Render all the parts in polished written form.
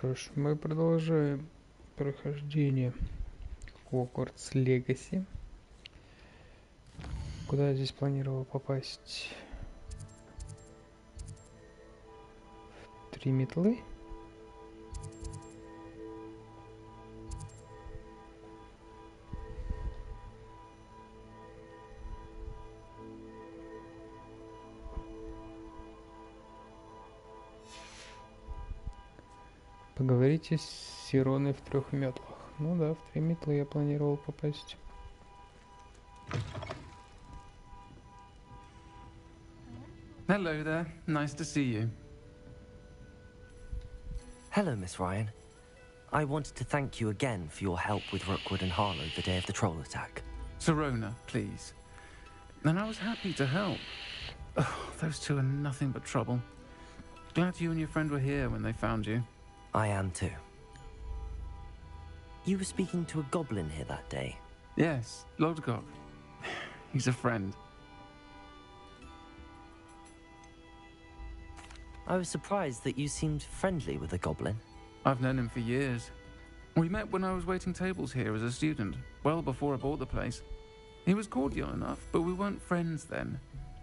что ж, мы продолжаем прохождение Hogwarts Legacy. Куда я здесь планировал попасть? В 3 метлы? Поговорите с Сироной в 3 метлах. Ну да, в 3 метлы я планировал попасть. Hello there. Nice to see you. Hello, Miss Ryan. I wanted to thank you again for your help with Rookwood and Harlow the day of the troll attack. Sirona, please. And I was happy to help. Oh, those two are nothing but trouble. Glad you and your friend were here when they found you. I am too. You were speaking to a goblin here that day. Yes, Lodgok. He's a friend. I was surprised that you seemed friendly with the goblin. I've known him for years. We met when I was waiting tables here as a student, well before I bought the place. He was cordial enough, but we weren't friends then.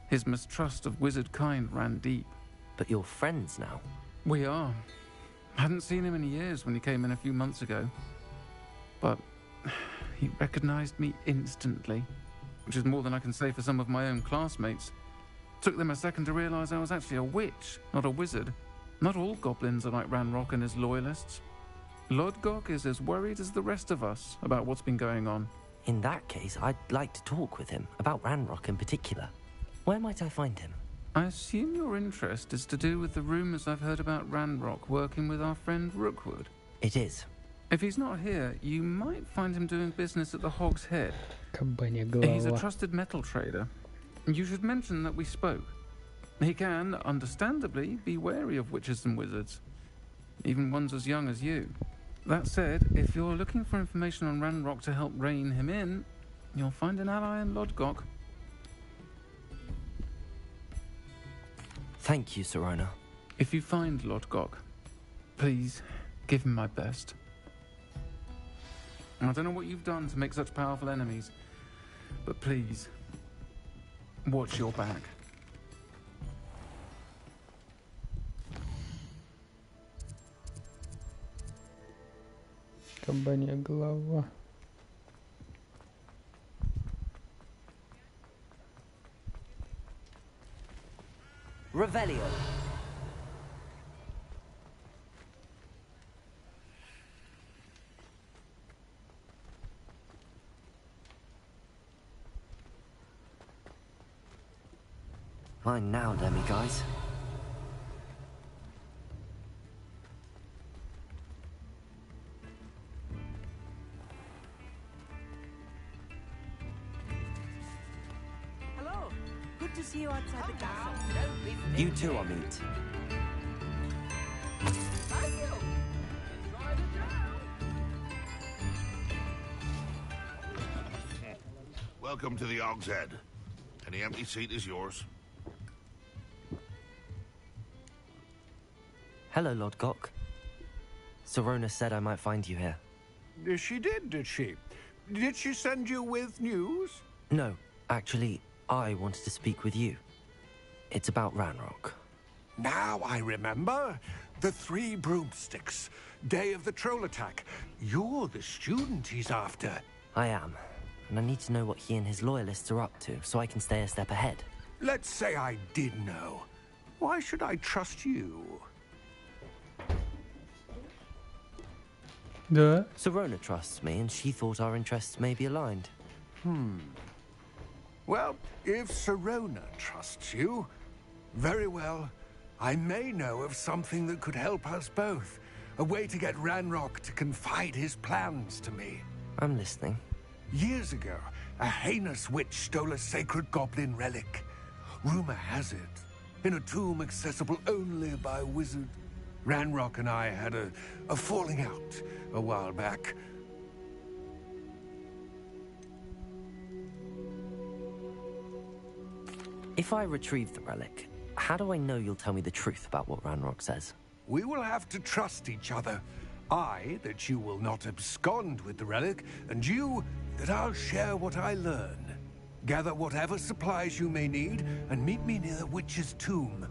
His mistrust of wizard kind ran deep. But you're friends now. We are. Hadn't seen him in years when he came in a few months ago. But he recognized me instantly, which is more than I can say for some of my own classmates. Took them a second to realize I was actually a witch, not a wizard. Not all goblins are like Ranrock and his loyalists. Lodgok is as worried as the rest of us about what's been going on. In that case, I'd like to talk with him, about Ranrock in particular. Where might I find him? I assume your interest is to do with the rumors I've heard about Ranrock working with our friend Rookwood. It is. If he's not here, you might find him doing business at the Hog's Head. Кабанья голова. He's a trusted metal trader. You should mention that we spoke. He can, understandably, be wary of witches and wizards, even ones as young as you. That said, if you're looking for information on Ranrock to help rein him in, you'll find an ally in Lodgok. Thank you, Sirona. If you find Lodgok, please give him my best. I don't know what you've done to make such powerful enemies, but please, watch your back. Кабанья голова. Revelio. Fine now, demiguys. Hello. Good to see you outside the castle. You too, Amit. Thank you. Enjoy the show. Welcome to the Hog's Head. Any empty seat is yours. Hello, Lodgok. Sirona said I might find you here. She did she? Did she send you with news? No, actually, I wanted to speak with you. It's about Ranrock. Now I remember. The 3 broomsticks. Day of the troll attack. You're the student he's after. I am, and I need to know what he and his loyalists are up to so I can stay a step ahead. Let's say I did know. Why should I trust you? Да. Sirona trusts me, and she thought our interests may be aligned. Well, if Sirona trusts you, very well. I may know of something that could help us both. A way to get Ranrock to confide his plans to me. I'm listening. Years ago, a heinous witch stole a sacred goblin relic. Rumor has it, in a tomb accessible only by a wizard. Ranrock and I had a falling out a while back. If I retrieve the relic, how do I know you'll tell me the truth about what Ranrock says? we will have to trust each other. I, that you will not abscond with the relic, and you, that I'll share what I learn. Gather whatever supplies you may need, and meet me near the witch's tomb.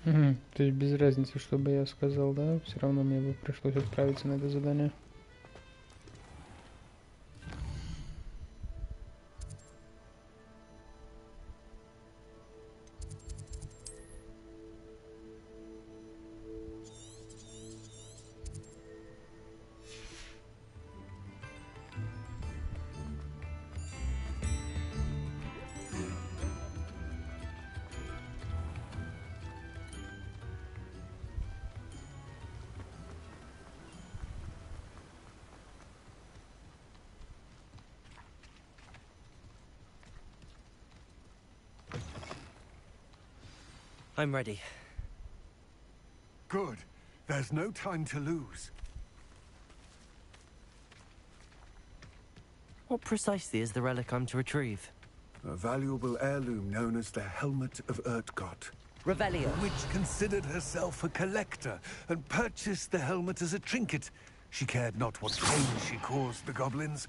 То есть без разницы, что бы я сказал, да? Все равно мне бы пришлось отправиться на это задание. I'm ready. Good. There's no time to lose. What precisely is the relic I'm to retrieve? A valuable heirloom known as the Helmet of Urtkot. Revelio. The witch considered herself a collector and purchased the helmet as a trinket. She cared not what pain she caused the goblins.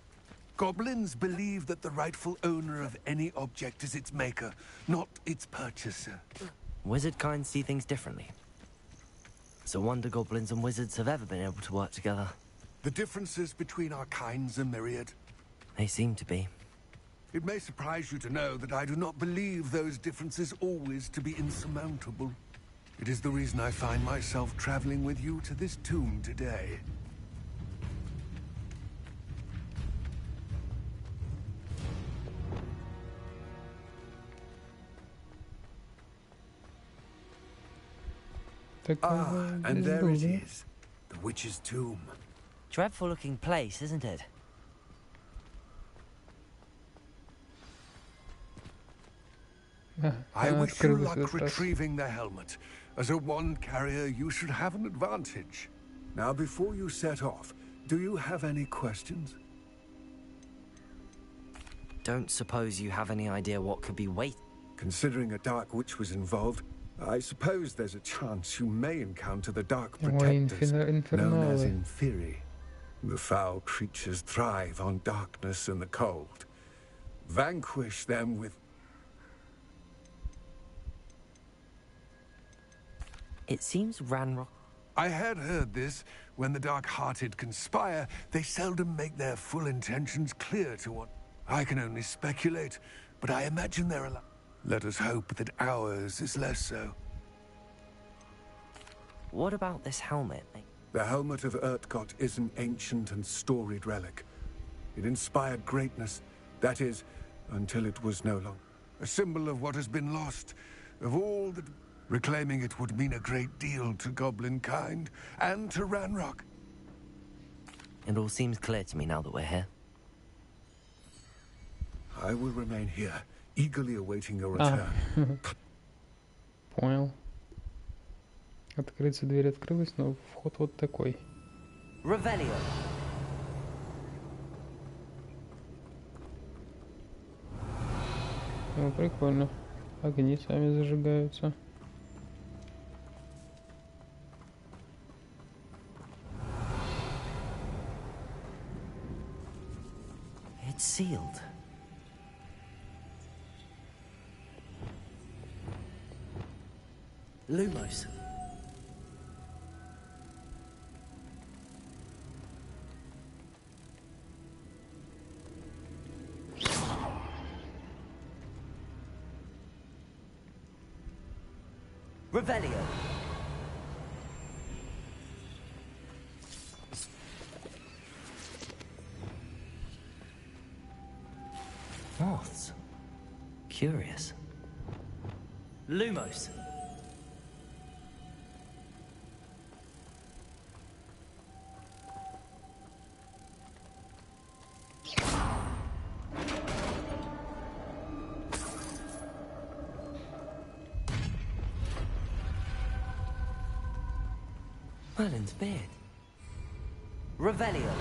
Goblins believe that the rightful owner of any object is its maker, not its purchaser. Wizard kind see things differently. It's a wonder goblins and wizards have ever been able to work together. The differences between our kinds are myriad. They seem to be. It may surprise you to know that I do not believe those differences always to be insurmountable. It is the reason I find myself traveling with you to this tomb today. And there it is, the witch's tomb. Dreadful looking place, isn't it? I wish you luck retrieving the helmet. As a wand carrier, you should have an advantage. Now, before you set off, do you have any questions? Don't suppose you have any idea what could be waiting? Considering a dark witch was involved, I suppose there's a chance you may encounter the Dark Protectors, known as Inferi. The foul creatures thrive on darkness and the cold. Vanquish them with... It seems Ranrock... I had heard this. When the dark-hearted conspire, they seldom make their full intentions clear to one. I can only speculate, but I imagine they're alive. Let us hope that ours is less so. What about this helmet? The Helmet of Urtkot is an ancient and storied relic. It inspired greatness, that is, until it was no longer. A symbol of what has been lost, of all that... Reclaiming it would mean a great deal to goblin kind, and to Ranrock. It all seems clear to me now that we're here. I will remain here, eagerly awaiting your return. Понял. Открыться, дверь открылась, но вход вот такой. Revelio. Ну, прикольно. Огни сами зажигаются. It's sealed. Lumos. Revelio. Moths. Curious. Lumos. Merlin's beard. Revelio.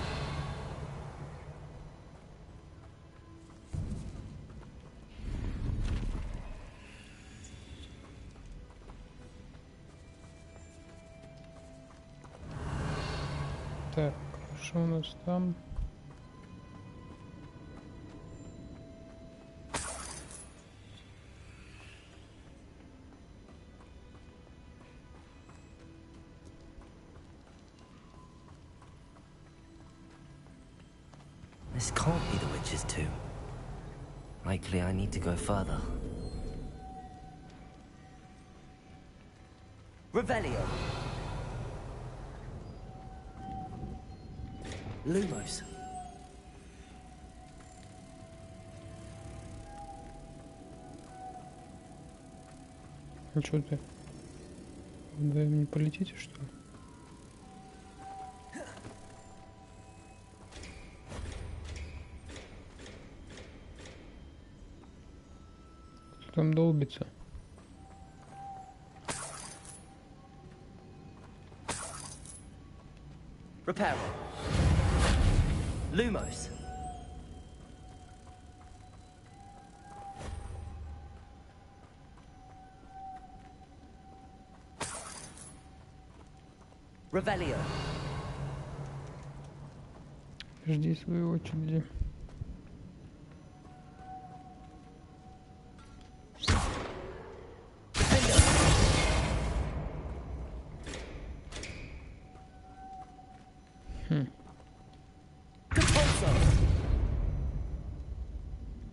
Так, что у нас там? This can't be the witch's tomb. Likely I need to go further. Revelio. Lumos. А что ты? Да не полетите, что ли? Кто там долбится? Reparo. Lumos. Revelio. Жди своей очереди.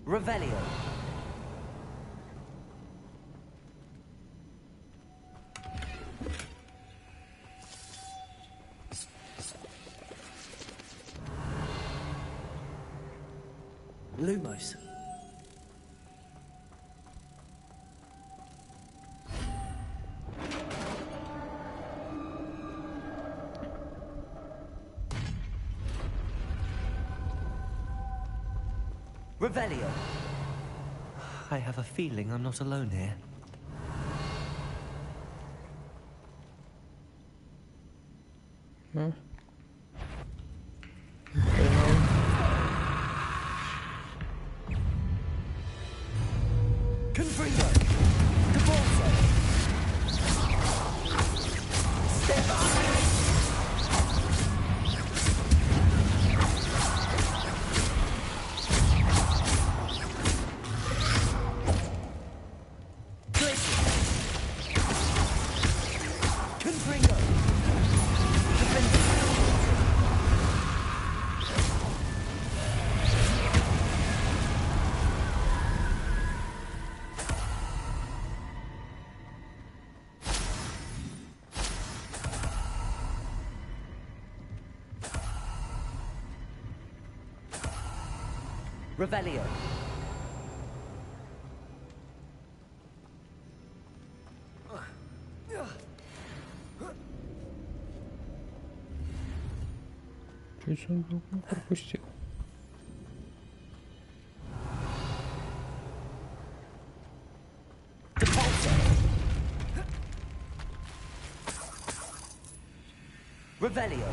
Revelio. Lumos. Revelio. I have a feeling I'm not alone here. А? Confringo. Cabalzo. Step up. Confringo. Revelio. Чуть он вдруг не пропустил. Revelio.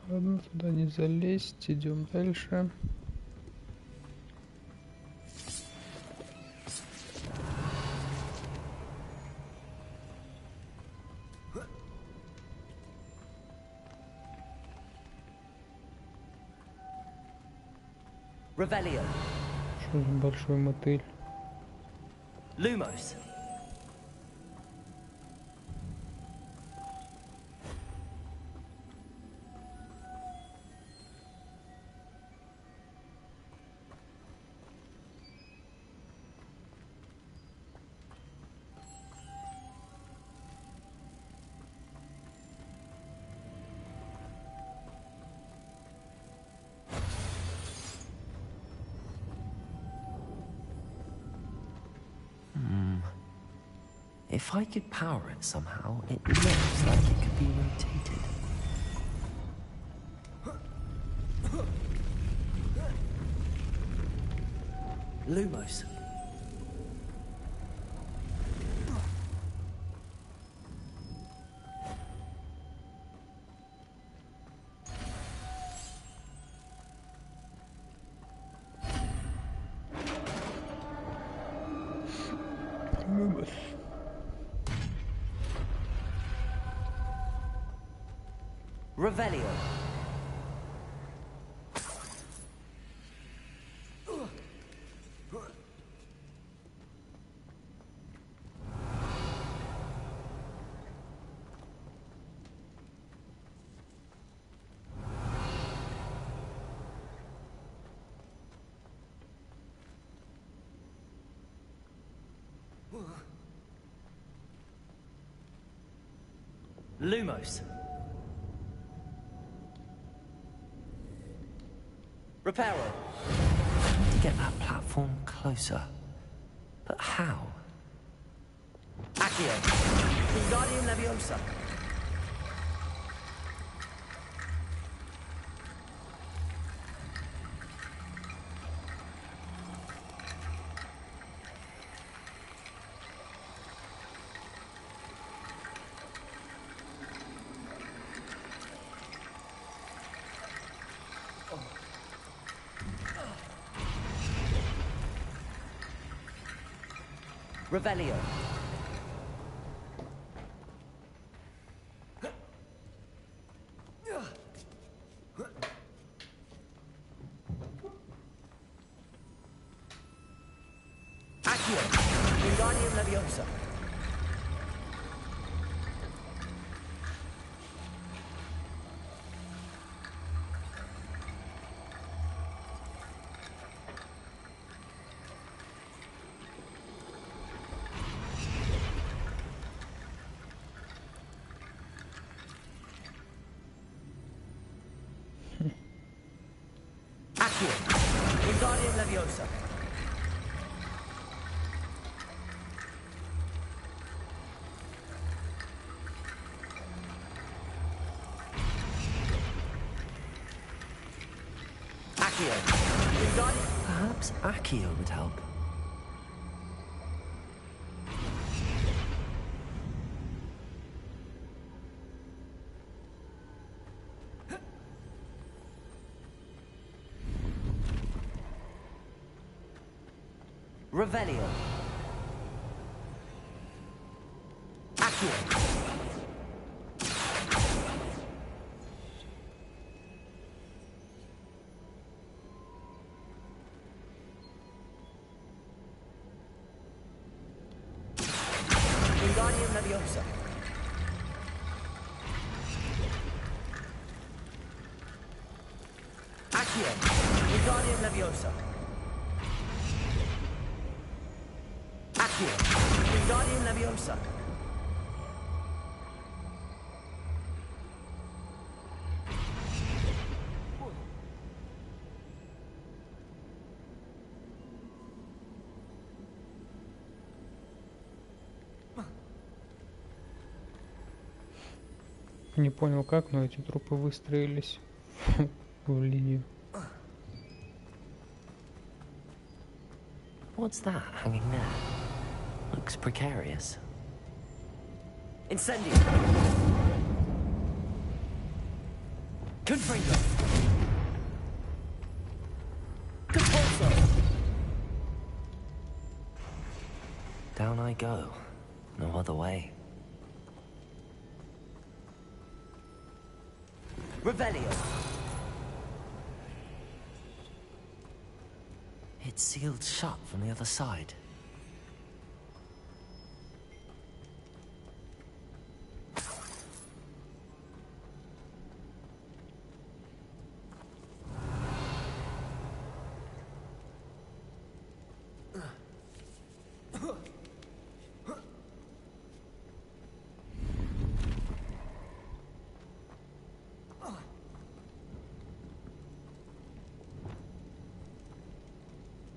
Ладно, туда не залезть, идем дальше. Revelio. Что за большой мотыль? Lumos. If I could power it somehow, it looks like it could be rotated. Lumos. Revelio. Lumos. Reparo. I need to get that platform closer. But how? Accio. Wingardium Leviosa. Revelio. Accio. Wingardium Leviosa. Accio. Wingardium Leviosa. Accio. Wingardium... Perhaps Accio would help. Revelio. Accio. Wingardium Leviosa. Accio. Wingardium Leviosa. Accio. Wingardium Leviosa. Не понял как, но эти трупы выстроились в линию. What's that hanging there? Looks precarious. Incendio. Confringo. Compulso. Down I go. No other way. Revelio. It's sealed shut from the other side.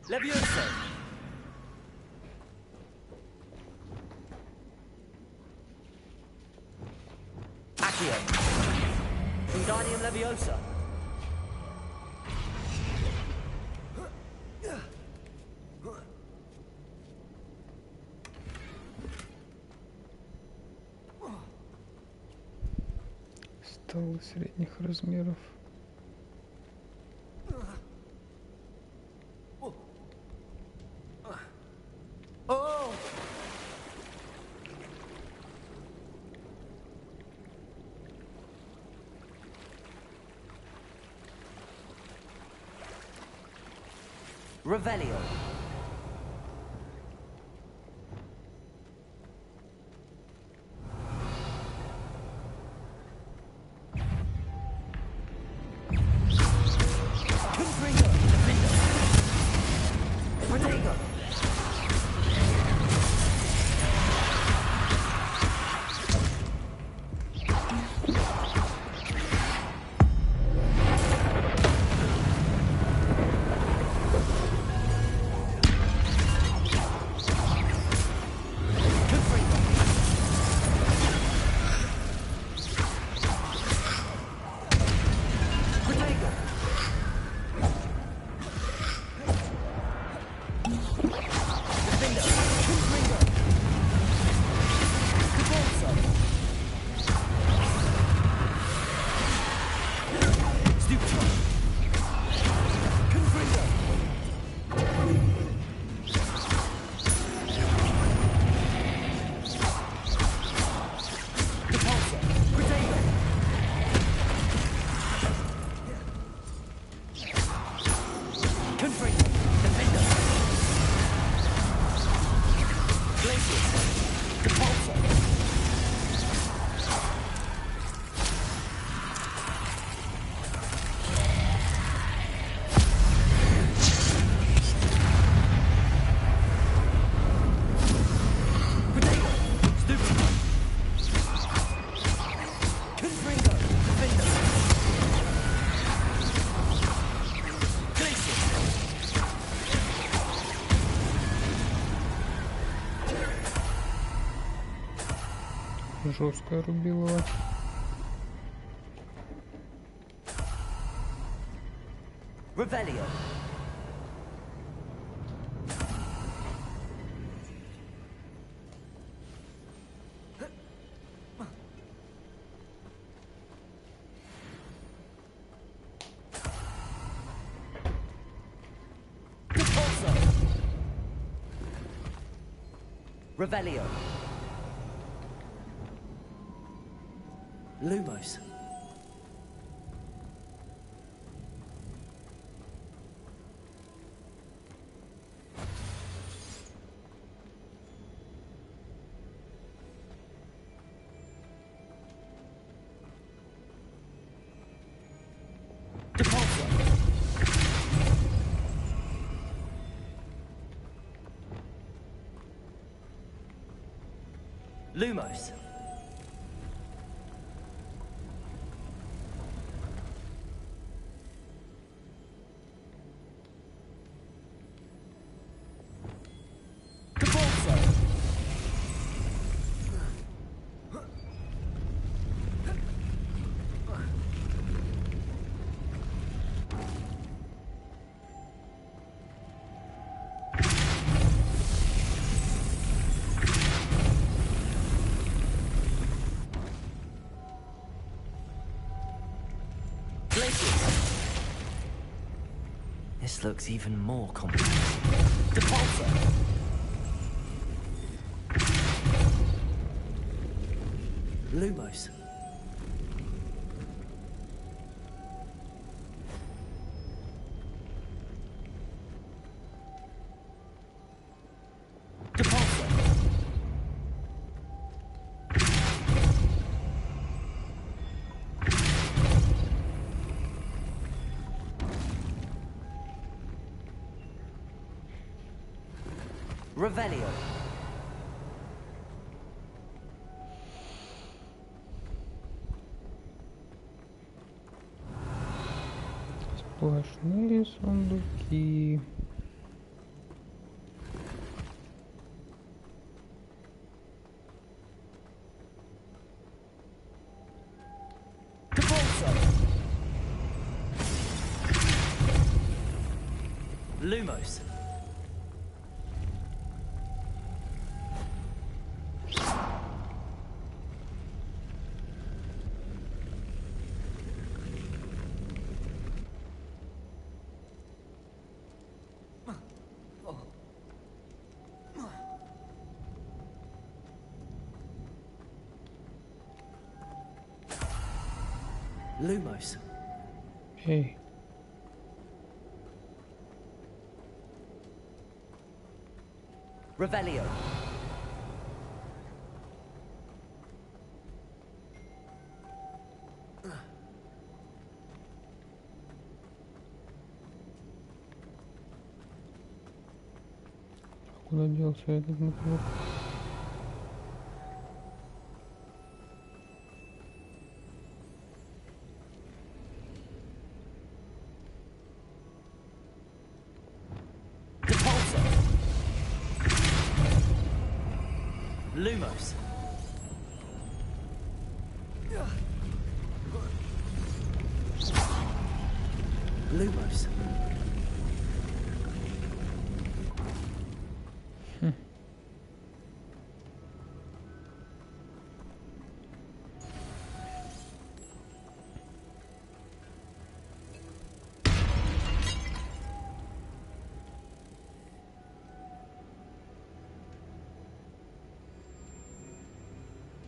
Leviosa. Accio. Wingardium Leviosa. Столы средних размеров. Revelio. Жесткая рубилова. Revelio. Revelio. Lumos. Depulso. Lumos. This looks even more complicated. Depulso. Lumos. Depulso. Revelio. Сплошные сундуки. Lumos. Lumos. Эй. Revelio. Куда делся этот мотор? Lumos. Lumos.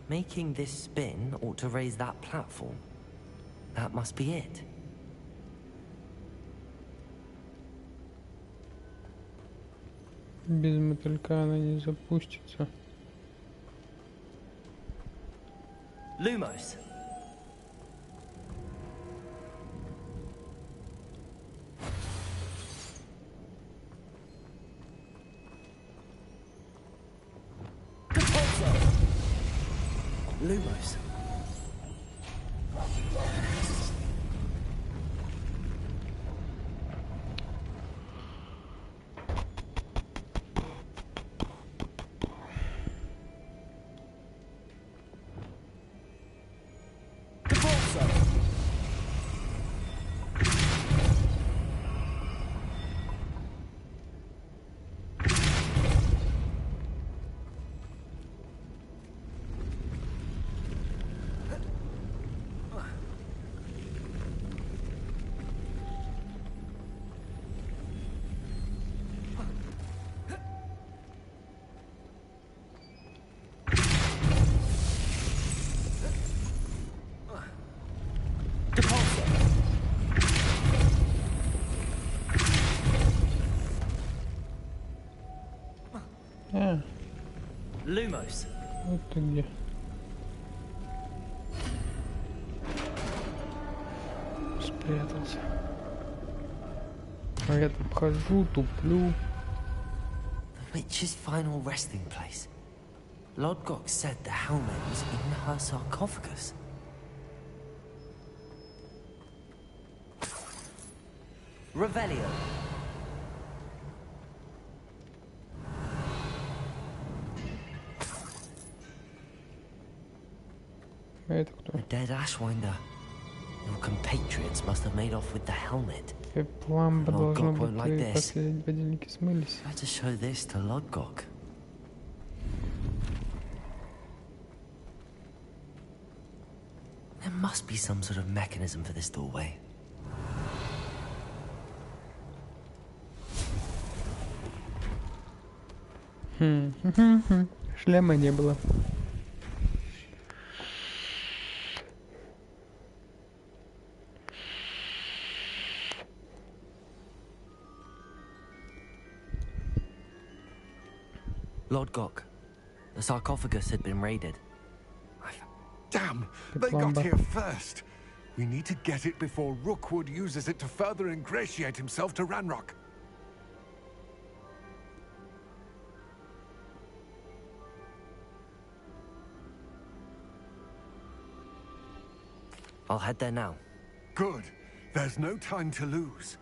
Making this spin ought to raise that platform. That must be it. Без мотылька она не запустится. Lumos. Lumos. Lumos. Вот ты где. Спрятался. А я тут хожу, туплю. The witch's final resting place. Lodgok said the helmet was in her sarcophagus. Revelio. А это кто? A dead Ashwinder. Your compatriots must have made off with the helmet. Ламба должно Lodgok won't быть, like твои this. последние подельники смылись. Try to show this to Lodgok. There must be some sort of mechanism for this doorway. Шлема не было. Lodgok, the sarcophagus had been raided. Damn! They got here first. We need to get it before Rookwood uses it to further ingratiate himself to Ranrock. I'll head there now. Good. There's no time to lose.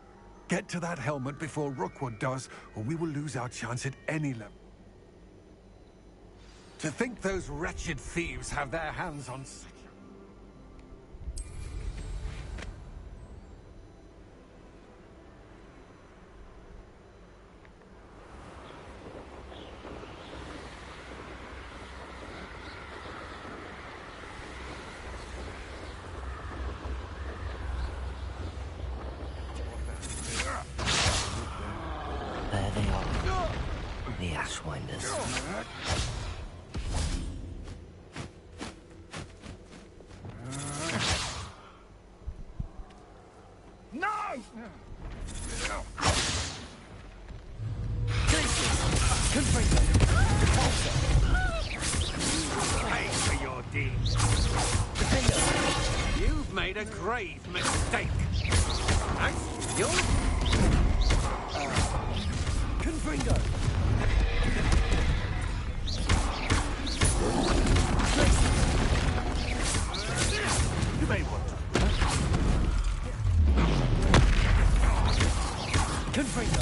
Get to that helmet before Rookwood does, or we will lose our chance at any level. To think those wretched thieves have their hands on... There they are. The Ashwinders. No! Pay for your deeds. You've made a grave mistake. Thanks. You're... Confringo. You may want to. Confringo.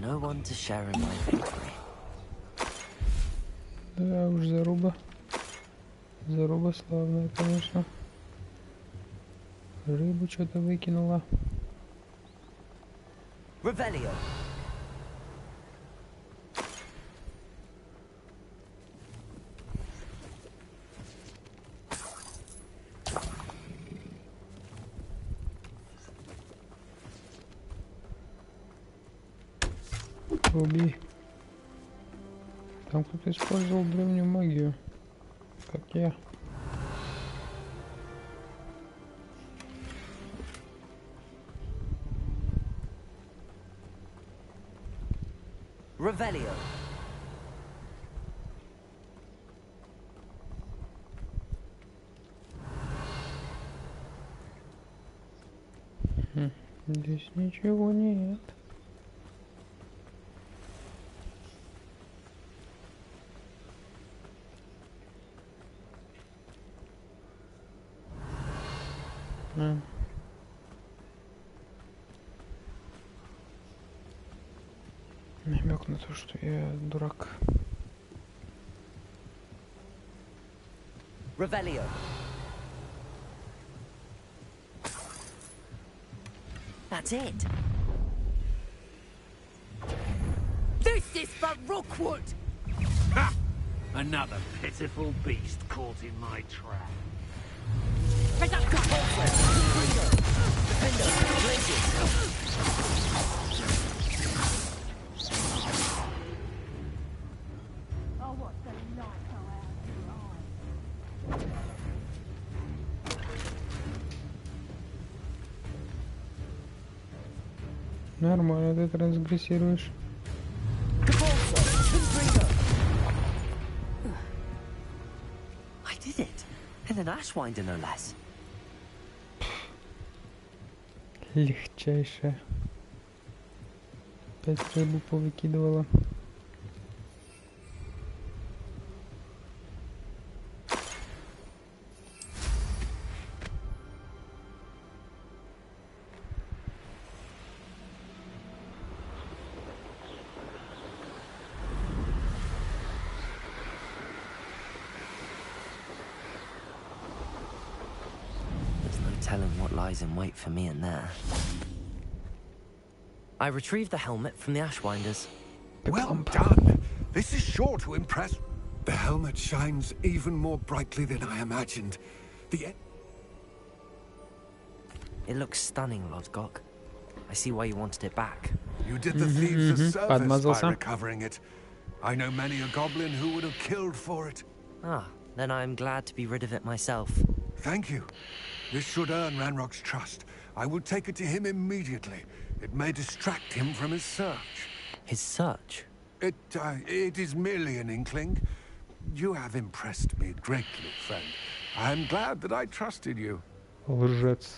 No one to share in my victory. Да уж, заруба. Заруба славная, конечно. Рыбу что-то выкинула. Revelio. Убей. Там кто-то использовал древнюю магию. Как я. Revelio. Здесь ничего нет. Намек на то, что я дурак. Revelio. That's it. This is for Rookwood! Ha! Another pitiful beast caught in my trap. Oh, what the light go out of your eyes. Нормально ты трансгрессируешь. I did it. And an Ashwinder, no less. Легчайшая. 5 рыбу повыкидывала. Telling what lies in wait for me in there. I retrieved the helmet from the Ashwinders. Well done. This is sure to impress. The helmet shines even more brightly than I imagined. It looks stunning, Lodgok. I see why you wanted it back. You did the thieves a service Подмазался. by recovering it. I know many a goblin who would have killed for it. Ah, then I'm glad to be rid of it myself. Thank you. This should earn Ranrock's trust. I will take it to him immediately. It may distract him from his search. His search? It is merely an inkling. You have impressed me greatly, friend. I'm glad that I trusted you. Лжец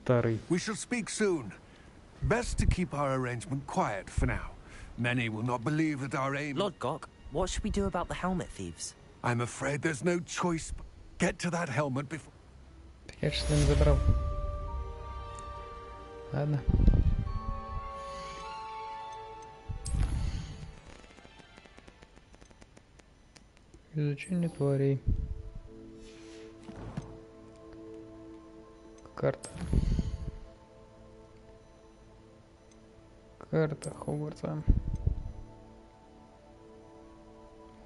старый. We shall speak soon. Best to keep our arrangement quiet for now. Many will not believe that our aim... Lord Gok, what should we do about the helmet thieves? I'm afraid there's no choice but get to that helmet before... Так я же с ним забрал. Ладно. Изучение тварей. Карта. Карта Хогвартса.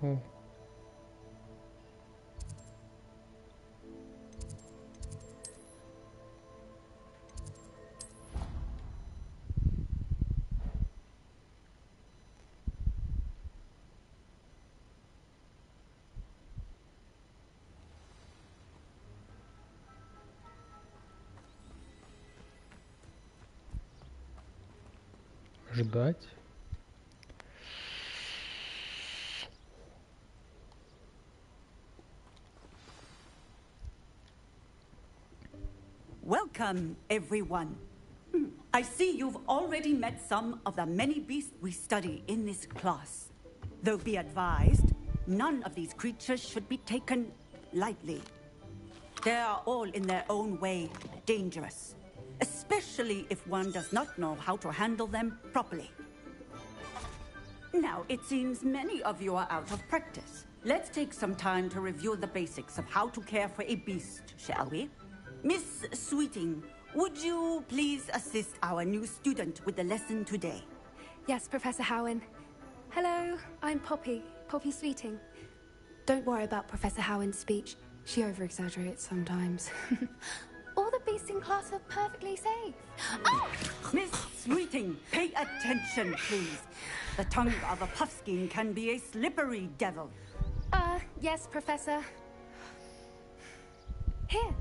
О. Ждать. Welcome, everyone. I see you've already met some of the many beasts we study in this class. Though be advised, none of these creatures should be taken lightly. They are all in their own way dangerous, especially if one does not know how to handle them properly. Now, it seems many of you are out of practice. Let's take some time to review the basics of how to care for a beast, shall we? Miss Sweeting, would you please assist our new student with the lesson today? Yes, Professor Howen. Hello, I'm Poppy Sweeting. Don't worry about Professor Howen's speech. She over-exaggerates sometimes. All the beasts in class are perfectly safe. Oh! Miss Sweeting, pay attention, please. The tongue of a puffskein can be a slippery devil. Yes, Professor. Here,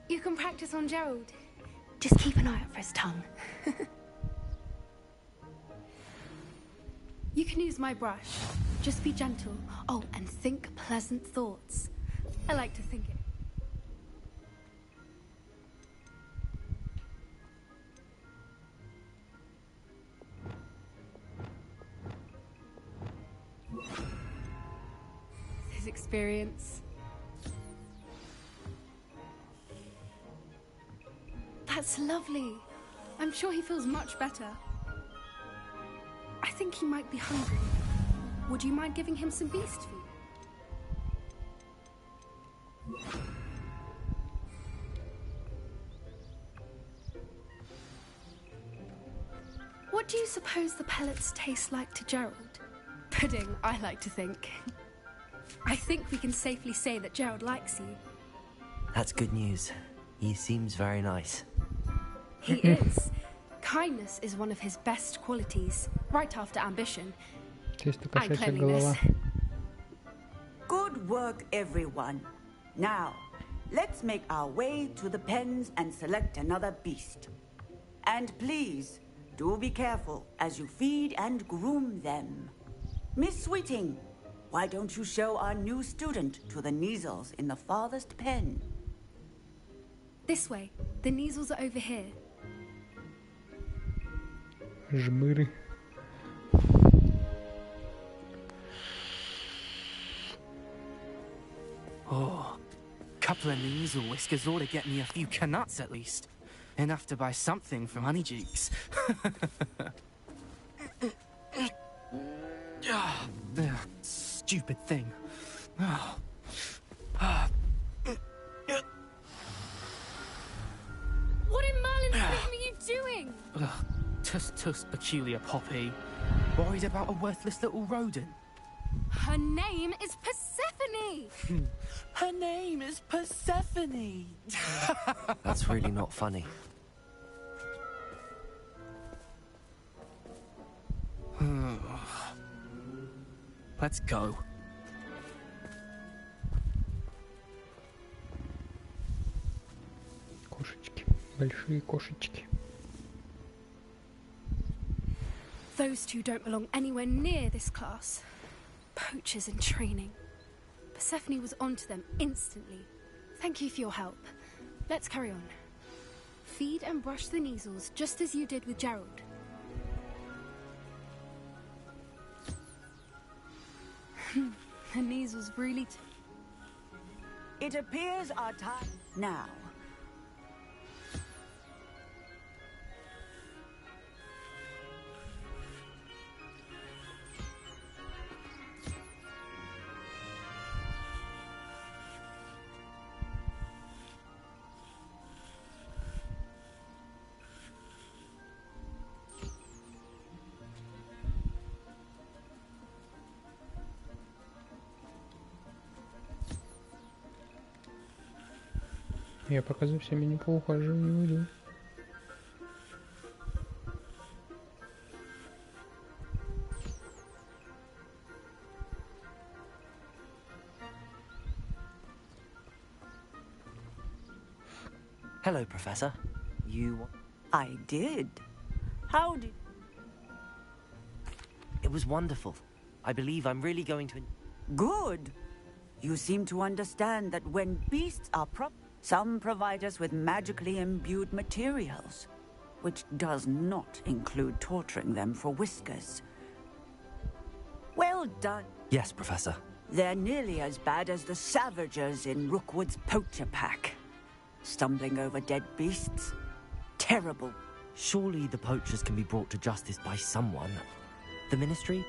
you can practice on Gerald. Just keep an eye out for his tongue. You can use my brush. Just be gentle. Oh, and think pleasant thoughts. I like to think it. His experience. That's lovely. I'm sure he feels much better. I think he might be hungry. Would you mind giving him some beast food? What do you suppose the pellets taste like to Gerald? Pudding, I like to think. I think we can safely say that Gerald likes you. That's good news. He seems very nice. He is. Kindness is one of his best qualities, right after ambition. And cleanliness. Good work, everyone. Now, let's make our way to the pens and select another beast. And please, do be careful as you feed and groom them. Miss Sweeting, why don't you show our new student to the Neasels in the farthest pen? This way. The Neasels are over here. Жмыры. Oh, couple of Neasel whiskers ought to get me a few canuts at least. Enough to buy something from Honeydukes. Stupid thing. What in Merlin's name are you doing? Tuss, peculiar Poppy. Worried about a worthless little rodent? Her name is Persephone! Her name is Persephone! That's really not funny. Let's go. Кошечки. Большие кошечки. Those two don't belong anywhere near this class. Poachers in training. Persephone was onto them instantly. Thank you for your help. Let's carry on. Feed and brush the Neasels just as you did with Gerald. The Neasels really... It appears our time now. Я пока за всеми не поухаживаю, не уйду. Hello, Professor. You... I did. How did... It was wonderful. I believe I'm really going to... Good. You seem to understand that when beasts are some provide us with magically imbued materials, which does not include torturing them for whiskers. Well done. Yes, Professor. They're nearly as bad as the Savagers in Rookwood's poacher pack. Stumbling over dead beasts. Terrible. Surely the poachers can be brought to justice by someone. The Ministry?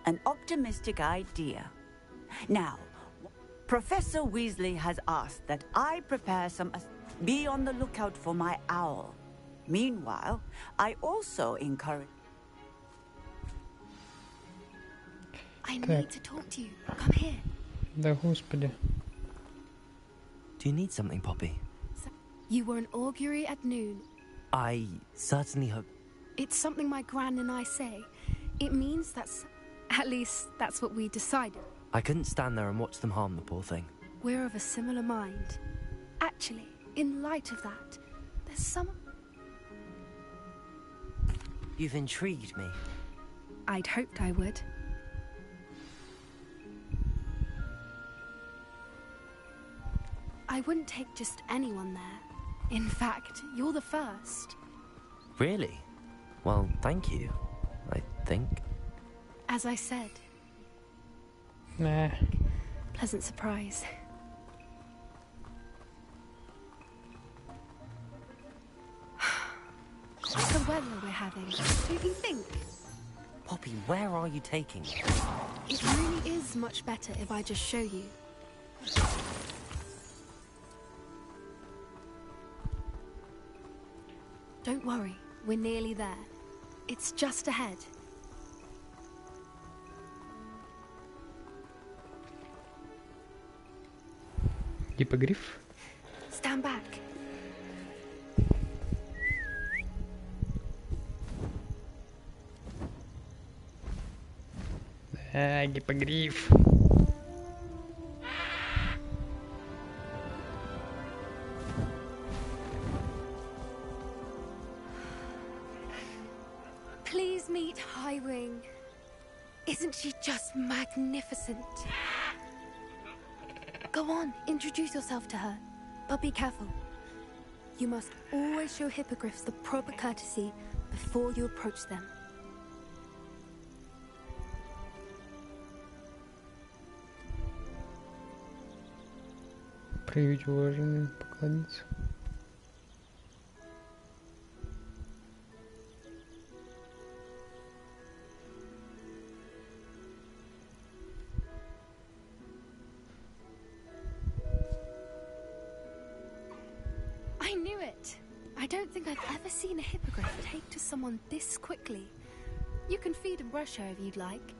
An optimistic idea. Now, Professor Weasley has asked that I prepare some... Be on the lookout for my owl. Meanwhile, I also encourage... I need to talk to you. Come here. Да господи. Do you need something, Poppy? You were an augury at noon. I certainly hope... It's something my gran and I say. It means that's... At least, that's what we decided. I couldn't stand there and watch them harm the poor thing. We're of a similar mind. Actually, in light of that, there's some... You've intrigued me. I'd hoped I would. I wouldn't take just anyone there. In fact, you're the first. Really? Well, thank you, I think. As I said, Nah. pleasant surprise. What's the weather we're having? Don't you think? Poppy, where are you taking me? It really is much better if I just show you. Don't worry, we're nearly there. It's just ahead. Гиппогриф. Stand back. Да, гиппогриф. Please meet Highwing. Isn't she just magnificent? Go on, introduce yourself to her. But be careful. You must always show hippogriffs the proper courtesy before you approach them. Проявить уважение, поклониться. I knew it. I don't think I've ever seen a hippogriff take to someone this quickly. You can feed and brush her if you'd like.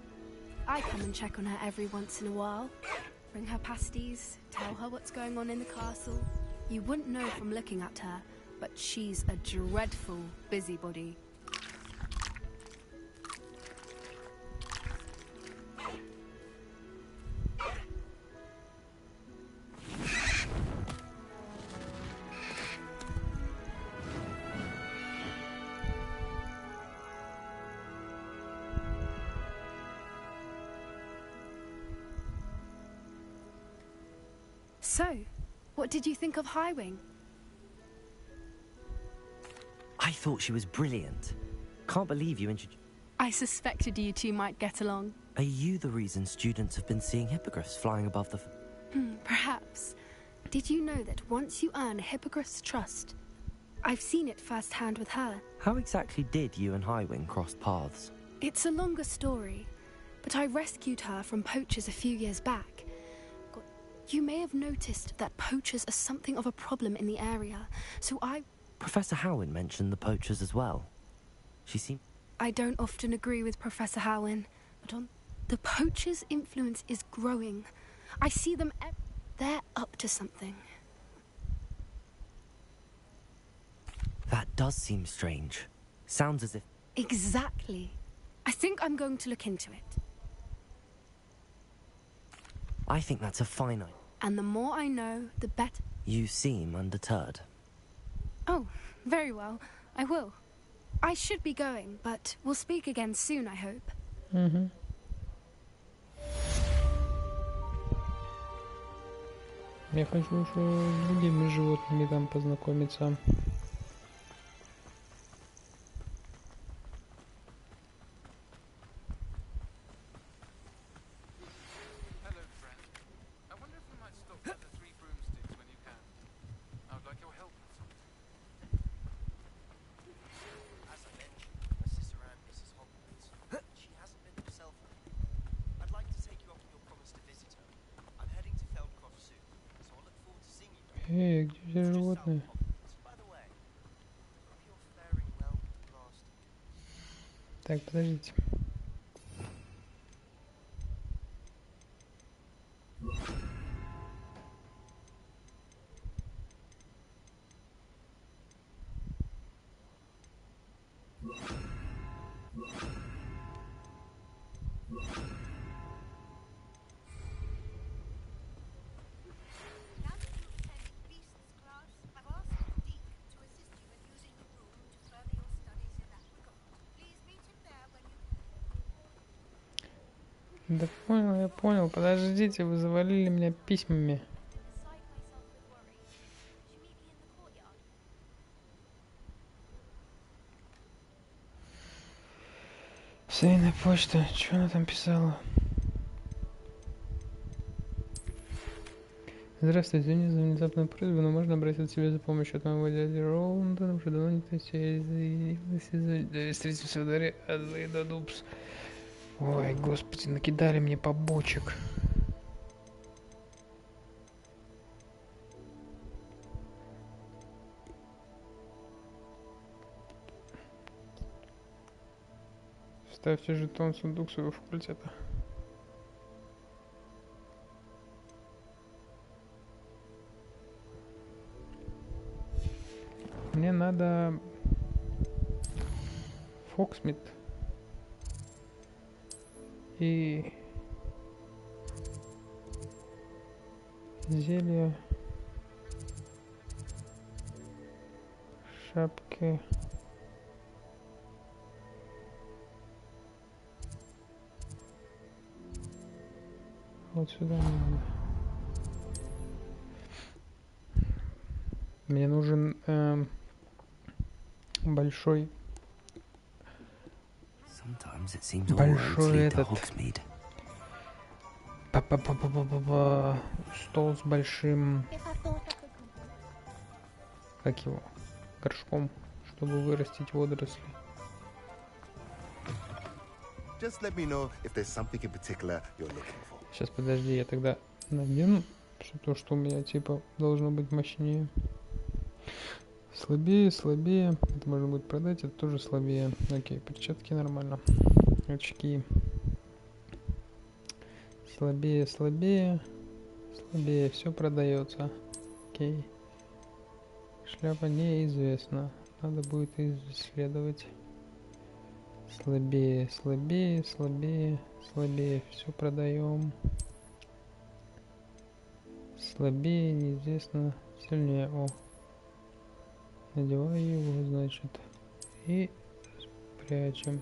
I come and check on her every once in a while. Bring her pasties, tell her what's going on in the castle. You wouldn't know from looking at her, but she's a dreadful busybody. So, what did you think of Highwing? I thought she was brilliant. Can't believe you introduced... I suspected you two might get along. Are you the reason students have been seeing hippogriffs flying above the... Perhaps. Did you know that once you earn a hippogriff's trust... I've seen it firsthand with her. How exactly did you and Highwing cross paths? It's a longer story, but I rescued her from poachers a few years back. You may have noticed that poachers are something of a problem in the area, so Professor Howin mentioned the poachers as well. She seemed... I don't often agree with Professor Howin, but the poachers' influence is growing. I see them... They're up to something. That does seem strange. Sounds as if... Exactly. I think I'm going to look into it. I think that's a fine idea. And the more I know, the better. You seem undeterred. Oh, very well. I will. I should be going, but we'll speak again soon, I hope. Я хочу еще с другими животными там познакомиться. Эй, где все животные? Так, подождите. Да понял, я понял. Подождите, вы завалили меня письмами. Сейная почта. Что она там писала? Здравствуйте, извините за внезапную просьбу, но можно обратиться к себе за помощью от моего дяди Роланда. Уже давно никто не встретился во дворе Азлейда Дубс. Ой, господи, накидали мне побочек. Ставьте жетон в сундук своего факультета. Мне надо Фоксмит и зелье шапки вот сюда мне надо. Мне нужен большой этот стол с большим, как его, горшком, чтобы вырастить водоросли. Сейчас, подожди, я тогда надену все то, что у меня типа должно быть мощнее. Слабее, слабее. Это можно будет продать, это тоже слабее. Окей, перчатки нормально. Очки. Слабее, слабее. Слабее, все продается. Окей. Шляпа неизвестна. Надо будет исследовать. Слабее, слабее, слабее, слабее. Все продаем. Слабее, неизвестно. Сильнее. О. Надеваю его, значит, и прячем.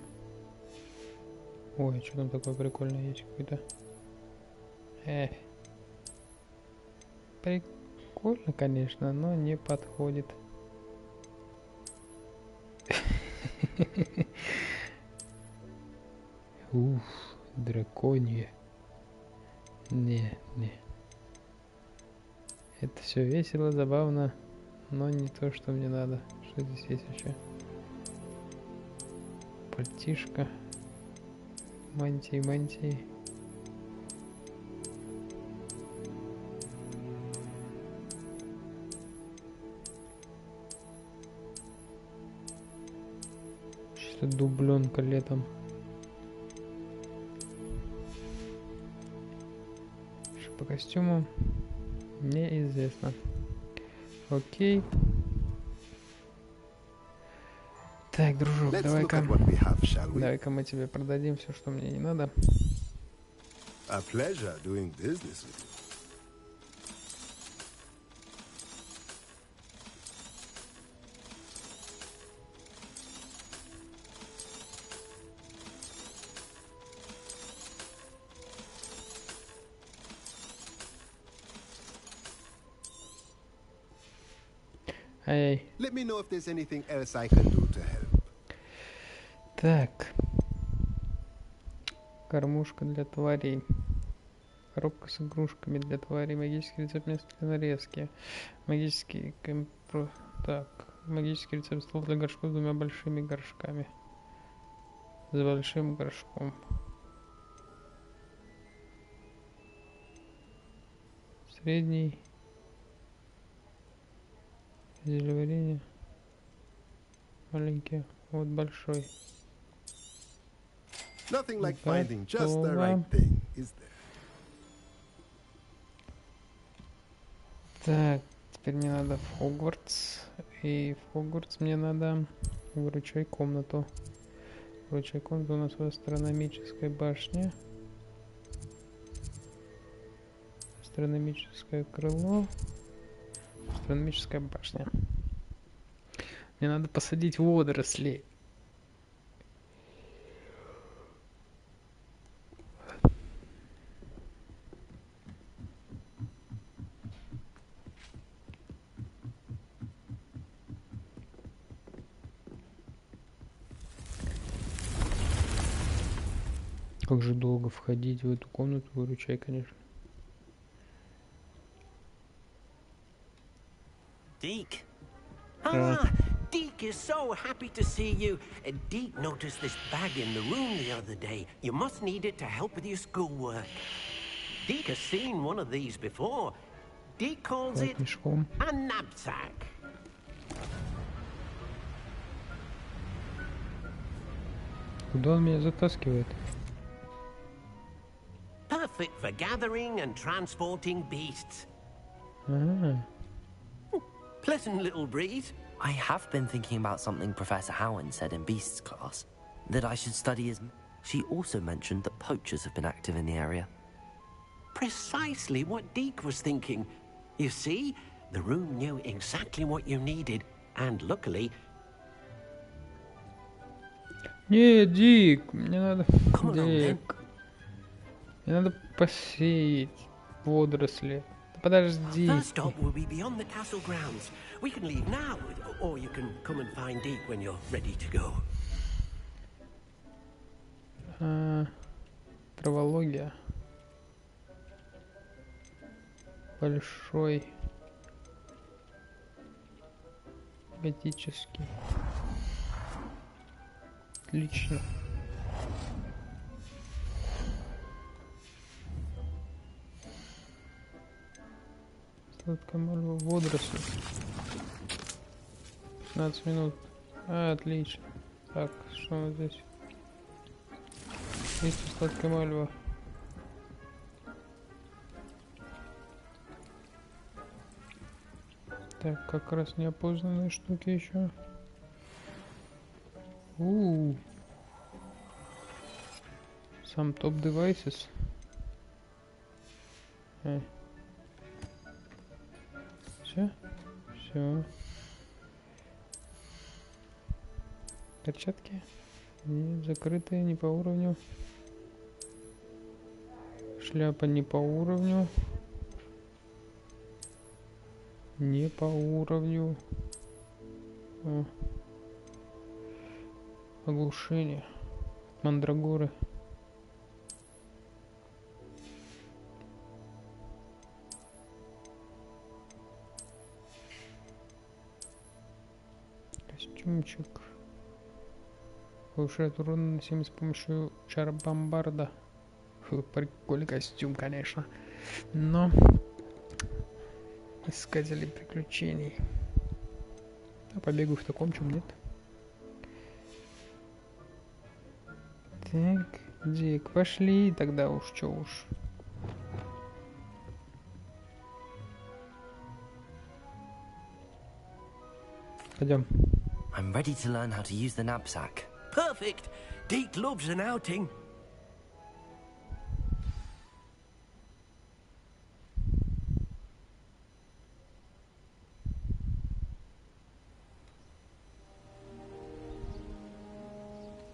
Ой, что там такое прикольное есть какое-то? Прикольно, конечно, но не подходит. Уф, драконье. Не. Это все весело, забавно, но не то, что мне надо. Что здесь есть еще? Пальтишко. Мантии. Что-то дубленка летом. Что по костюму? Неизвестно. Окей. Так, дружок, давай-ка мы тебе продадим все, что мне не надо. A pleasure doing business with you. Ай. Let me know if there's anything else I can do to help. Так. Кормушка для тварей. Коробка с игрушками для тварей. Магический рецепт места для нарезки. Магический магический рецепт стол для горшков с двумя большими горшками. С большим горшком. Средний. Зельеварение. Маленький. Вот большой. Nothing like finding just the right thing, is there? Так, теперь мне надо в Хогвартс. И в Хогвартс мне надо выручай комнату. Выручай комнату у нас в астрономической башне. Астрономическое крыло. Астрономическая башня. Мне надо посадить водоросли. Как же долго входить в эту комнату, выручай, конечно. Deke. Ah, Deke is so happy to see you. Deke noticed this bag in the room the other day. You must need it to help with your schoolwork. Deke has seen one of these before. Deke calls it a knapsack. Куда он меня затаскивает? Perfect for gathering and transporting beasts. Pleasant little breeze. I have been thinking about something Professor Howin said in Beasts class. That I should study as... She also mentioned that poachers have been active in the area. Precisely what Deke was thinking. You see, the room knew exactly what you needed, and luckily... Не, Дик, мне надо... Дик. Мне надо посеять водоросли. Подожди. First stop will be beyond the castle grounds. We can leave now, or you can come and find Deke when you're ready to go. Травология. Большой. Готический. Отлично. Сладкая мальва, водоросли. 15 минут. Отлично. Так, что у нас здесь? Есть сладкая мальва. Так, как раз неопознанные штуки еще. Сам топ девайсес. Все. Перчатки. Не закрытые, не по уровню. Шляпа не по уровню. Не по уровню. О. Оглушение. Мандрагоры. Костюмчик. Повышает урон наносимый с помощью чар бомбарда. Прикольный костюм, конечно. Но искатели приключений. А побегу в таком, чем нет. Так, Дик, пошли тогда уж, чё уж. Пойдем. I'm ready to learn how to use the knapsack. Perfect. Deke loves an outing.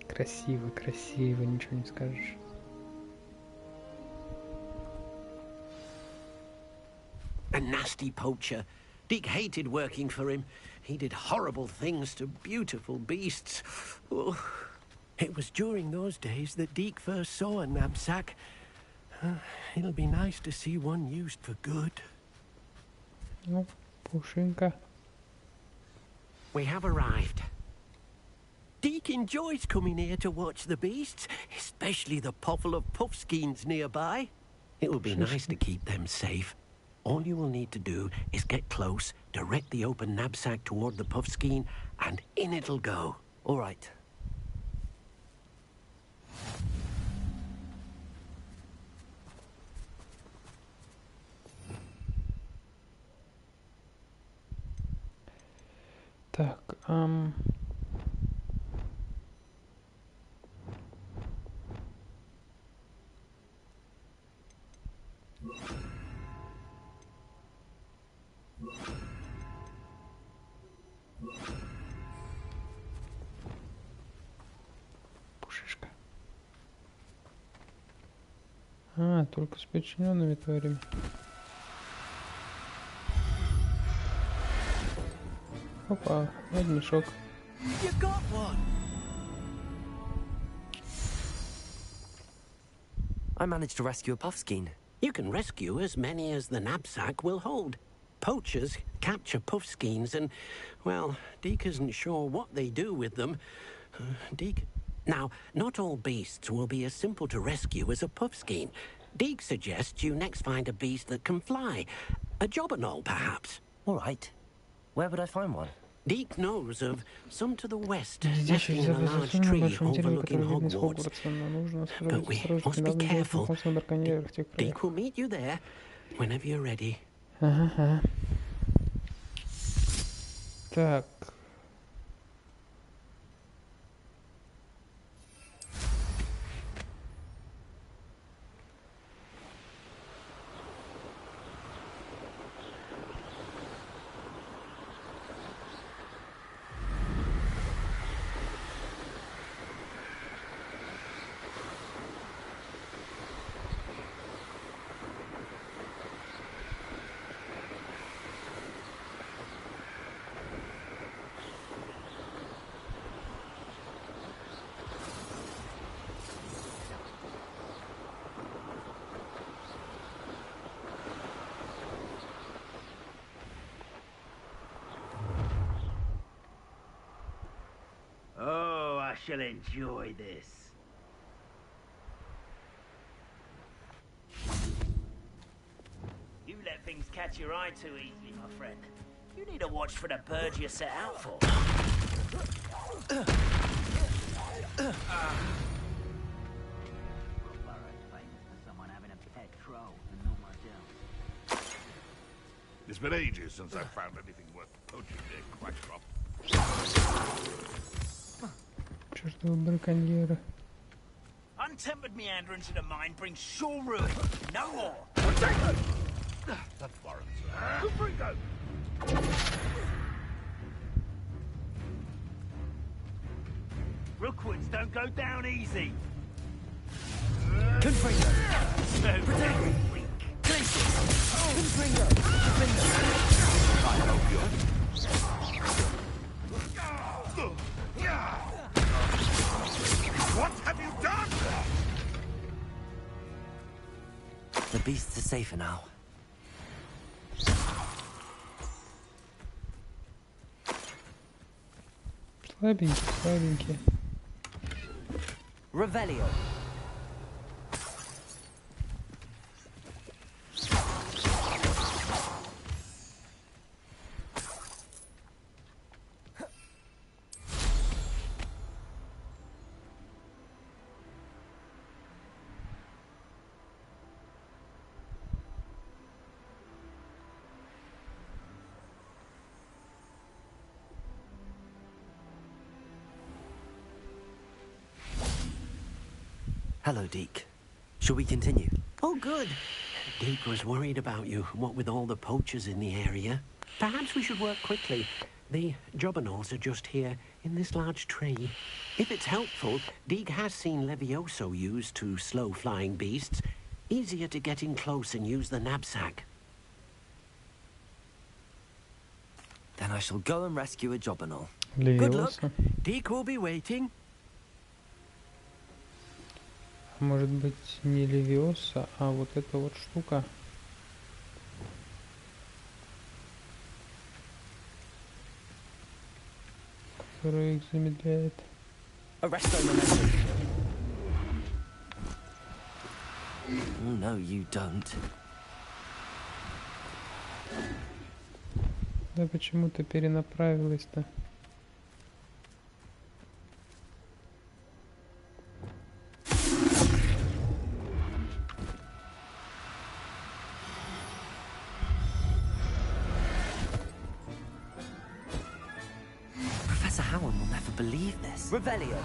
Красиво, красиво, ничего не скажешь. A nasty poacher. Deke hated working for him. He did horrible things to beautiful beasts. Oh, it was during those days that Deke first saw a knapsack. It'll be nice to see one used for good. Ну, Пушинка. We have arrived. Deke enjoys coming here to watch the beasts, especially the potful of puffskeins nearby. It will be nice to keep them safe. All you will need to do is get close, direct the open knapsack toward the puffskein, and in it'll go. All right. Так, Пушишка. Только с подчиненными тварями. Опа, мешок. You got one. I managed to rescue a puffskein. You can rescue as many as the knapsack will hold. Poachers capture puffskeins and, well, Deke isn't sure what they do with them. Deke... Now, not all beasts will be as simple to rescue as a puffskein. Deke suggests you next find a beast that can fly. A jobberknoll, perhaps. All right. Where would I find one? Deke knows of some to the west, Здесь nesting in a large tree overlooking Hogwarts. But we must be careful. Deke will meet you there whenever you're ready. Ага. Так. Oh, I shall enjoy this. You let things catch your eye too easily, my friend. You need to watch for the birds you set out for. Someone having a pet troll and not much else. It's been ages since I've found anything worth poaching near Quack Drop. Чертовы браконьеры. Untempered meander into the mine brings sure ruin. No more. That's foreign, sir. Good Ringo! Rookwoods don't go down easy. Confringo! Protect me. Places! Confringo! Confringo! What have you done? The beasts are safer now. Слабенький, слабенький. Revelio. Hello, Deke. Shall we continue? Oh, good. Deke was worried about you, what with all the poachers in the area. Perhaps we should work quickly. The jobberknolls are just here, in this large tree. If it's helpful, Deke has seen Levioso used to slow flying beasts. Easier to get in close and use the knapsack. Then I shall go and rescue a jobberknoll. Good luck. Deke will be waiting. Может быть, не Левиоса, а вот эта вот штука. Которая их замедляет. No, you don't. Да почему ты перенаправилась-то? Professor Howard will never believe this. Revelio.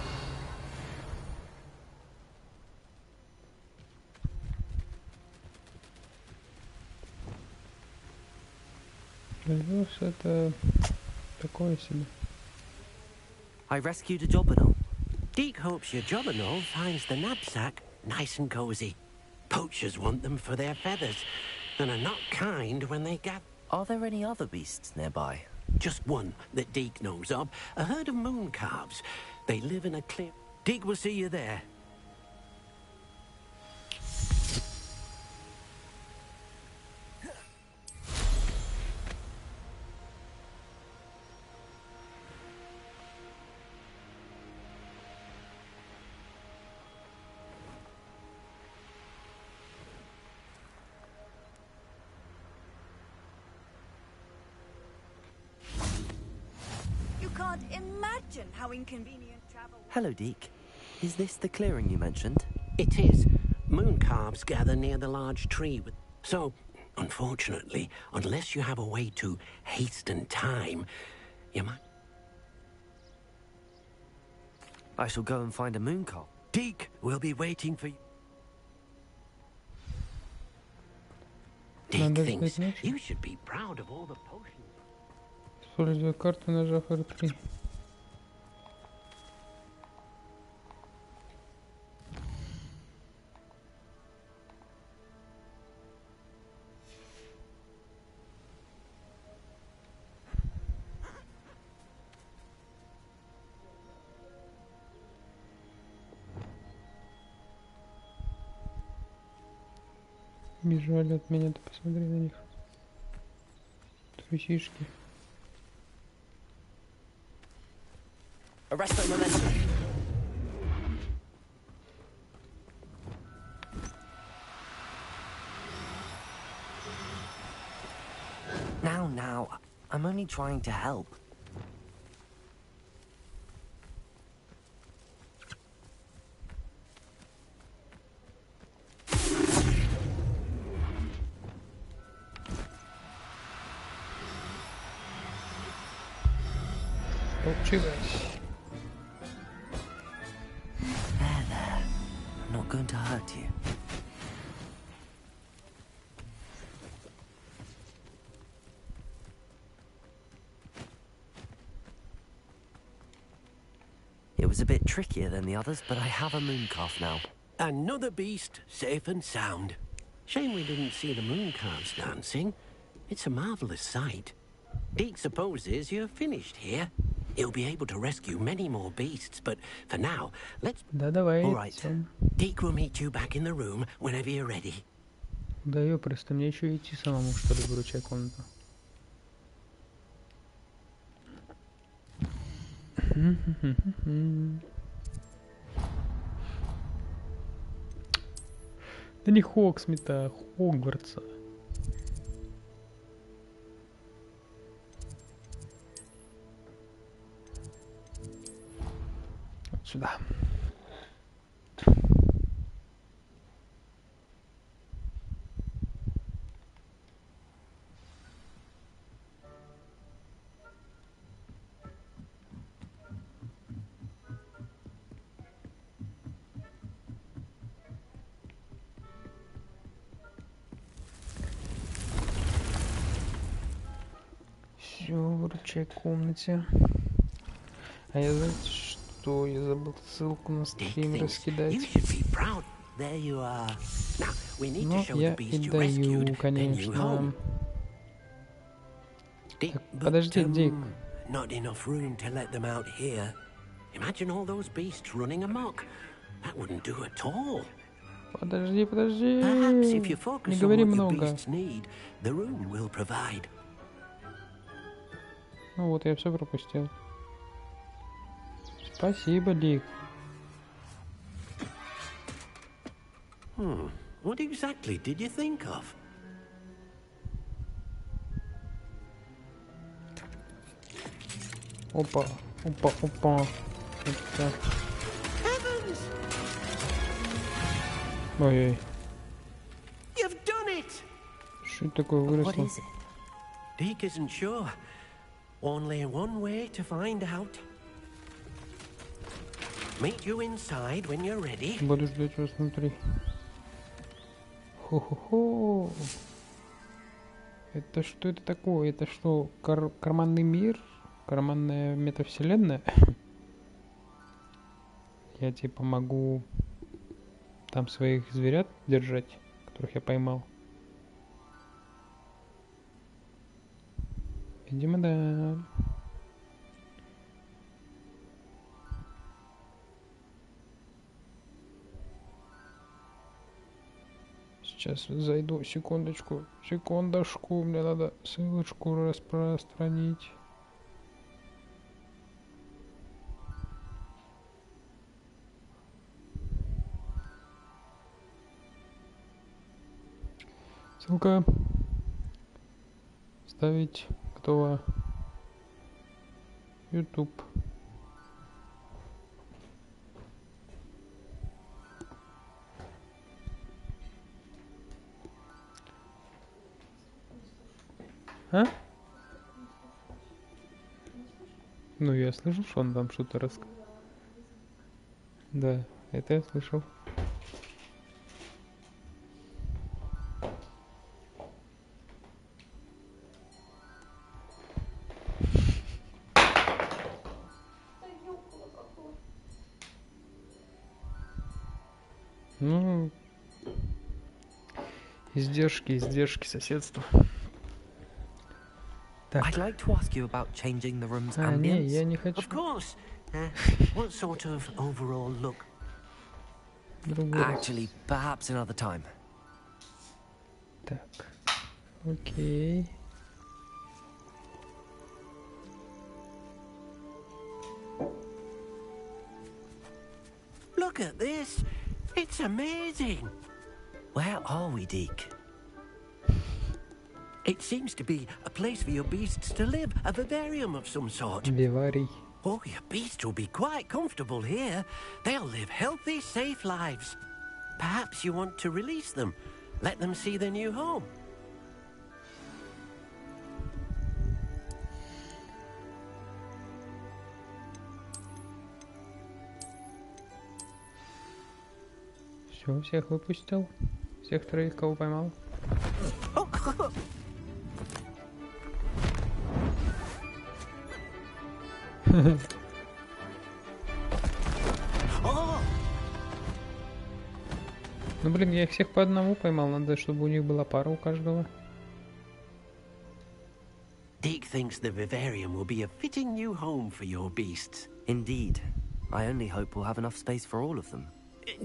Левиос это такое себе. I rescued a jobberknoll. Deke hopes your jobberknoll finds the knapsack nice and cozy. Poachers want them for their feathers, and are not kind when they gather. Are there any other beasts nearby? Just one that Deke knows of, a herd of moon calves. They live in a clear... Deke will see you there. Can't imagine how inconvenient travel. Hello, Deke. Is this the clearing you mentioned? It is. Moon calves gather near the large tree. So, unfortunately, unless you have a way to hasten time, you might... I shall go and find a moon calf. Deke will be waiting for you. Deke thinks you should be proud of all the potions. Используя карту, нажав R3. Бежали от меня, ты посмотри на них. Трусишки. Arresto momentum. Now, I'm only trying to help. Получилось. There. I'm not going to hurt you. It was a bit trickier than the others, but I have a moon calf now. Another beast, safe and sound. Shame we didn't see the moon calves dancing. It's a marvelous sight. Deke supposes you're finished here. He'll be able to rescue many more beasts, but for now, let's... Да, давай. All right. Deke will meet you back in the room whenever you're ready. Да ее просто мне еще идти самому, что ли, выручай комнату. Да не Хоксмита, а Хогвартса. Вот сюда. Все, выручай комнате. А я, знаете, что? Я забыл ссылку на стрим раскидать. Ну, я и даю, конечно. Так, подожди, Дик. Подожди, подожди. Не говори много. Ну вот, я все пропустил. Спасибо, Дик. What exactly did you think of? Опа, опа, опа. Это... Ой-ой. Что это такое выросло? Deke isn't sure. Only one way to find out. Meet you inside when you're ready. Буду ждать вас внутри. Хо-хо-хо. Это что это такое? Это что, карманный мир? Карманная метавселенная? Я типа могу там своих зверят держать, которых я поймал. Видимо, да. Сейчас зайду, секундочку, секундочку, мне надо ссылочку распространить. Ссылка. Ставить. Готово. YouTube. А? Ну, я слышал, что он там что-то рассказал. Да, это я слышал. Ну, издержки соседства. I'd like to ask you about changing the room's ambience. Не, я не хочу. Of course. What sort of overall look? Actually, perhaps another time. Так. Окей. Look at this. It's amazing. Where are we, Deke? It seems to be a place for your beasts to live, a vivarium of some sort. Vivary. Oh, your beasts will be quite comfortable here. They'll live healthy, safe lives. Perhaps you want to release them, let them see their new home. Все, всех выпустил. Всех троих, кого поймал. Ну блин, я их всех по одному поймал, надо, чтобы у них была пара у каждого. Deke thinks the vivarium will be a fitting new home for your beasts. Indeed. I only hope we'll have enough space for all of them.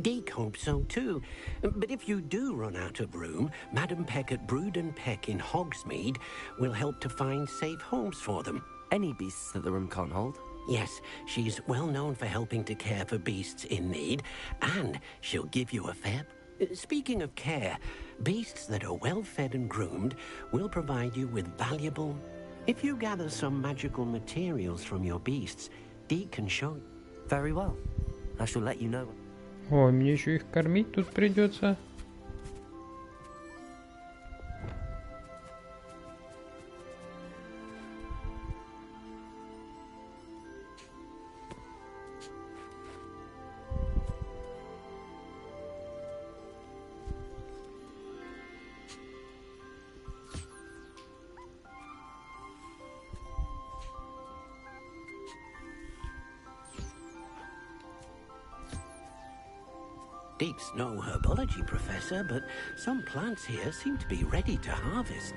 Deke hopes so too. But if you do run out of room, Madam Peck at Brood and Peck in Hogsmeade will help to find safe homes for them. Any beasts that the room can't hold? Yes, she's well known for helping to care for beasts in need, and she'll give you a fair... Speaking of care, beasts that are well fed and groomed will provide you with valuable... If you gather some magical materials from your beasts, Deke can show you. Very well. I shall let you know. Ой, мне еще их кормить тут придется. Deke's no herbology professor, but some plants here seem to be ready to harvest.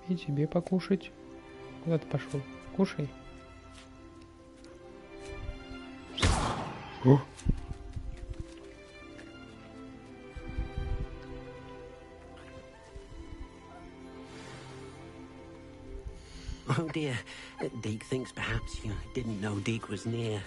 И тебе покушать. Куда ты пошел? Кушай. О! Oh dear, Deke thinks perhaps you didn't know Deke was near.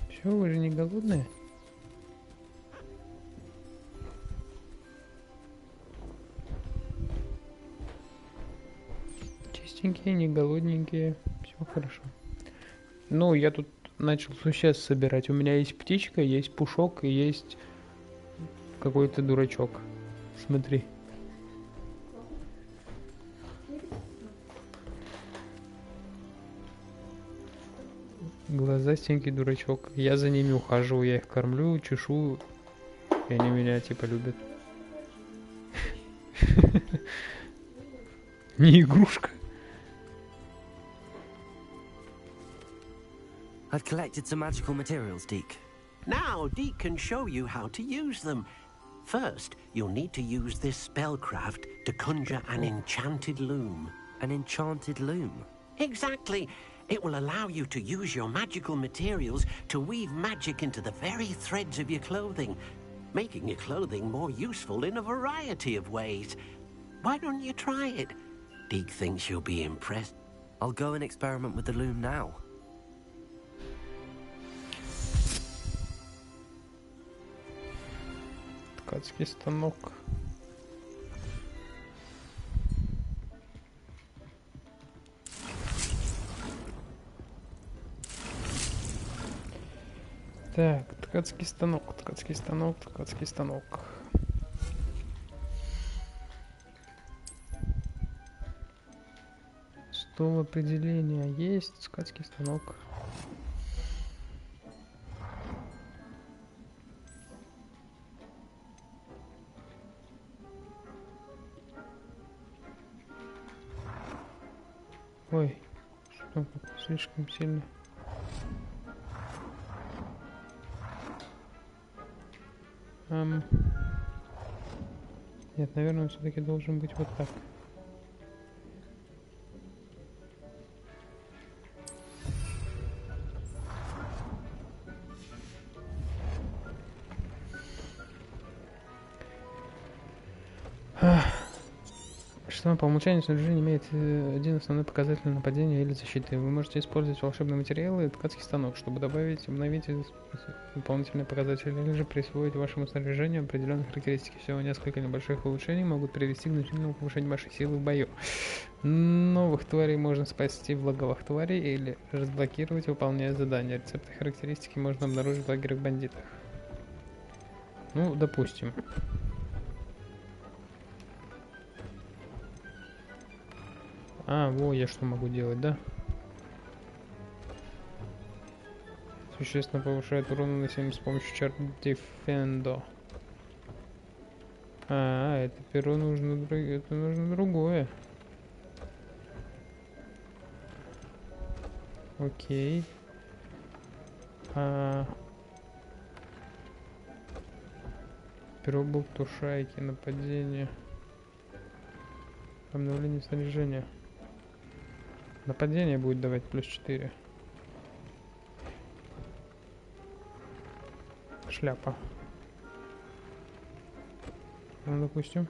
Все, вы же не голодные? Чистенькие, не голодненькие, все хорошо. Ну, я тут начал существ собирать. У меня есть птичка, есть пушок и есть какой-то дурачок. Смотри. Глазастенький дурачок. Я за ними ухаживаю, я их кормлю, чешу, и они меня типа любят. Не игрушка. I've collected some magical materials, Deke. Now, Deke can show you how to use them. First, you'll need to use this spellcraft to conjure an enchanted loom. An enchanted loom? Exactly. It will allow you to use your magical materials to weave magic into the very threads of your clothing, making your clothing more useful in a variety of ways. Why don't you try it? Deke thinks you'll be impressed. I'll go and experiment with the loom now. Ткацкий станок. Так, ткацкий станок, ткацкий станок, ткацкий станок. Стол определения есть, ткацкий станок. Ой, что слишком сильно. Нет, наверное, он все-таки должен быть вот так. Что по умолчанию снаряжение имеет один основной показатель нападения или защиты. Вы можете использовать волшебные материалы и ткацкий станок, чтобы добавить, обновить дополнительные показатели, или же присвоить вашему снаряжению определенные характеристики. Всего несколько небольших улучшений могут привести к значительному повышению вашей силы в бою. Новых тварей можно спасти в логовах тварей или разблокировать, выполняя задания. Рецепты и характеристики можно обнаружить в лагерях бандитах. Ну, допустим. А, во, я что могу делать, да? Существенно повышает урон, наносимый с помощью чар Defendo. А, это перо нужно, это нужно другое. Окей. Перо болтушайки, нападение. Обновление снаряжения. Нападение будет давать +4. Шляпа. Ну, допустим.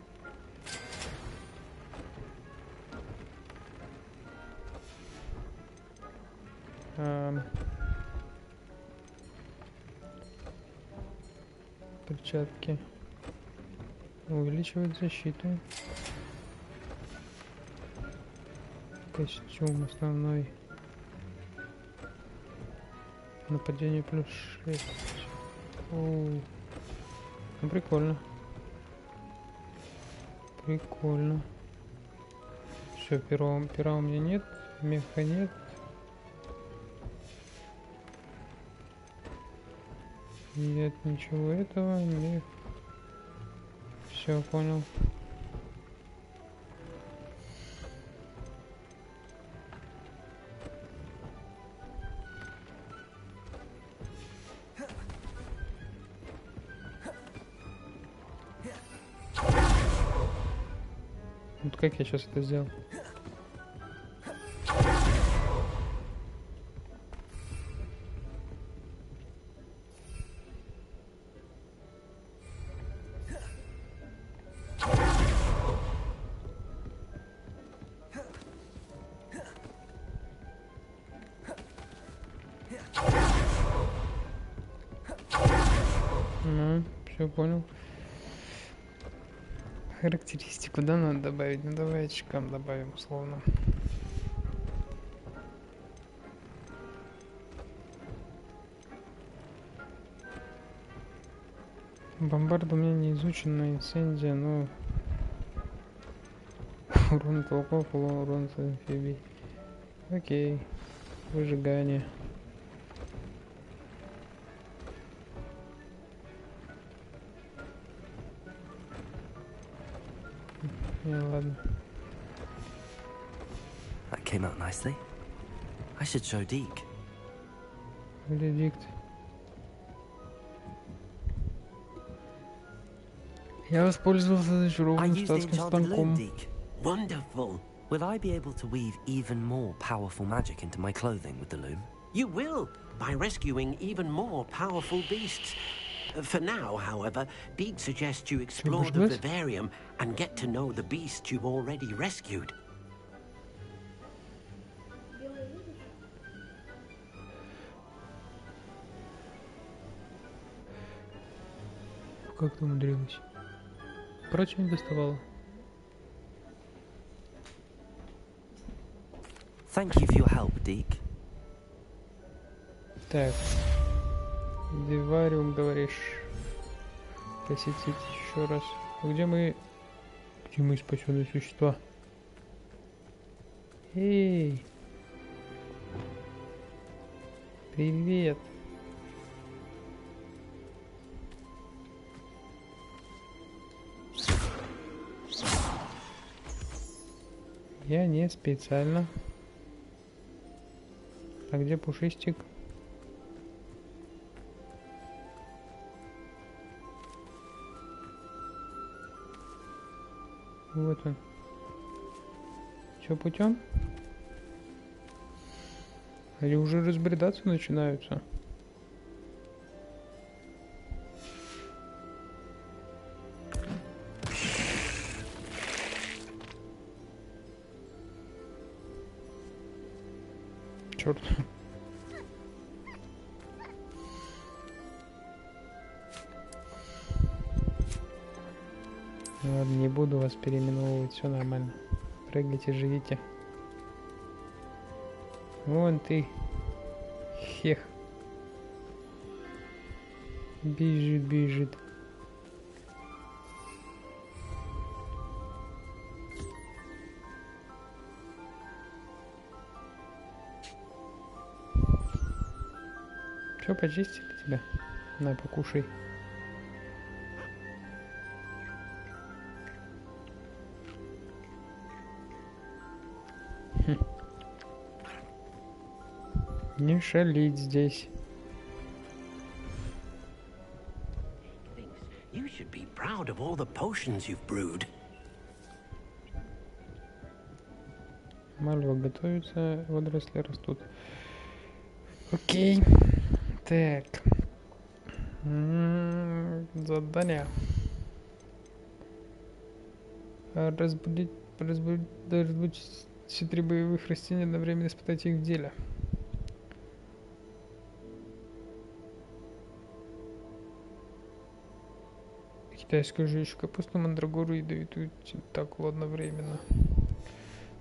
Перчатки. Увеличивает защиту. Костюм основной. Нападение +6. Оу. Ну, прикольно. Прикольно. Все, пера у меня нет. Меха нет. Нет ничего этого. Мех. Все, понял. Вот как я сейчас это сделал? Ну, все понял. Характеристику, да, надо добавить? Ну, давай очкам добавим, условно. Бомбарда у меня не изучена, инцендия, но... урон от волков, урон от амфибий. Окей. Выжигание. Ладно. That came out nicely. I should show Deke. Вердикт. Я воспользовался зачарованным статским станком. Wonderful. Will I be able to weave even more powerful magic into my clothing with the loom? You will, by rescuing even more powerful beasts. For now, however, Deke suggests you explore the vivarium and get to know the beasts you've already rescued. Как ты умудрилась? Прочее не доставала. Thank you for your help, Deke. Так. Вивариум, говоришь. Посетить еще раз. Где мы спасенные существа? Эй! Привет! Я не специально. А где пушистик? Вот он. Чё, путем? Они уже разбредаться начинаются. Черт. Ладно, не буду вас переименовывать, все нормально. Прыгайте, живите. Вон ты. Хех. Бежит. Все, почистили тебя? На, покушай. Не шалить здесь. You should be proud of all the potions you've brewed. Мальва готовится, водоросли растут. Окей. Так. Задание. Разбудить все 3 боевых растения, одновременно испытать их в деле. Китайскую жующую капусту, мандрагору, ядовитую тентакулу одновременно.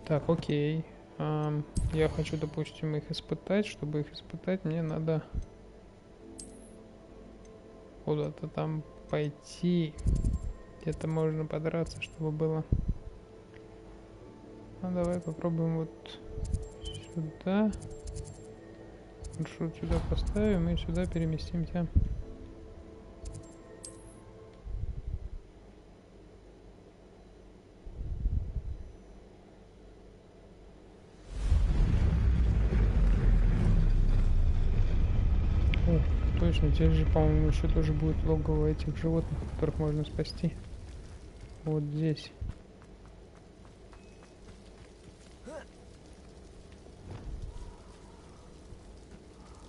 Так, окей. Я хочу, допустим, их испытать. Чтобы их испытать, мне надо куда-то там пойти. Где-то можно подраться, чтобы было. Ну, давай попробуем вот сюда. Маршрут сюда поставим и сюда переместимся. Точно, здесь же, по-моему, еще тоже будет логово этих животных, которых можно спасти. Вот здесь.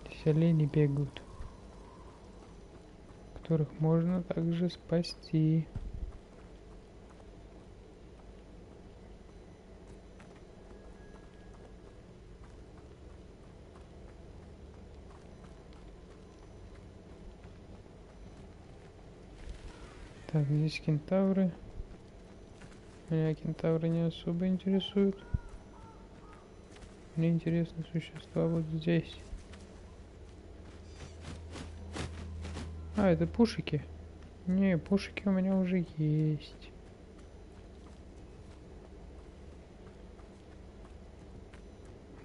Здесь олени бегают, которых можно также спасти. Так, здесь кентавры. Меня кентавры не особо интересуют. Мне интересны существа вот здесь. А, это пушики? Не, пушики у меня уже есть.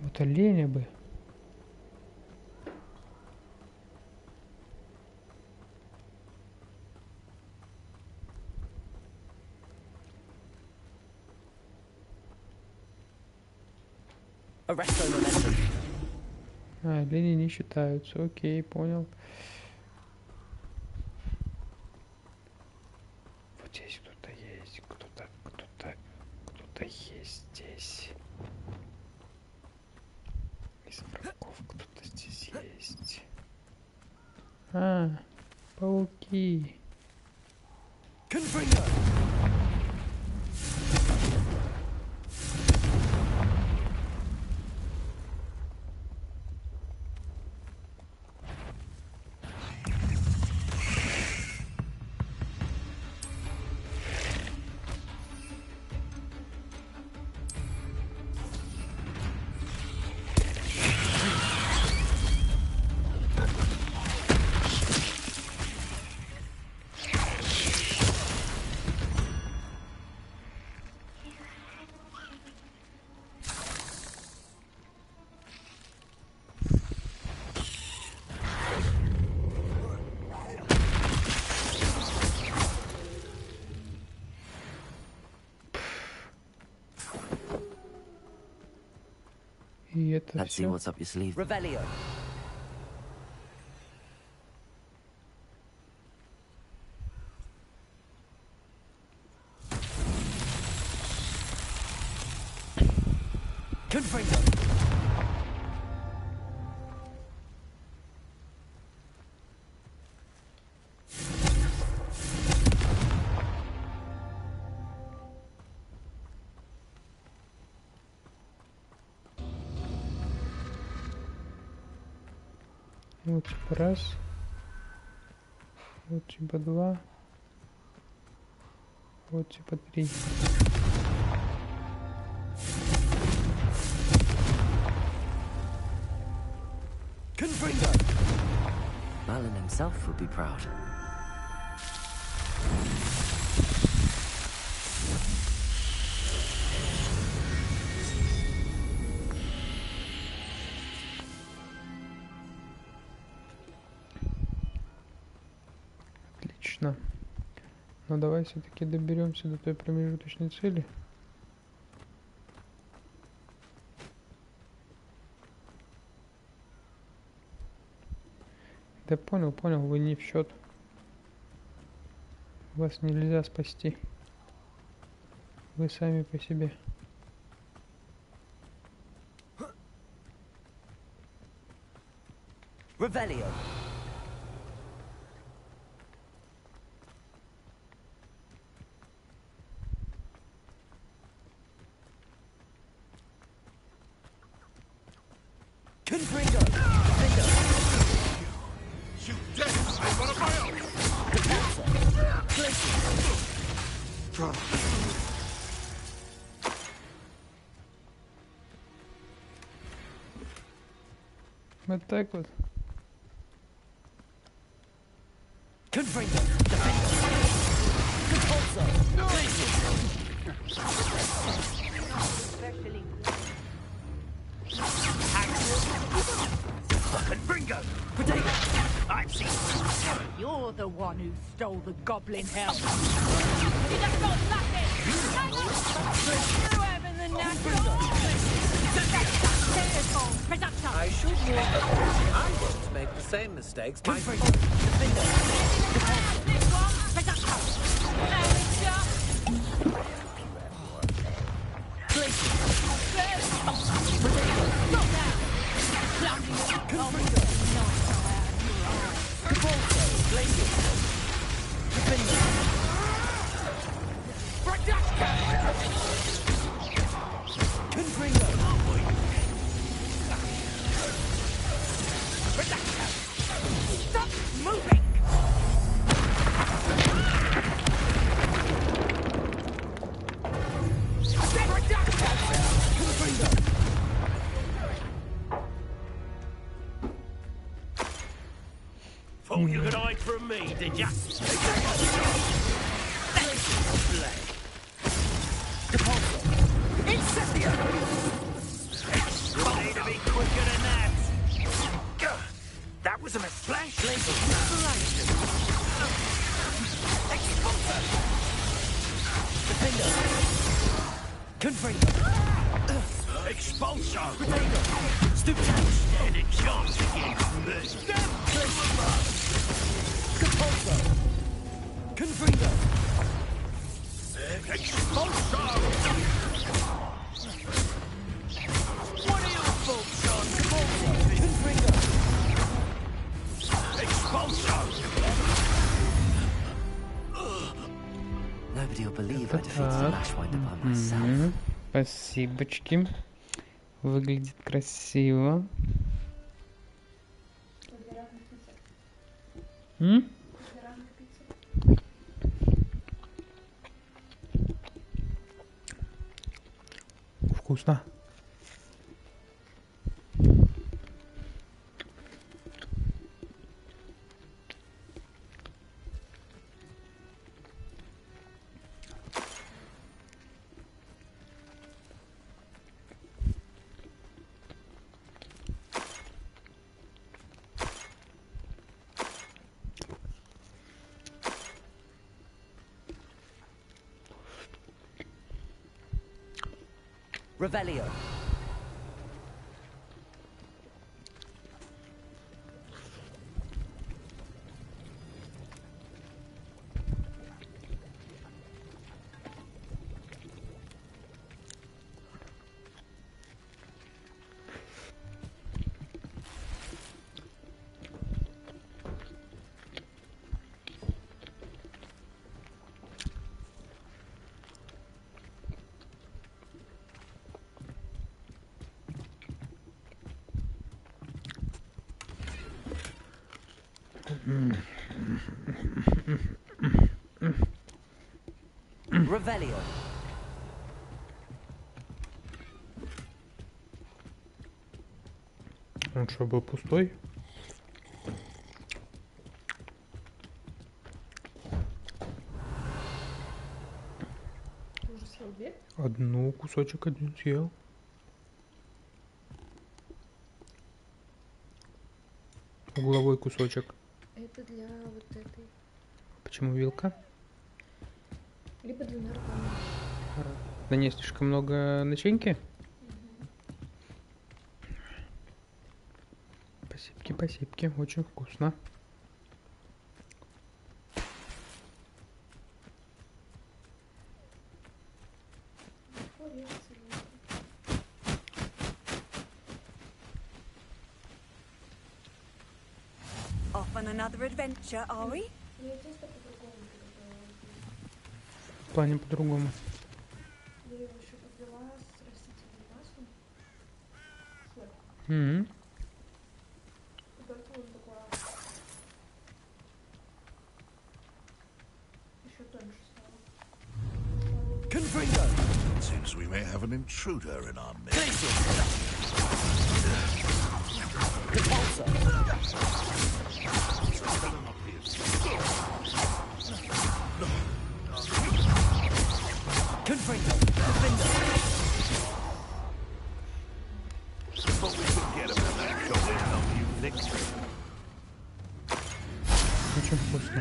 Вот оленя бы. А, олени не считаются. Окей, понял. Вот здесь кто-то есть. Кто-то есть здесь. Из врагов кто-то здесь есть. А, пауки. И это все. What's up your sleeve. Revelio. Confringo. Вот типа раз. Вот типа два. Вот типа три. Merlin himself would be proud. Отлично. Но давай все-таки доберемся до той промежуточной цели. Да понял, вы не в счет. Вас нельзя спасти. Вы сами по себе. Revelio. Confringo. Shoot dead! I've got a fire! Вот так вот. Confringo. Compulso. Confringo! Potato. I've seen You're the one who stole the goblin helm. You just got nothing. You having the natural. I should warn you. I won't make the same mistakes myself. Stop moving! Thought you could hide from me, did ya? Incendio. You need to be quicker than that. That was a splash. Confringo. Expulsion. Stupid. Stand a chance against me. Compulso. Confringo. Expulsion. What are your thoughts on Confringo. expulsion? Nobody will believe I defeated Lashwinder by myself. Спасибочки. Выглядит красиво. Вкусно. Revelio. Revelio. Он что, был пустой? Ты уже съел две? Одну кусочек один съел. Угловой кусочек. Это для вот этой. Почему вилка? Либо двумя руками. Да не слишком много начинки? Спасибки, очень вкусно. Off on another adventure, are we? В плане по-другому. Я его еще подвела с растительным маслом. Угу. И поэтому он такой еще тоньше стало. Confringo! Seems we may have an intruder in our midst. Confringo! But we could get him in that goblin help you fix it. Очень вкусно.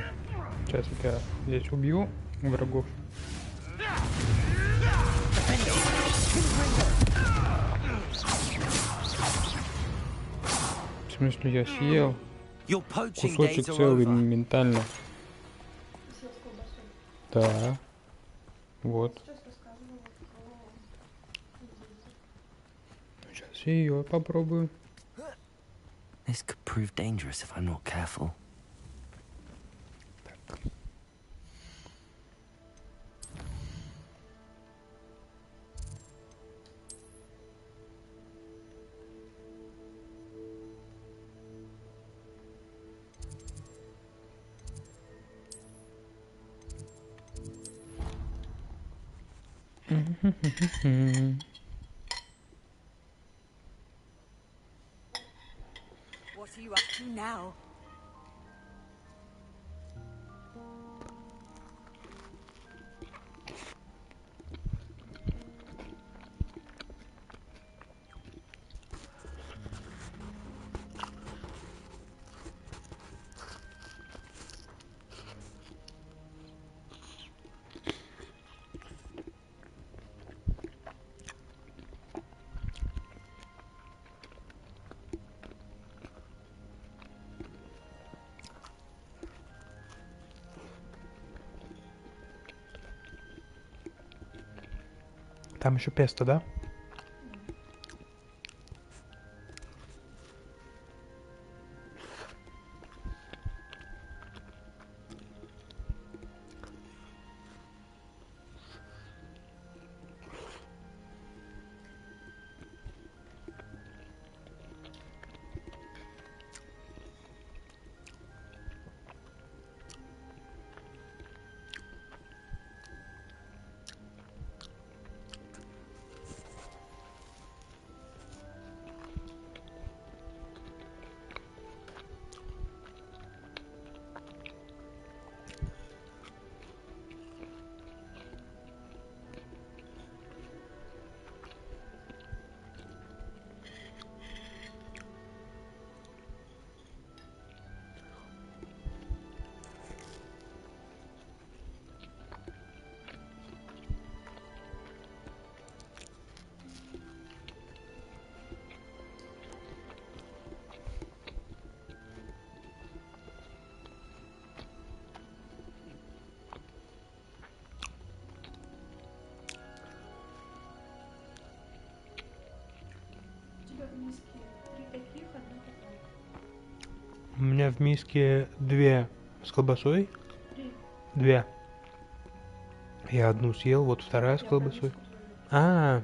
Сейчас вот я здесь убью врагов. В смысле, я съел кусочек целый моментально. Да. Вот. Сейчас я ее попробую. This could prove dangerous if I'm not careful. What are you up to now? Там еще песто, да? У меня в миске 2 с колбасой. 2. Я одну съел, вот вторая с колбасой. А.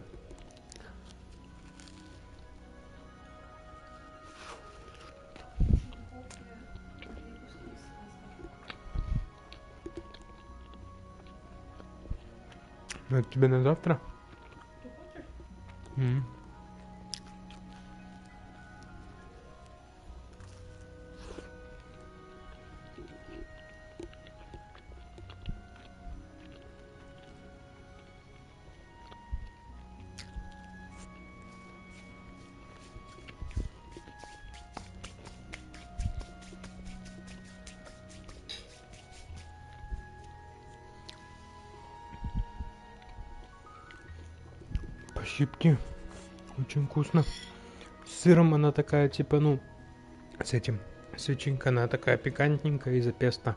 Ну, это тебе на завтра? Щипки. Очень вкусно. С сыром она такая, типа, ну, с этим, с ветчинкой она такая пикантненькая из-за песта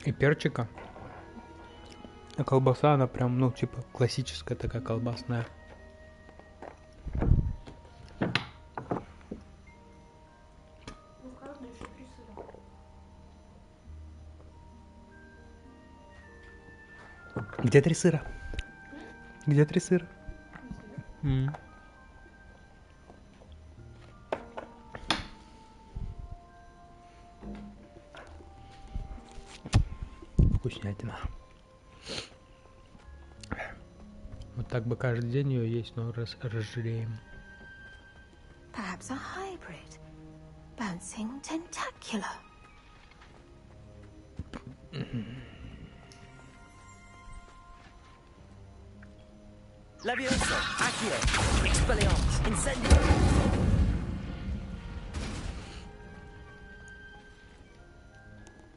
и перчика. А колбаса, она прям, ну, типа, классическая такая колбасная. Ну, в каждой еще 3 сыра. Где 3 сыра? Где 3 сыра? Вкуснятина. Вот так бы каждый день ее есть, но разжиреем. Perhaps a hybrid. Bouncing tentacular. Levioso, Accio, Expelliarmus, Incendio.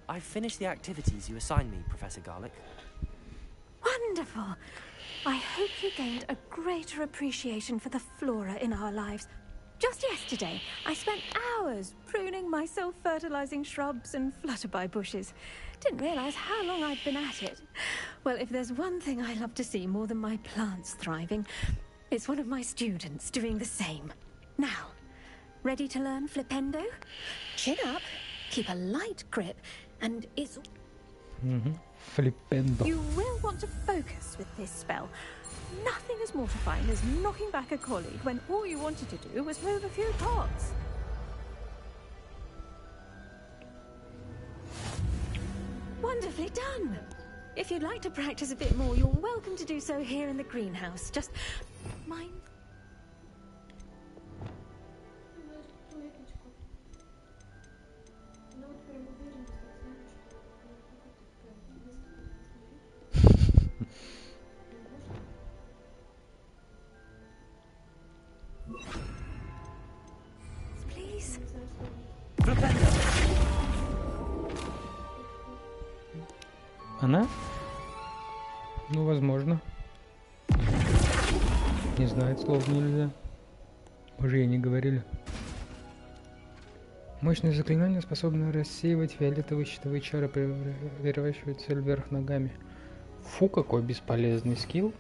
I've finished the activities you assigned me, Professor Garlic. Wonderful. I hope you gained a greater appreciation for the flora in our lives. Just yesterday, I spent hours pruning my self-fertilizing shrubs and flutterby bushes. Didn't realize how long I'd been at it. Well, if there's one thing I love to see more than my plants thriving, it's one of my students doing the same. Now, ready to learn Flipendo? Chin up, keep a light grip, and it's... Flipendo. You will want to focus with this spell. Nothing as mortifying as knocking back a colleague when all you wanted to do was move a few pots. Wonderfully done! If you'd like to practice a bit more, you're welcome to do so here in the greenhouse. Just mind... Ну, вот прям уверенность, так знаешь, что прям Please? Она? Ну, возможно. Не знает слов нельзя. Мы же ей не говорили. Мощное заклинание, способное рассеивать фиолетовые щитовые чары, переворачивать цель вверх ногами. Фу, какой бесполезный скилл.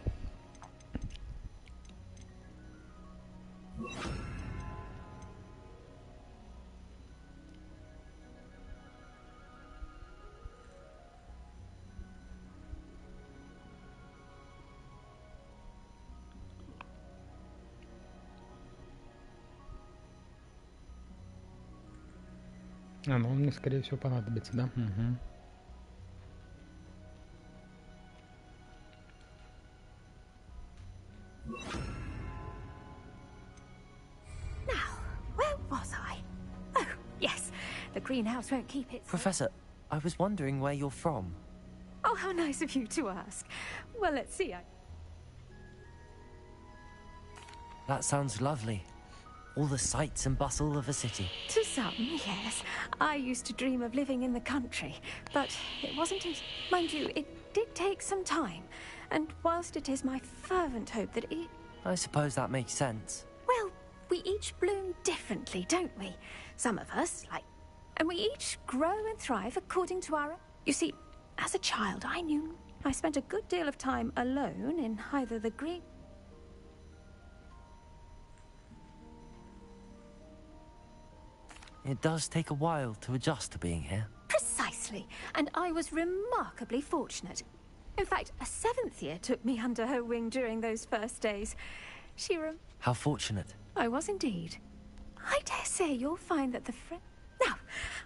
Ну, он мне, скорее всего, понадобится, да? Угу. Now, where was I? Oh, yes. The greenhouse won't keep it. Professor, I was wondering where you're from. Oh, how nice of you to ask. Well, let's see. That sounds lovely. All the sights and bustle of a city. To some, yes. I used to dream of living in the country, but it wasn't as... Mind you, it did take some time. And whilst it is my fervent hope that it... I suppose that makes sense. Well, we each bloom differently, don't we? Some of us, like... And we each grow and thrive according to our... You see, as a child, I knew I spent a good deal of time alone in either the green... It does take a while to adjust to being here. Precisely. And I was remarkably fortunate. In fact, a 7th year took me under her wing during those first days. How fortunate. I was indeed. I dare say you'll find that the Now,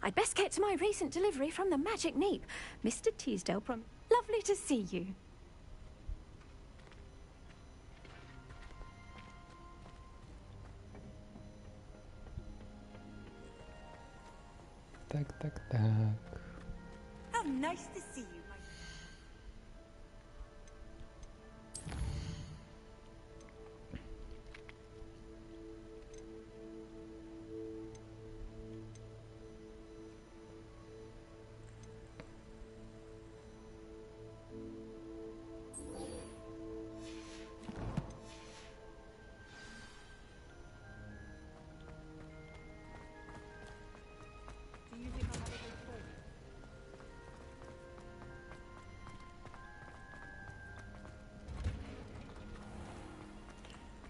I'd best get to my recent delivery from the Magic Neep. Mr. Teasdale Lovely to see you. Так. How nice to see you.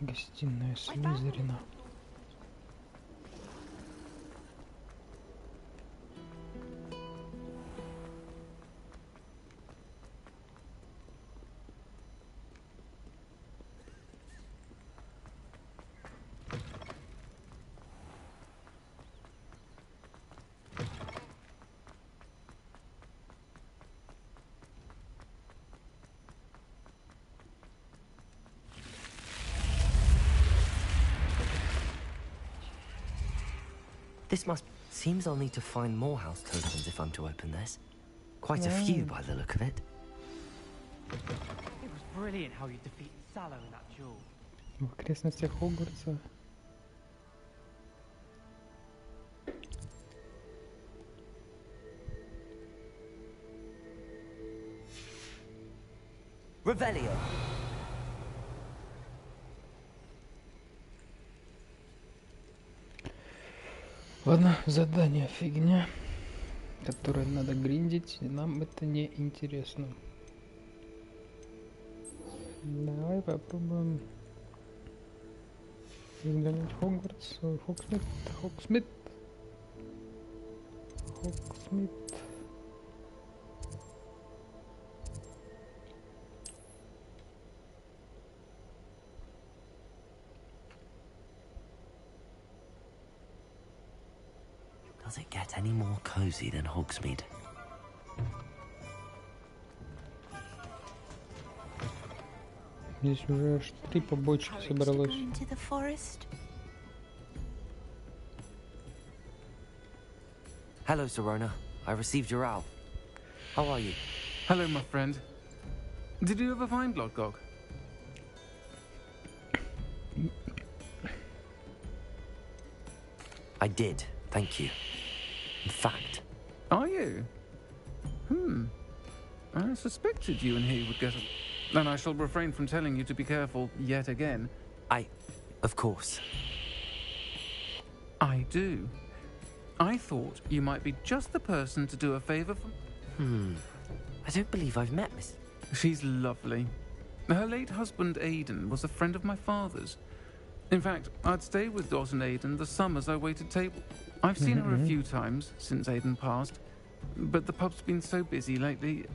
Гостиная Слизерина. This must... Seems I'll need to find more house tokens if I'm to open this. Quite a few by the look of it. It was brilliant how you defeated Sallow in that duel. В окрестностях Хогвартса. Revelio. Ладно, задание фигня, которое надо гриндить, и нам это не интересно. Давай попробуем взглянуть Хогвартс, Хогсмит. Does it get any more cozy than Hogsmeade? Здесь уже аж 3 побочки собралось. Hello, Serona. I received your owl. How are you? Hello, my friend. Did you ever find Lodgok? I did, thank you. In fact... Are you? I suspected you and he would get... Then I shall refrain from telling you to be careful yet again. Of course. I do. I thought you might be just the person to do a favour for... I don't believe I've met Miss... She's lovely. Her late husband, Aidan, was a friend of my father's. In fact, I'd stay with Dot and Aidan the summers I waited table. I've seen her a few times since Aidan passed, but the pub's been so busy lately,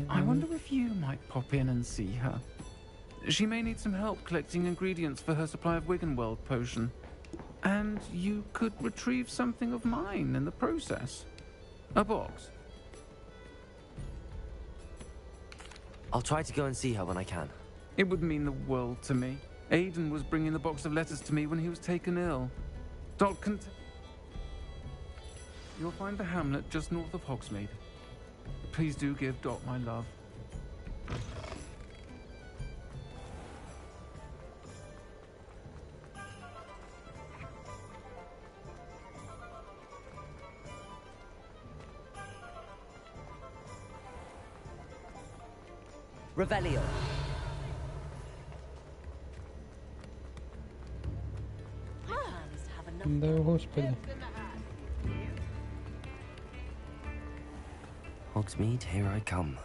I wonder if you might pop in and see her. She may need some help collecting ingredients for her supply of Wiggenweld potion. And you could retrieve something of mine in the process. A box. I'll try to go and see her when I can. It would mean the world to me. Aidan was bringing the box of letters to me when he was taken ill. Dot can... You'll find the hamlet just north of Hogsmeade. Please do give Dot my love. Revelio. Да, господи. Hogsmeade, here I come.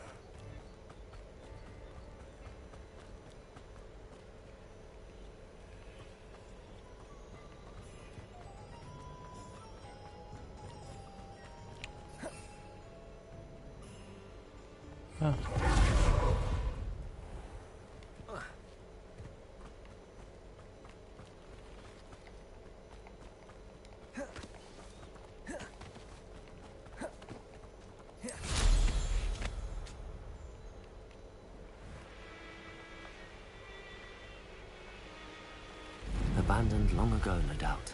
Abandoned long ago, no doubt.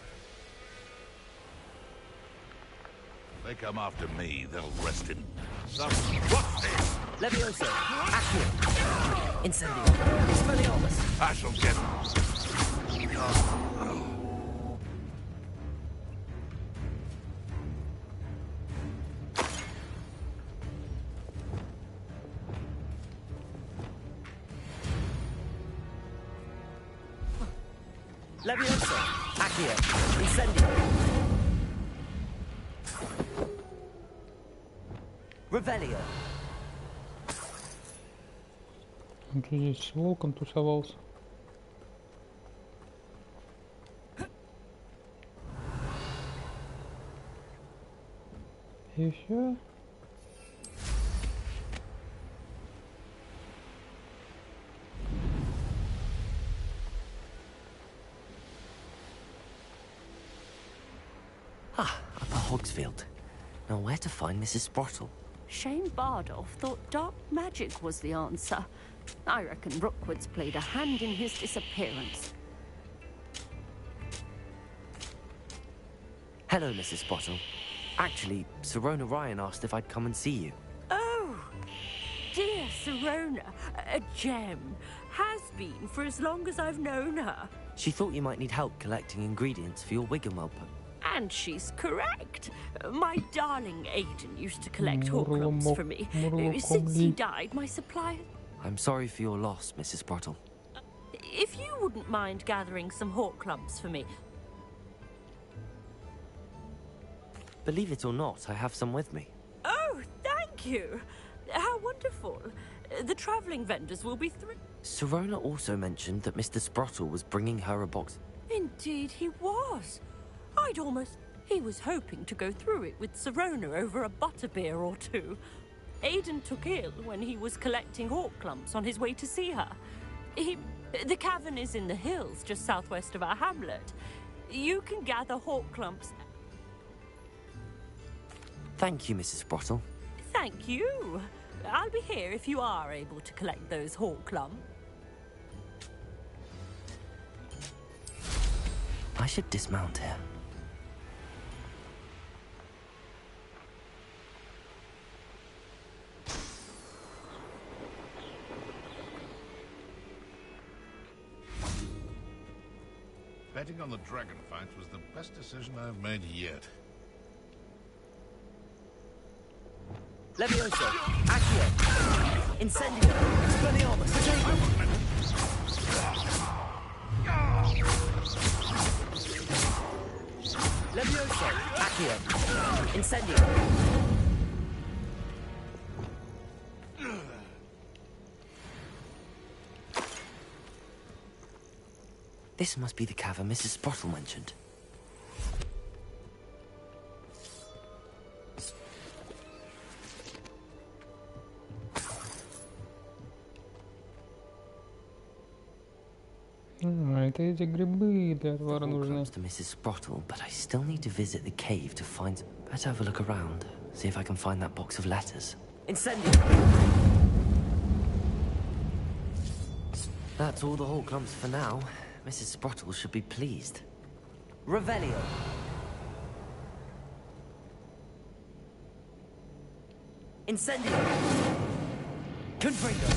They come after me, they'll rest in some... What's this? Levioso! Accio! Incendio! Expelliarmus! I shall get them. Levioso! Accio! Incendio! Revelio! Он что здесь с волком тусовался? И все. Ah, Upper Hogsfield. Now where to find Mrs. Sprottle? Shane Bardolph thought dark magic was the answer. I reckon Rookwood's played a hand in his disappearance. Hello, Mrs. Sprottle. Actually, Sirona Ryan asked if I'd come and see you. Oh, dear Sirona, a gem. Has been for as long as I've known her. She thought you might need help collecting ingredients for your Wiggenweld. And she's correct. My darling Aiden used to collect Horcrux for me. Since he died, my supply... I'm sorry for your loss, Mrs. Sprottle. If you wouldn't mind gathering some Horcrux for me... Believe it or not, I have some with me. Oh, thank you. How wonderful. The travelling vendors will be Sirona also mentioned that Mr. Sprottle was bringing her a box. Indeed he was. He was hoping to go through it with Sirona over a butterbeer or two. Aiden took ill when he was collecting Horcrux on his way to see her. The cavern is in the hills just southwest of our hamlet. You can gather Horcrux. Thank you, Mrs. Sprottle. Thank you. I'll be here if you are able to collect those Horcrux. I should dismount here. Betting on the dragon fight was the best decision I've made yet. Levioso! Accio! Incendio! Expelliarmus! Levioso! Accio! Incendio! This must be the cavern Mrs. Sprottle mentioned. Это эти грибы для отвара нужны. To Mrs. Sprottle, but I still need to visit the cave to find. Better have a look around, see if I can find that box of letters. Incendio! That's all the Horcrux for now. Mrs. Sprottle should be pleased. Revelio. Incendio. Confringo.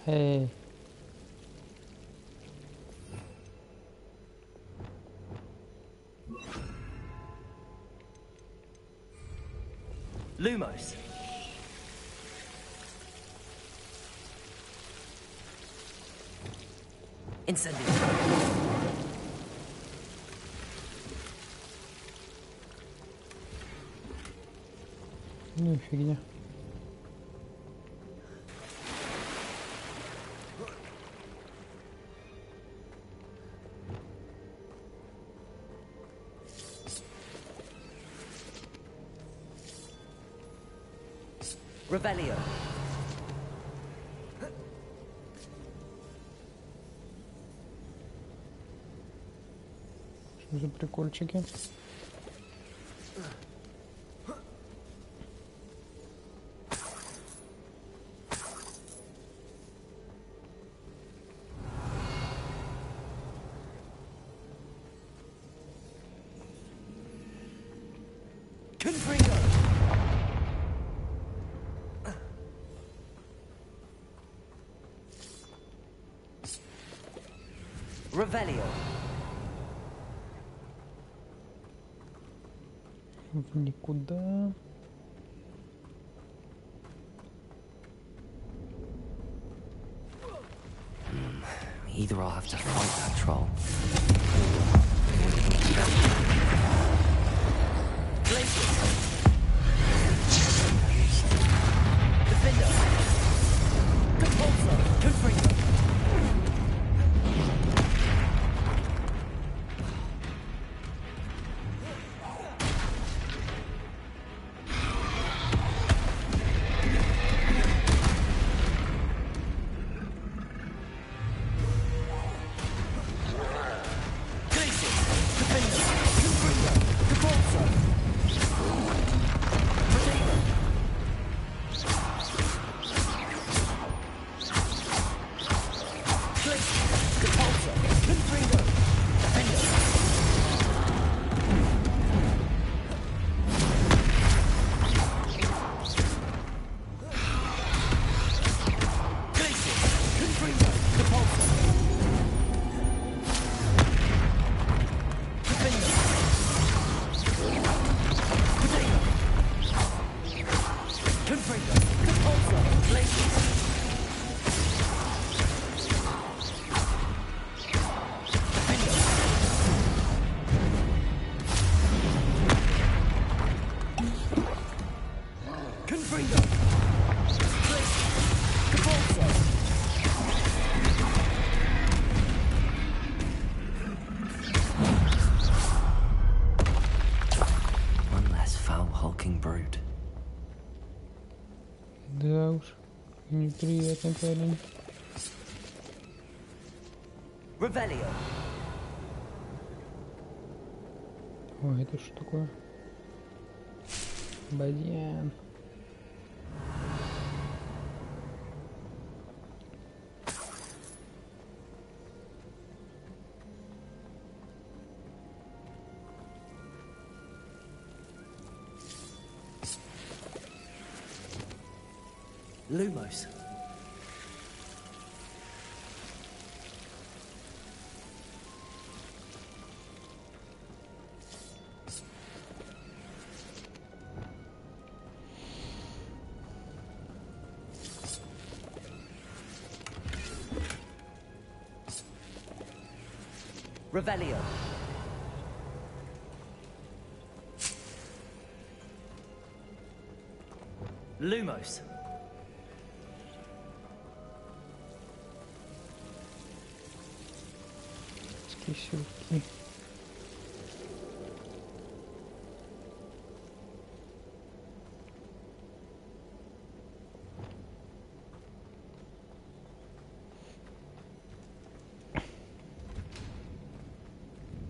Hey. Lumos. Incendio. Ну и фигня. Revelio. Что за прикольчики? Revelio. В никуда. Either I'll have to fight that troll. Glacier. Defender. Да уж, неприятный парень. Ой, это что такое? Бадьян. Lumos. Revelio. Lumos. Киселки.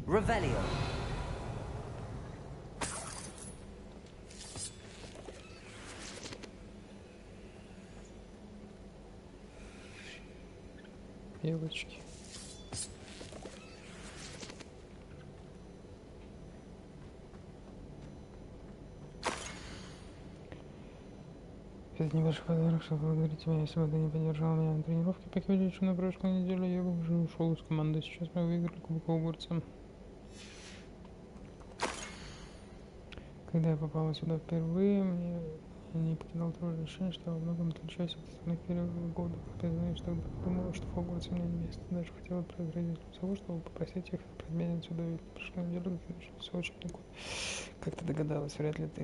Revelio. Девочки. Это небольшой подарок, чтобы благодарить тебя, если бы ты не поддержал меня на тренировке по квиддичу на прошлой неделе, я бы уже ушел из команды. Сейчас мы выиграли Кубок Hogwarts. Когда я попала сюда впервые, мне не покидало такое ощущение, что я во многом отличаюсь от остальных переводов. Признаюсь, тогда подумала, что в Хогвартсе мне не место. Даже хотела проверить для того, чтобы попросить их подменить сюда, ведь прошлой неделе начался учебный год. Как ты догадалась, вряд ли ты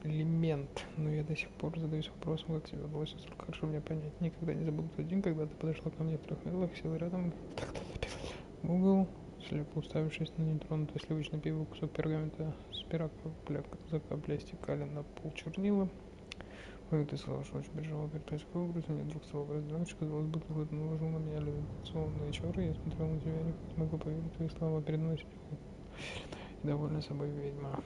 элемент, но я до сих пор задаюсь вопросом, как тебе удалось настолько хорошо меня понять. Никогда не забуду тот день, когда ты подошла ко мне в 3 метрах, села рядом, в угол, слепо уставившись на нетронутое сливочное пиво, кусок пергамента с пера за каплей стекали на пол чернила. Ой, ты сказал, что очень переживал перед происходящей грустью, мне вдруг стало раздражающе, казалось, будто кто-то наложил на меня лекционные чары, я смотрел на тебя, я никак не могу поверить в твои слова перед носом. И довольна собой ведьма.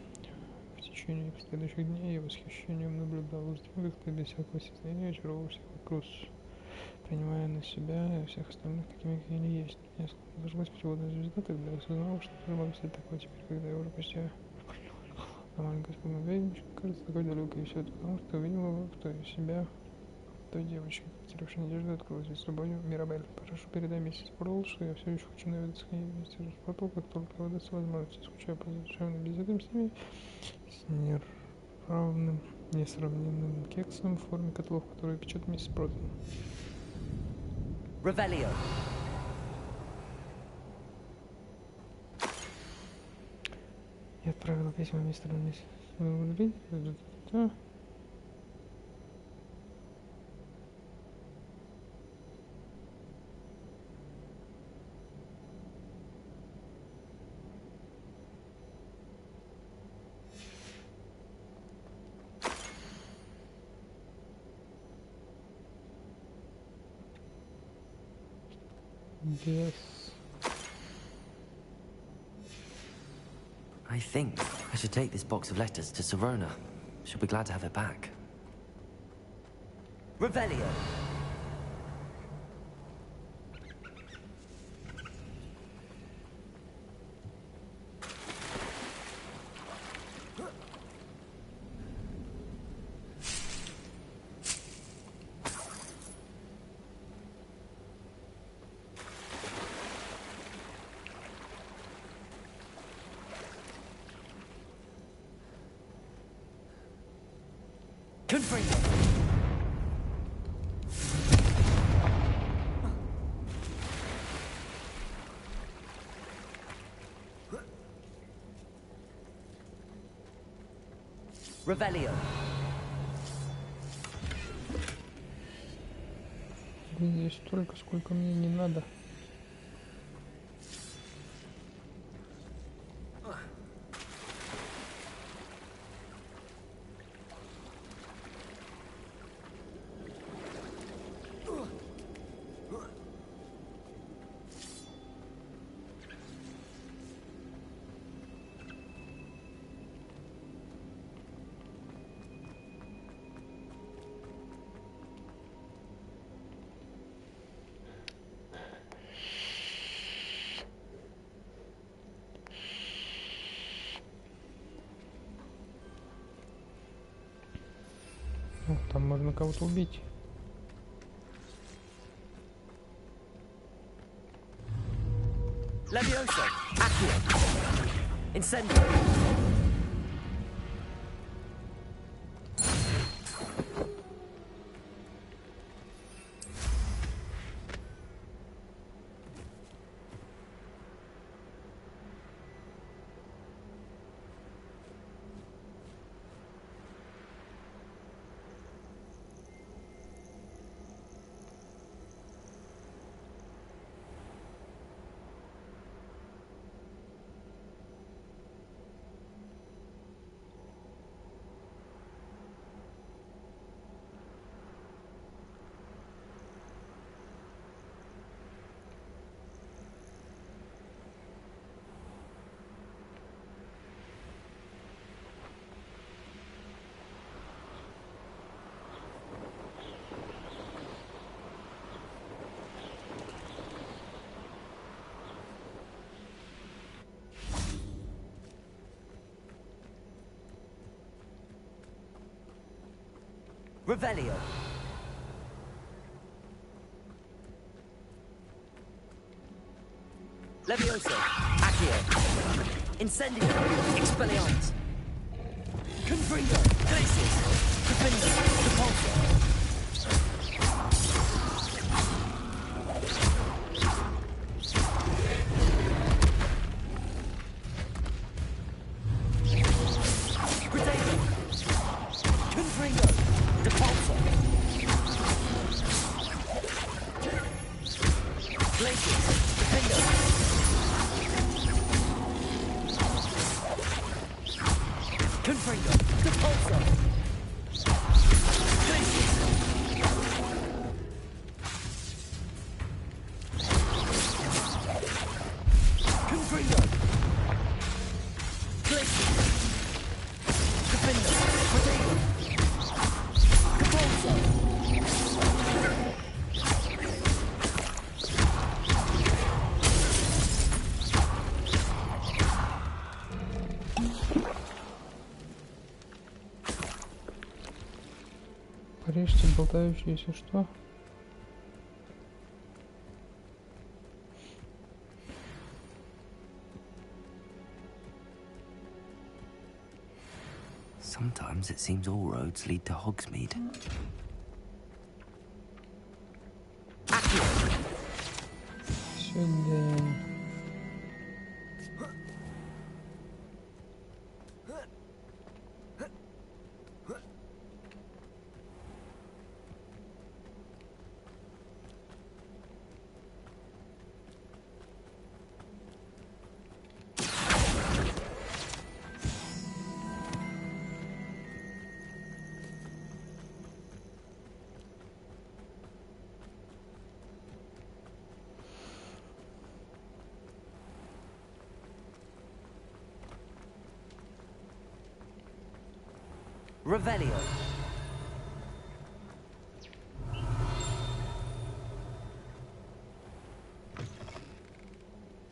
В течение последующих дней я восхищением наблюдал за тем, как ты без всякого стеснения очаровал всех вокруг, принимая на себя и всех остальных такими, какие они есть. Я зажглась путеводная звезда, тогда я осознал, что я могу стать такой теперь, когда я уже почти на маленькой испуганной ведьмочке, кажется такой далекой, и все это потому, что ты увидела в той себя, той девочки, потерявшей надежду, открылась с любовью Мирабель. Прошу, передай миссис Порл, что я все еще хочу наведаться к ней вместе с Порл, как только выдастся возможность. Скучаю по задушевным беседам с ними, с неравным, несравненным кексом в форме котлов, которые печет миссис Протон. Revelio. Я отправила письма мистеру миссис. Yes. I think I should take this box of letters to Sirona. She'll be glad to have it back. Revelio. Confringo. Revelio. Здесь столько, сколько мне не надо. О, там можно кого-то убить. Levioso. Accio. Incendio. Revelio. Levioso. Accio. Incendio. Expelliarmus. Confringo. Glacius. Crupindo. Repulsor. Порежьте болтающиеся, что? Sometimes it seems all roads lead to Hogsmeade. Сюда. Revelio.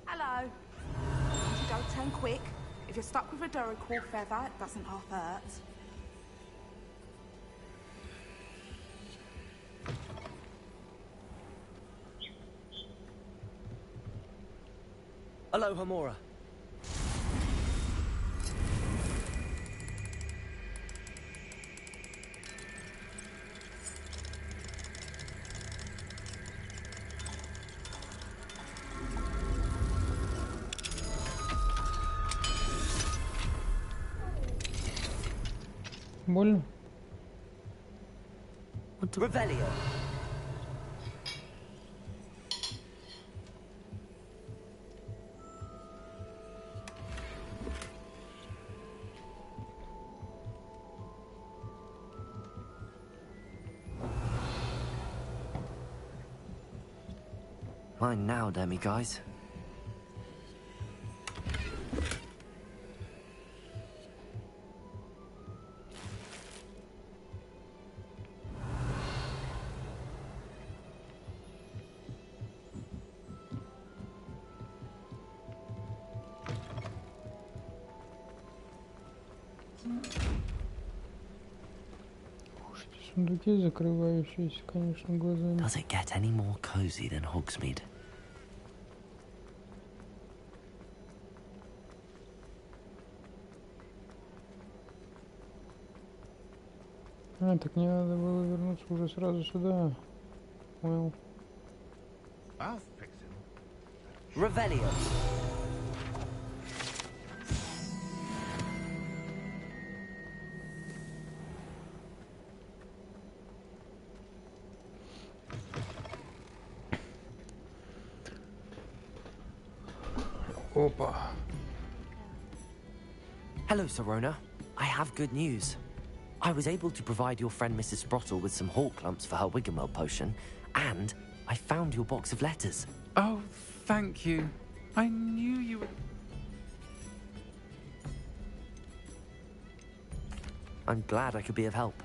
Hello. Don't turn quick. If you're stuck with a Duracell feather, it doesn't half hurt. Alохamora. Больно? Revelio. Mine now, demi-guys. Сундуки закрывающиеся, конечно, глазами. Does it get any more cozy than Hogsmeade? А, так не надо было вернуться уже сразу сюда. Понял. Revelio. Опа. Hello, Sirona. I have good news. I was able to provide your friend Mrs. Sprottle with some hawk lumps for her Wiggenweld potion, and I found your box of letters. Oh, thank you. I knew you would... I'm glad I could be of help.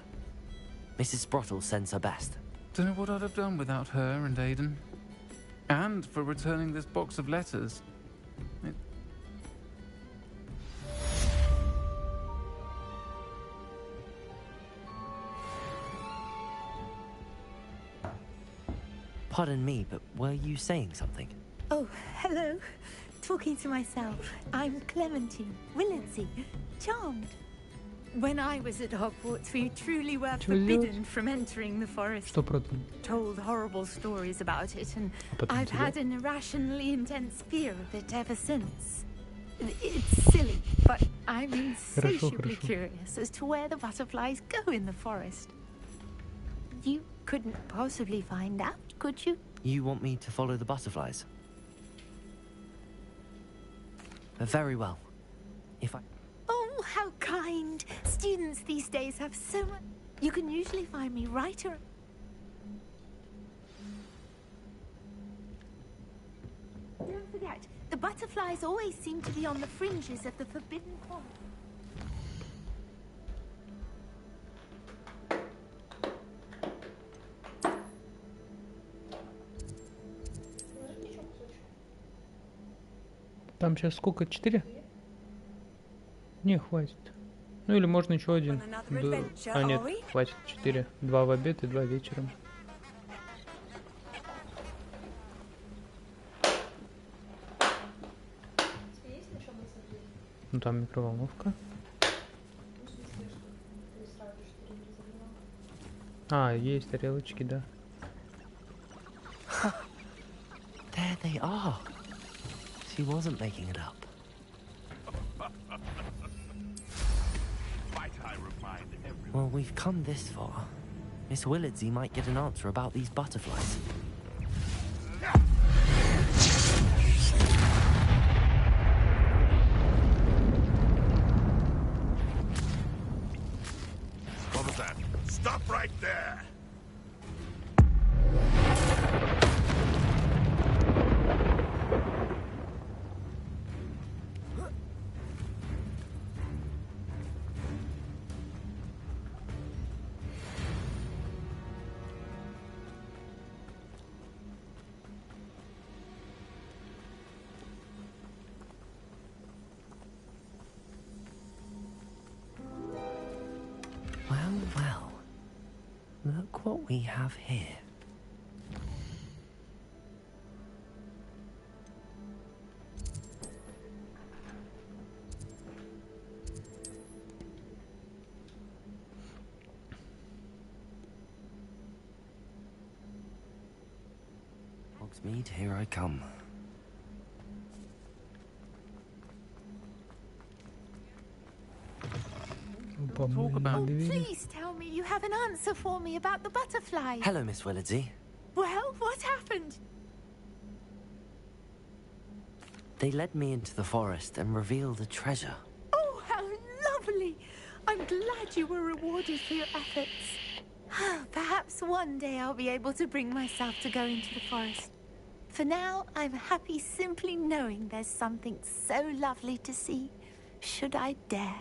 Mrs. Sprottle sends her best. Don't know what I'd have done without her and Aiden. And for returning this box of letters. Pardon me, but were you saying something? Oh, hello. Talking to myself. I'm Clementine Willardsey. Charmed. When I was at Hogwarts, we truly were forbidden from entering the forest. Told horrible stories about it, and I've had an irrationally intense fear of it ever since. It's silly, but I'm insatiably curious as to where the butterflies go in the forest. You couldn't possibly find out, could you? You want me to follow the butterflies? Very well. If I... Oh, how kind. Students these days have so much... You can usually find me right around... Don't forget, the butterflies always seem to be on the fringes of the forbidden forest. Там сейчас сколько? 4? Не, хватит. Ну или можно еще один. А нет, хватит 4. 2 в обед и 2 вечером. Ну там микроволновка. А, есть тарелочки, да. There they are. She wasn't making it up. Well, we've come this far. Miss Willardsey might get an answer about these butterflies. What was that? Stop right there! what we have here. Hogsmeade, here I come. Talk about. Please tell me you have an answer for me about the butterfly. Hello, Miss Willardsey. Well, what happened? They led me into the forest and revealed a treasure. Oh, how lovely! I'm glad you were rewarded for your efforts. Perhaps one day I'll be able to bring myself to go into the forest. For now, I'm happy simply knowing there's something so lovely to see, should I dare.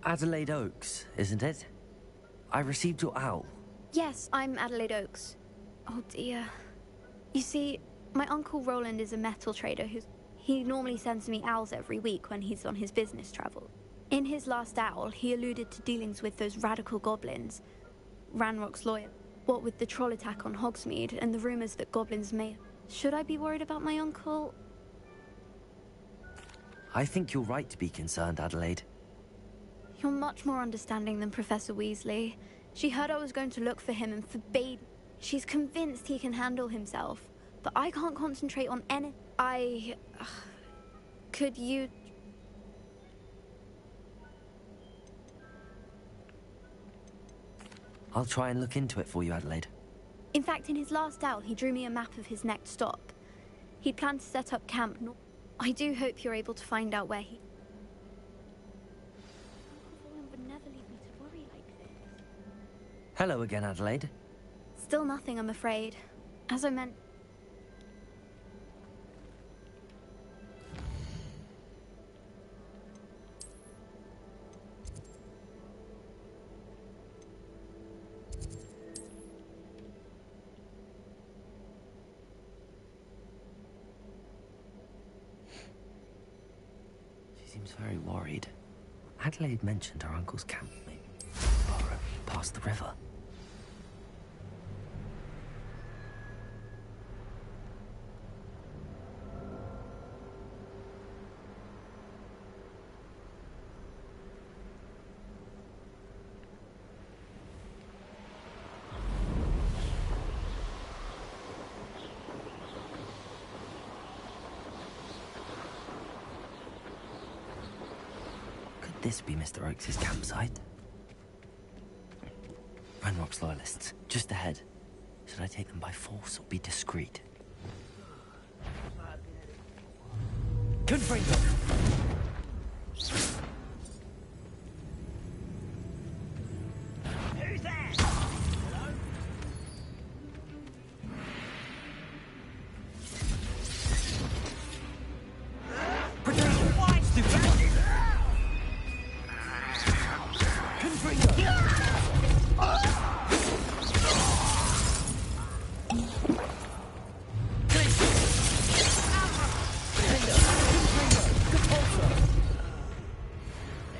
Adelaide Oaks, isn't it? I received your owl. Yes, I'm Adelaide Oaks. Oh dear. You see, my uncle Roland is a metal trader he normally sends me owls every week when he's on his business travel. In his last owl, he alluded to dealings with those radical goblins, Ranrock's lawyer. What with the troll attack on Hogsmeade and the rumors that goblins may... Should I be worried about my uncle? I think you're right to be concerned, Adelaide. You're much more understanding than Professor Weasley. She heard I was going to look for him and forbade... She's convinced he can handle himself. But I can't concentrate on any... Could you... I'll try and look into it for you, Adelaide. In fact, in his last owl, he drew me a map of his next stop. He'd planned to set up camp... I do hope you're able to find out where he... would never leave me to worry like this. Hello again, Adelaide. Still nothing, I'm afraid. As I meant... She seems very worried. Adelaide mentioned her uncle's camp, maybe. Or past the river. Could this be Mr. Oakes' campsite? Ranrock's loyalists, just ahead. Should I take them by force or be discreet? Confringo! Who's there? Hello?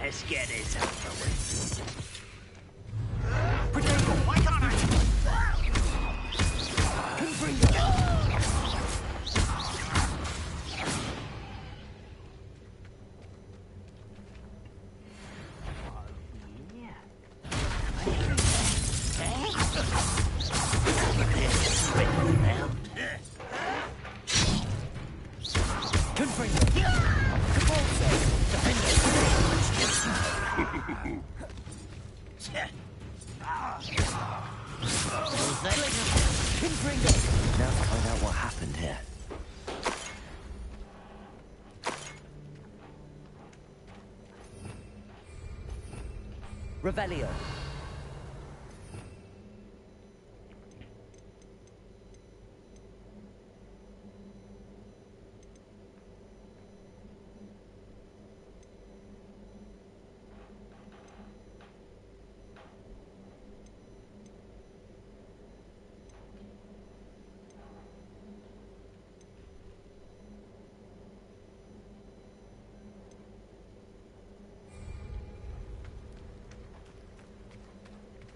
Let's get this over with. Why can't I? fiddling around. Confringo! Cabalzo! Confringo! Now to find out what happened here. Revelio.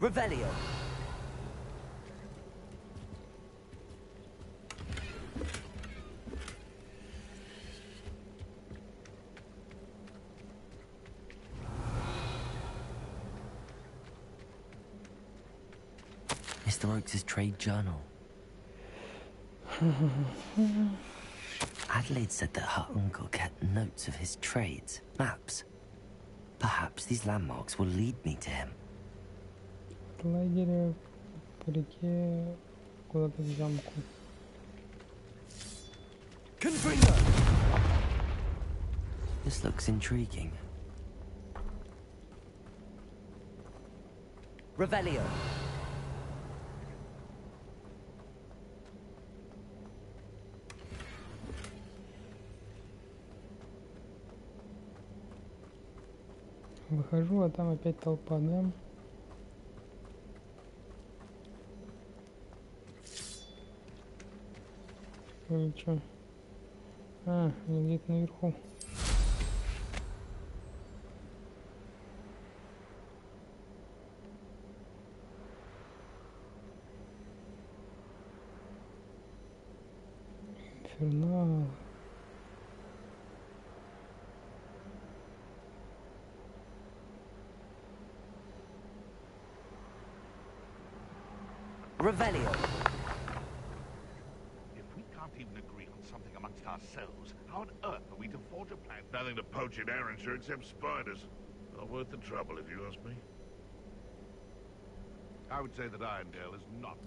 Revelio. Mr. Oakes' trade journal. Adelaide said that her uncle kept notes of his trades, maps. Perhaps these landmarks will lead me to him. Лагеря по реке куда-то к замку. This looks intriguing. Revelio. Выхожу, а там опять толпа, да? Ничего. А, они где-то наверху. Инфернал. Revelio. Even agree on something amongst ourselves. How on earth are we to forge a plan? Nothing to poach in Arrowshire except spiders. Not worth the trouble, if you ask me. I would say that Irondale is not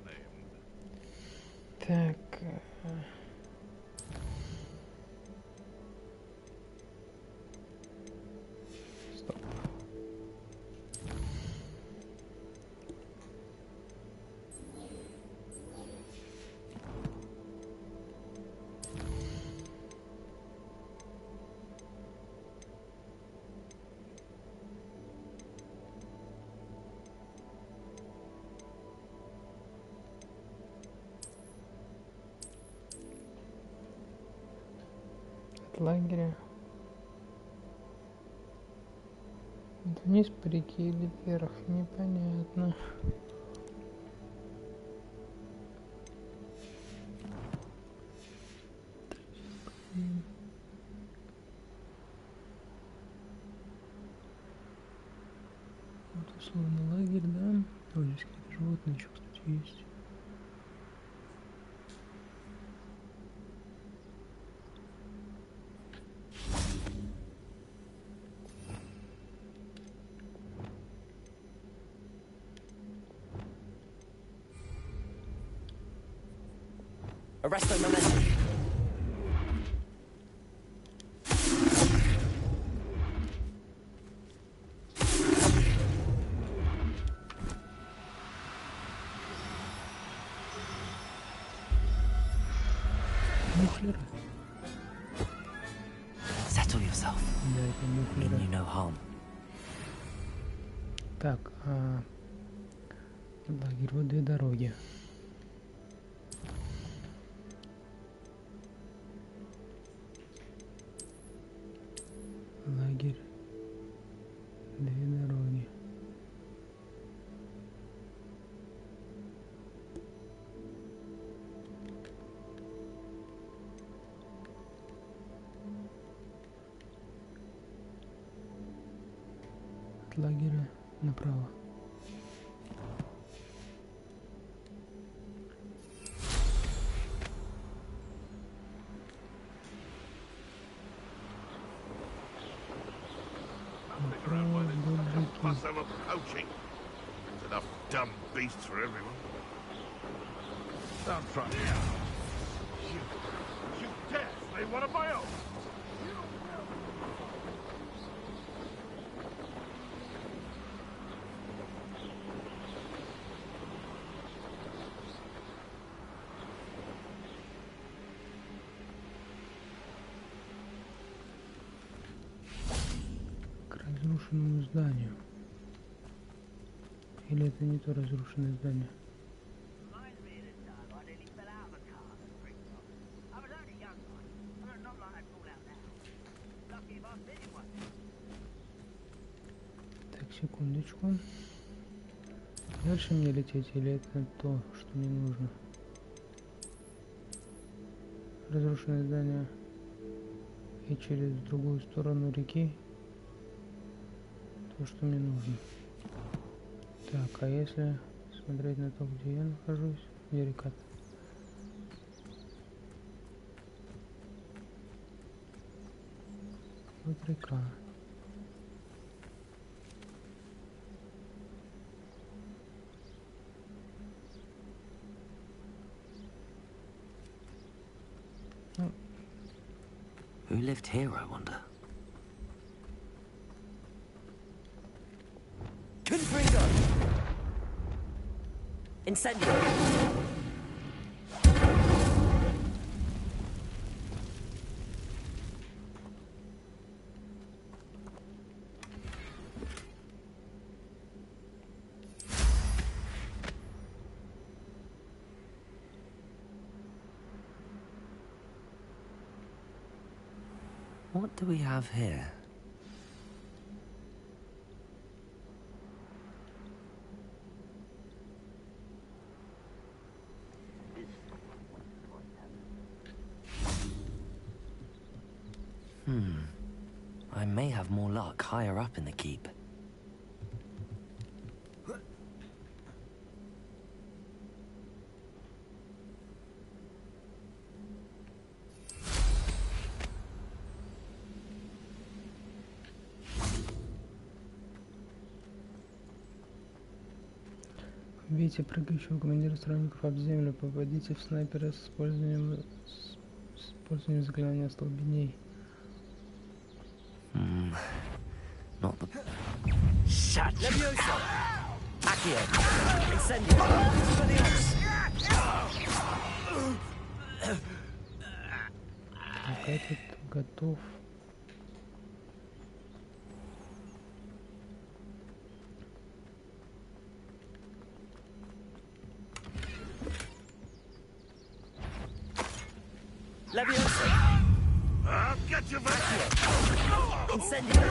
named. Так. Стоп. Лагеря. Вниз по реке или вверх, непонятно. Вот условно лагерь, да? О, здесь какие-то животные еще, кстати, есть. Arresto momentum. Settle yourself. Mean you no harm. Так, лагерь, вот две дороги. Лагерь, две дороги. От лагеря направо. poaching. There's enough dumb beasts for everyone. Don't try me out. You dare slay one of my own? К разрушенному зданию. Или это не то разрушенное здание? Так, секундочку. Дальше мне лететь или это то, что мне нужно? Разрушенное здание. И через другую сторону реки. То, что мне нужно. Так, а если смотреть на то, где я нахожусь, где река? Вот река. Who lived here, I wonder? Confringo! Incendio! What do we have here? I may have more luck higher up in the keep. Бейте прыгающего командира сторонников об землю, попадите в снайпера с использованием заклинания столбней. Not the... Shut! Levioso! Accio! Incendio! Так, этот готов. Levioso! I'll get you back here! Incendio!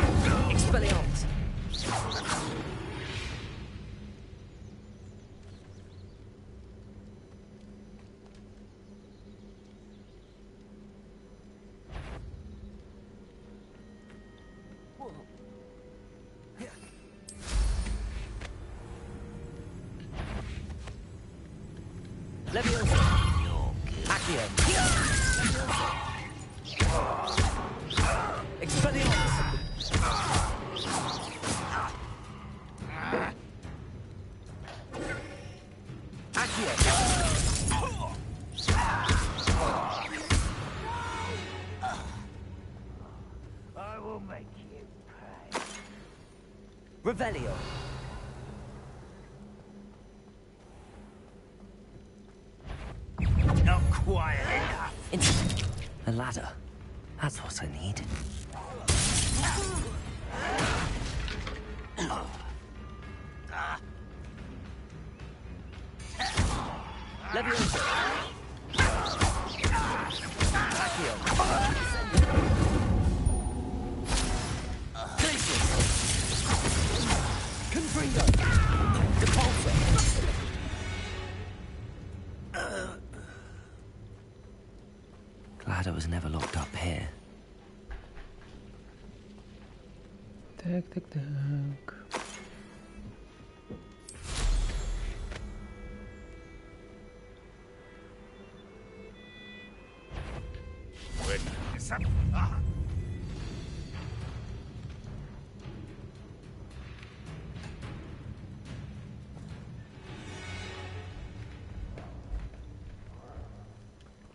Expelliarmus! Levioso! Accio! Expelliarmus! I will make you pay. Revelio! Not quiet enough. A ladder. That's what I need. Levioso! Accio! Glacius! Confringo! Depulso! Glad I was never locked up here. Так.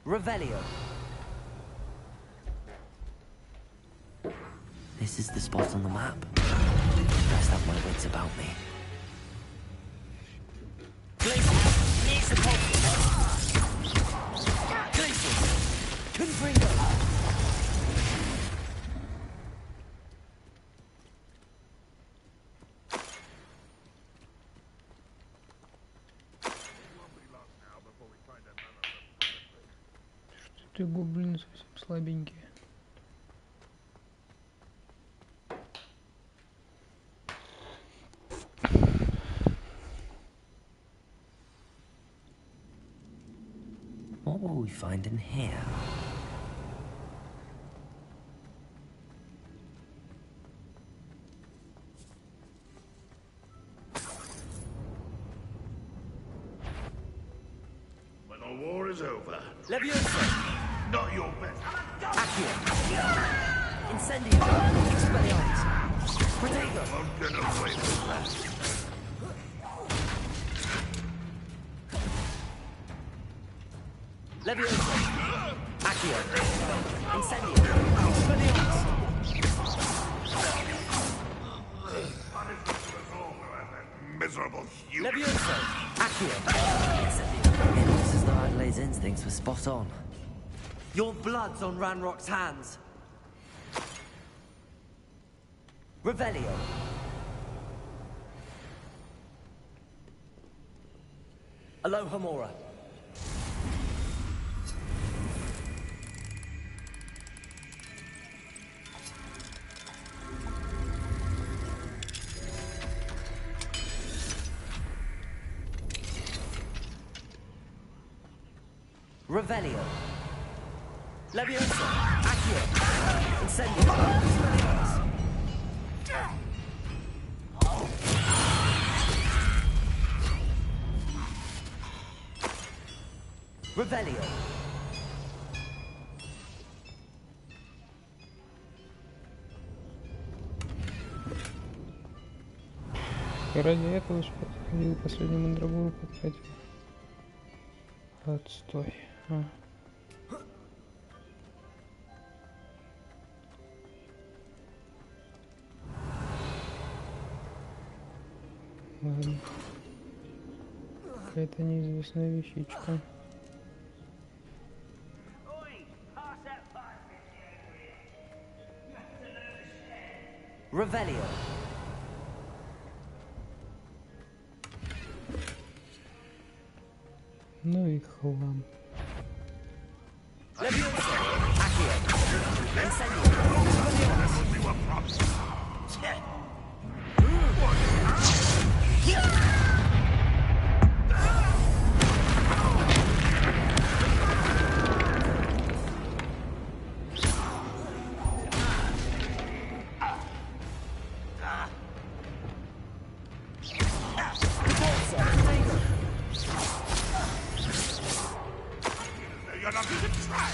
Revelio. This is the spot on the map. Best have my wits about me. Glacier, needs the pulse. Glacier, Confringo. Что-то гоблины совсем слабенькие. What will we find in here? When the war is over. Leviosa! Not your best. Accio! Incendio! Expelliarmus! Protego! Won't get away with that. Leviosa! Accio! Incendio! Expelliarmus! Miserable human. Leviosa! Accio! Incendio! It looks as though Adelaide's instincts were spot on. Your blood's on Ranrock's hands. Revelio. Alochamora. Revelio. Leviosa. Accio. Incendio. Expelliarmus. Revelio. И ради этого что ходил последнему мандрагору потратил. Отстой. А. Ладно. Какая-то неизвестная вещичка. Revelio. Ну и хлам. Leviosa. Accio. Incendio. Expelliarmus. You're not going to try.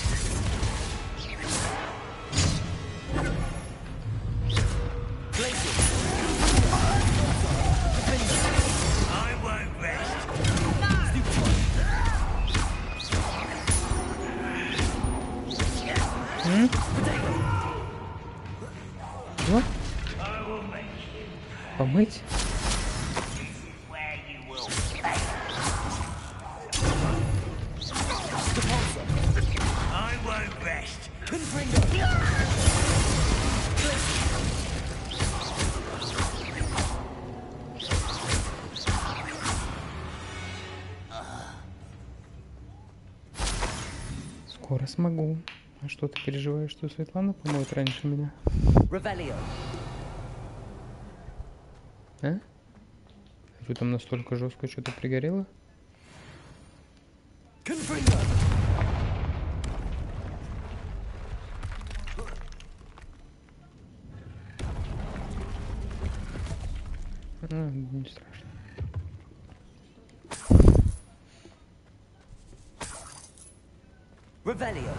I won't rest. Чего? Помыть? I won't rest. Скоро смогу. А что, ты переживаешь, что Светлана помоет раньше меня? Revelio. А? Что там настолько жестко что-то пригорело? Не страшно. Revelio.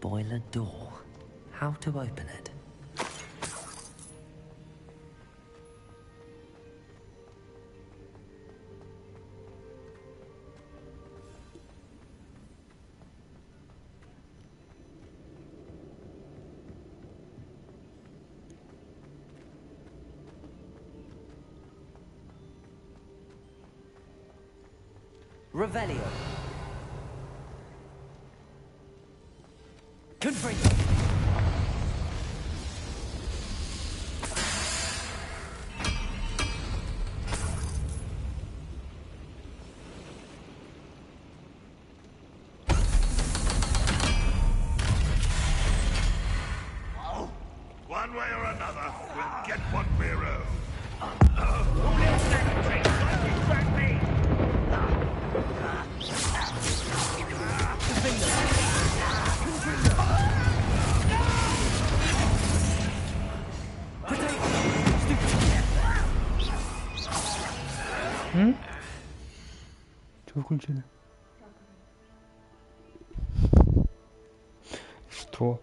boiler door. How to open it? Revelio. Confringo. One way or another, we'll get what we're owed. Что включили? Что?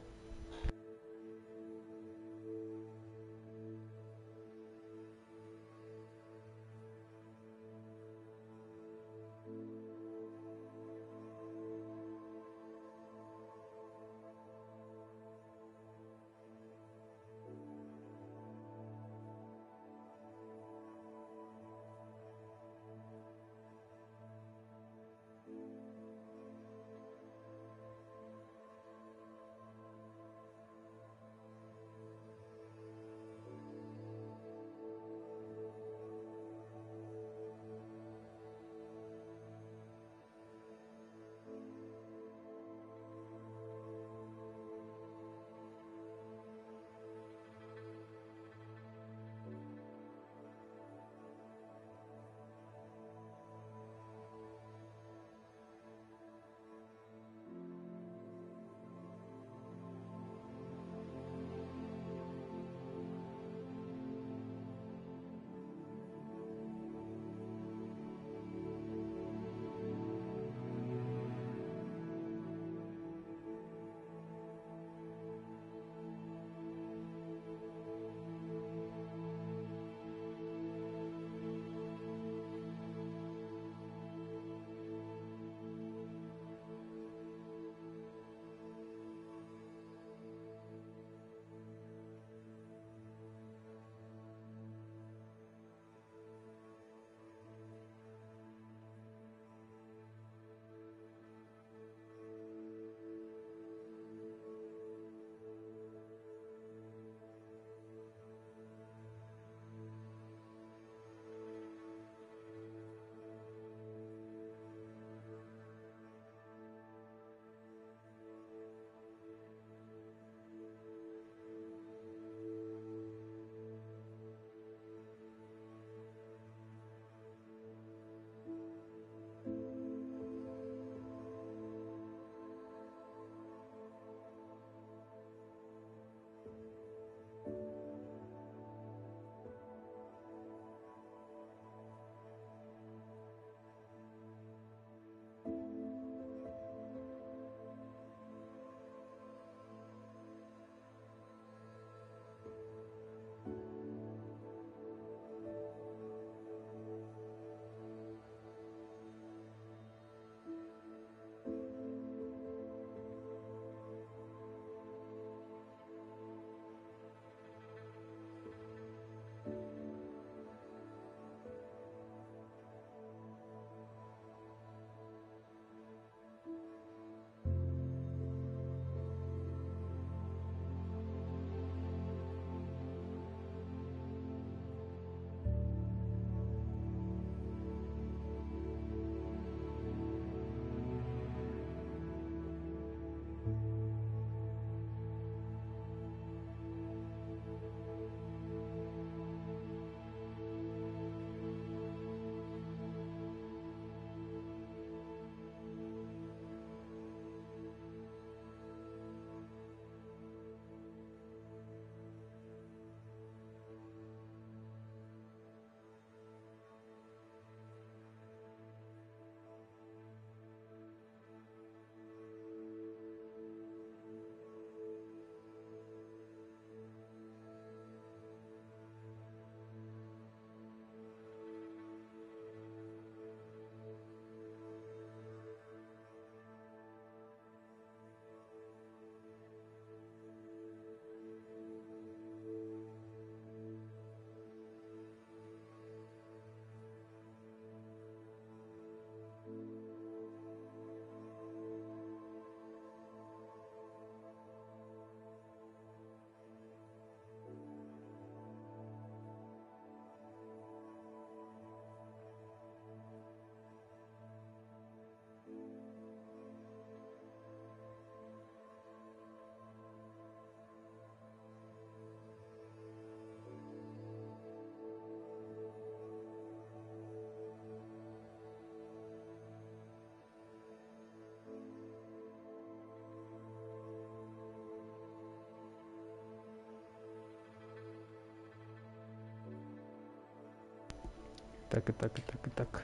так, и так, и так, и так.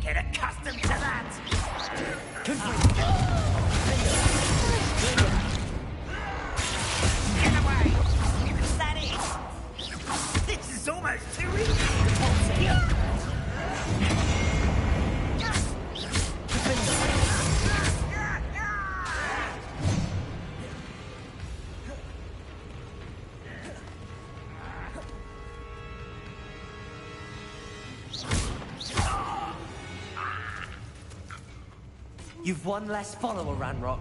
Get accustomed to that. Get away. Is that it? This is almost too easy. You've one less follower, Ranrock.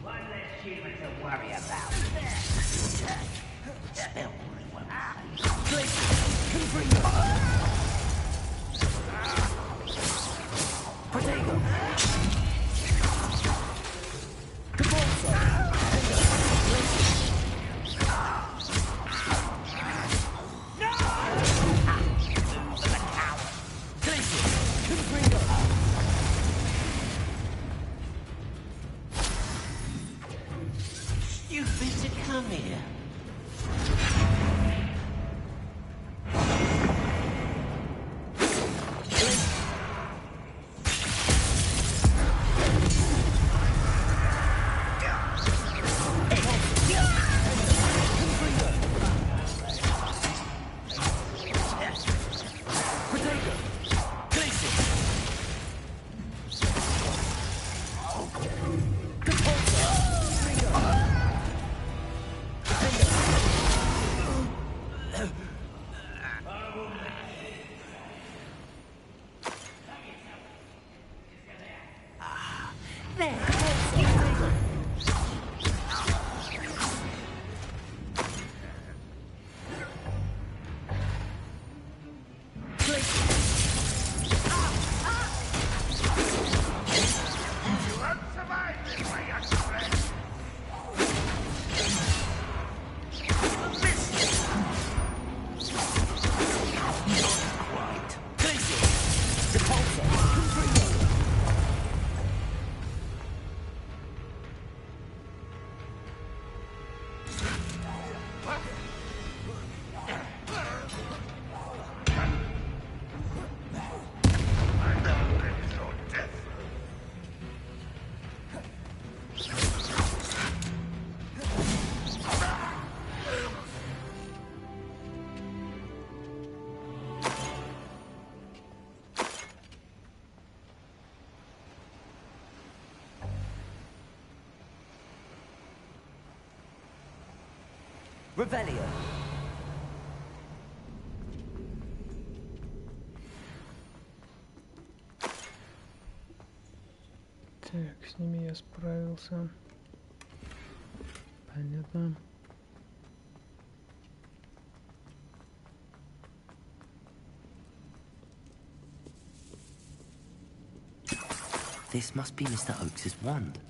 One less human to worry about. Spell Protego. Stupid to come here. Revelio. Так, с ними я справился. Понятно. This must be Mr. Oakes's wand.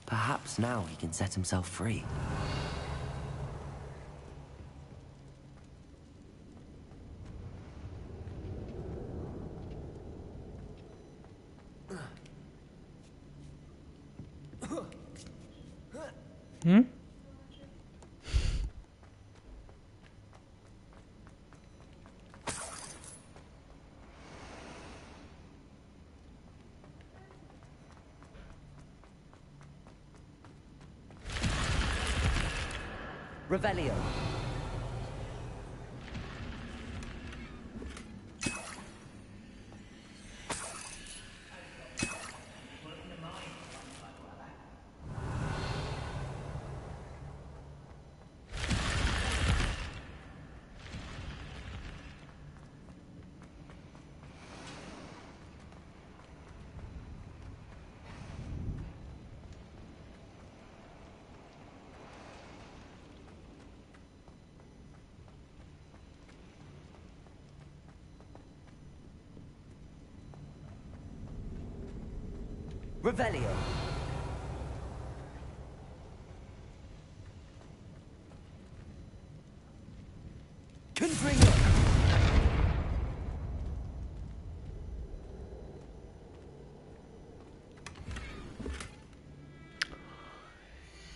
Perhaps now he can set himself free. Revelio. Revelio. Confringo.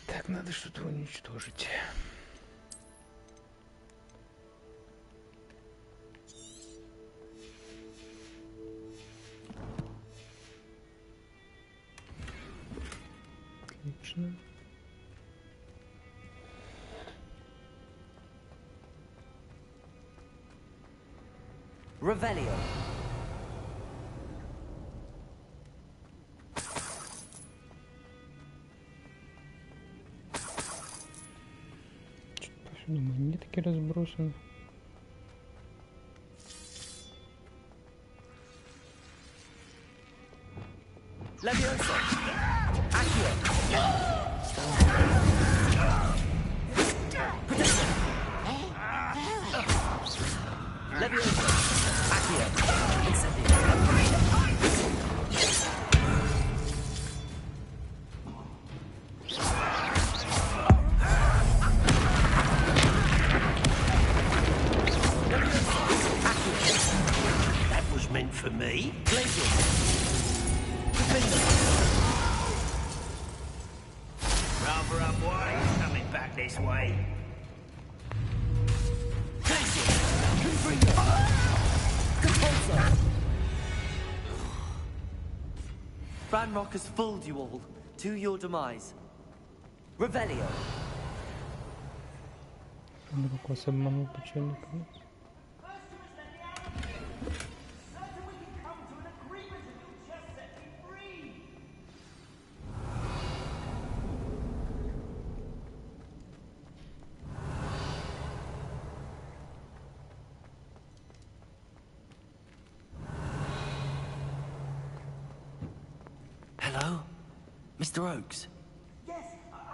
Так, надо что-то уничтожить. конечно. Revelio. Повсюду монетки разбросаны. Levioso. Accio. Levioso. Accio. Incendio. That was meant for me. Rather unwise coming back this way. Ranrock has fooled you all. To your demise. Revelio. Вдруг вас обманул печальный конец. Hello? Mr. Oakes? Yes,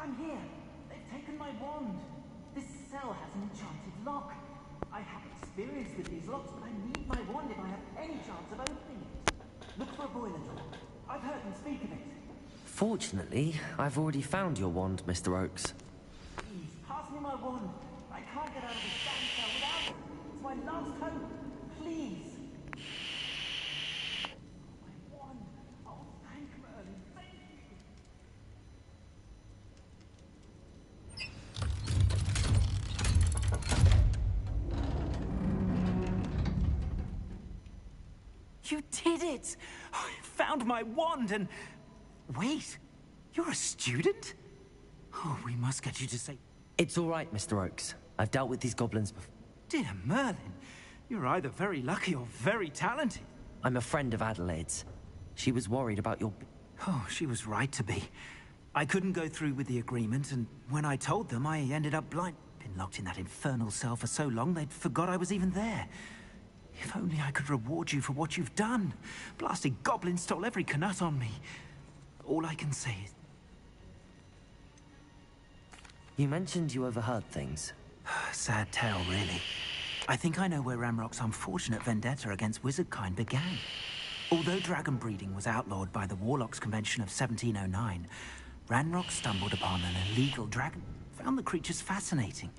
I'm here. They've taken my wand. This cell has an enchanted lock. I have experience with these locks, but I need my wand if I have any chance of opening it. Look for a boiler door. I've heard them speak of it. Fortunately, I've already found your wand, Mr. Oakes. Please, pass me my wand. I can't get out of this damn cell without it. It's my last hope. Please. My wand. Oh, thank Merlin. Thank you. You did it! I found my wand and... Wait, you're a student? Oh, we must get you to say... It's all right, Mr. Oakes. I've dealt with these goblins before. Dear Merlin, you're either very lucky or very talented. I'm a friend of Adelaide's. She was worried about your... Oh, she was right to be. I couldn't go through with the agreement, and when I told them, I ended up blind. Been locked in that infernal cell for so long, they'd forgot I was even there. If only I could reward you for what you've done. Blasted goblins stole every Knut on me. All I can say is... You mentioned you overheard things. Sad tale, really. I think I know where Ranrock's unfortunate vendetta against wizardkind began. Although dragon breeding was outlawed by the Warlocks Convention of 1709, Ranrock stumbled upon an illegal dragon, found the creatures fascinating.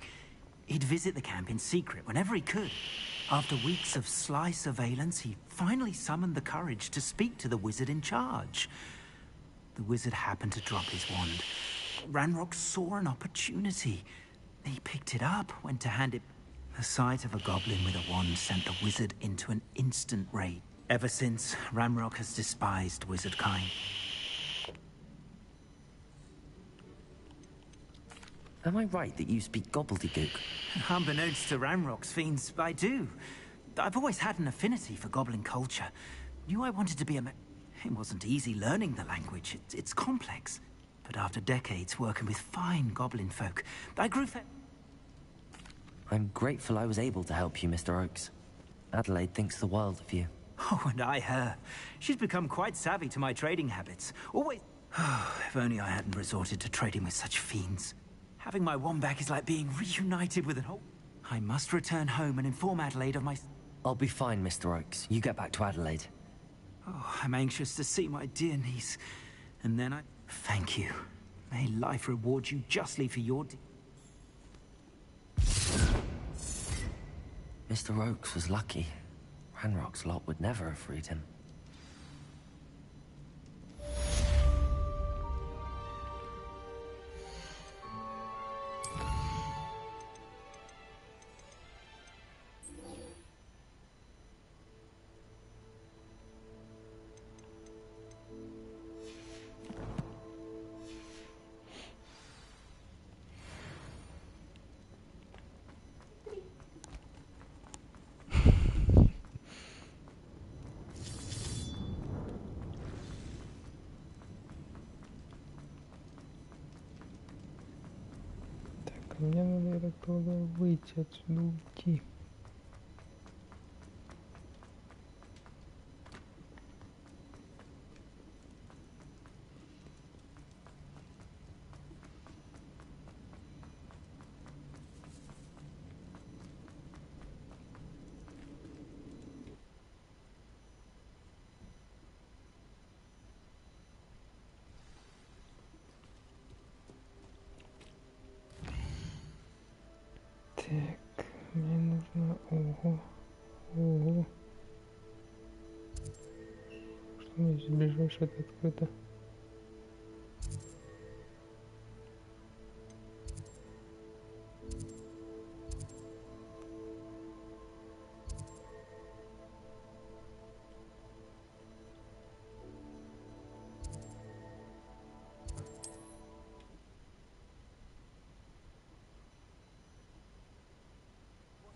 He'd visit the camp in secret whenever he could. After weeks of sly surveillance, he finally summoned the courage to speak to the wizard in charge. The wizard happened to drop his wand. Ranrock saw an opportunity. He picked it up, went to hand it. The sight of a goblin with a wand sent the wizard into an instant rage. Ever since, Ranrock has despised wizardkind. Am I right that you speak gobbledygook? Unbeknownst to Ranrock's fiends, I do. I've always had an affinity for goblin culture. Knew I wanted to be a It wasn't easy learning the language. It's complex. But after decades working with fine goblin folk, I grew I'm grateful I was able to help you, Mr. Oakes. Adelaide thinks the world of you. Oh, and I her. She's become quite savvy to my trading habits. Always... if only I hadn't resorted to trading with such fiends. Having my wand back is like being reunited with an old... I must return home and inform Adelaide of my... I'll be fine, Mr. Oakes. You get back to Adelaide. Oh, I'm anxious to see my dear niece. And then I... Thank you. May life reward you justly for your... Mr. Oakes was lucky. Ranrock's lot would never have freed him. мне надо, я так полагаю, выйти отсюда, уйти. Так, мне нужно... Ого. Ого. Что у меня здесь ближайшее-то открыто?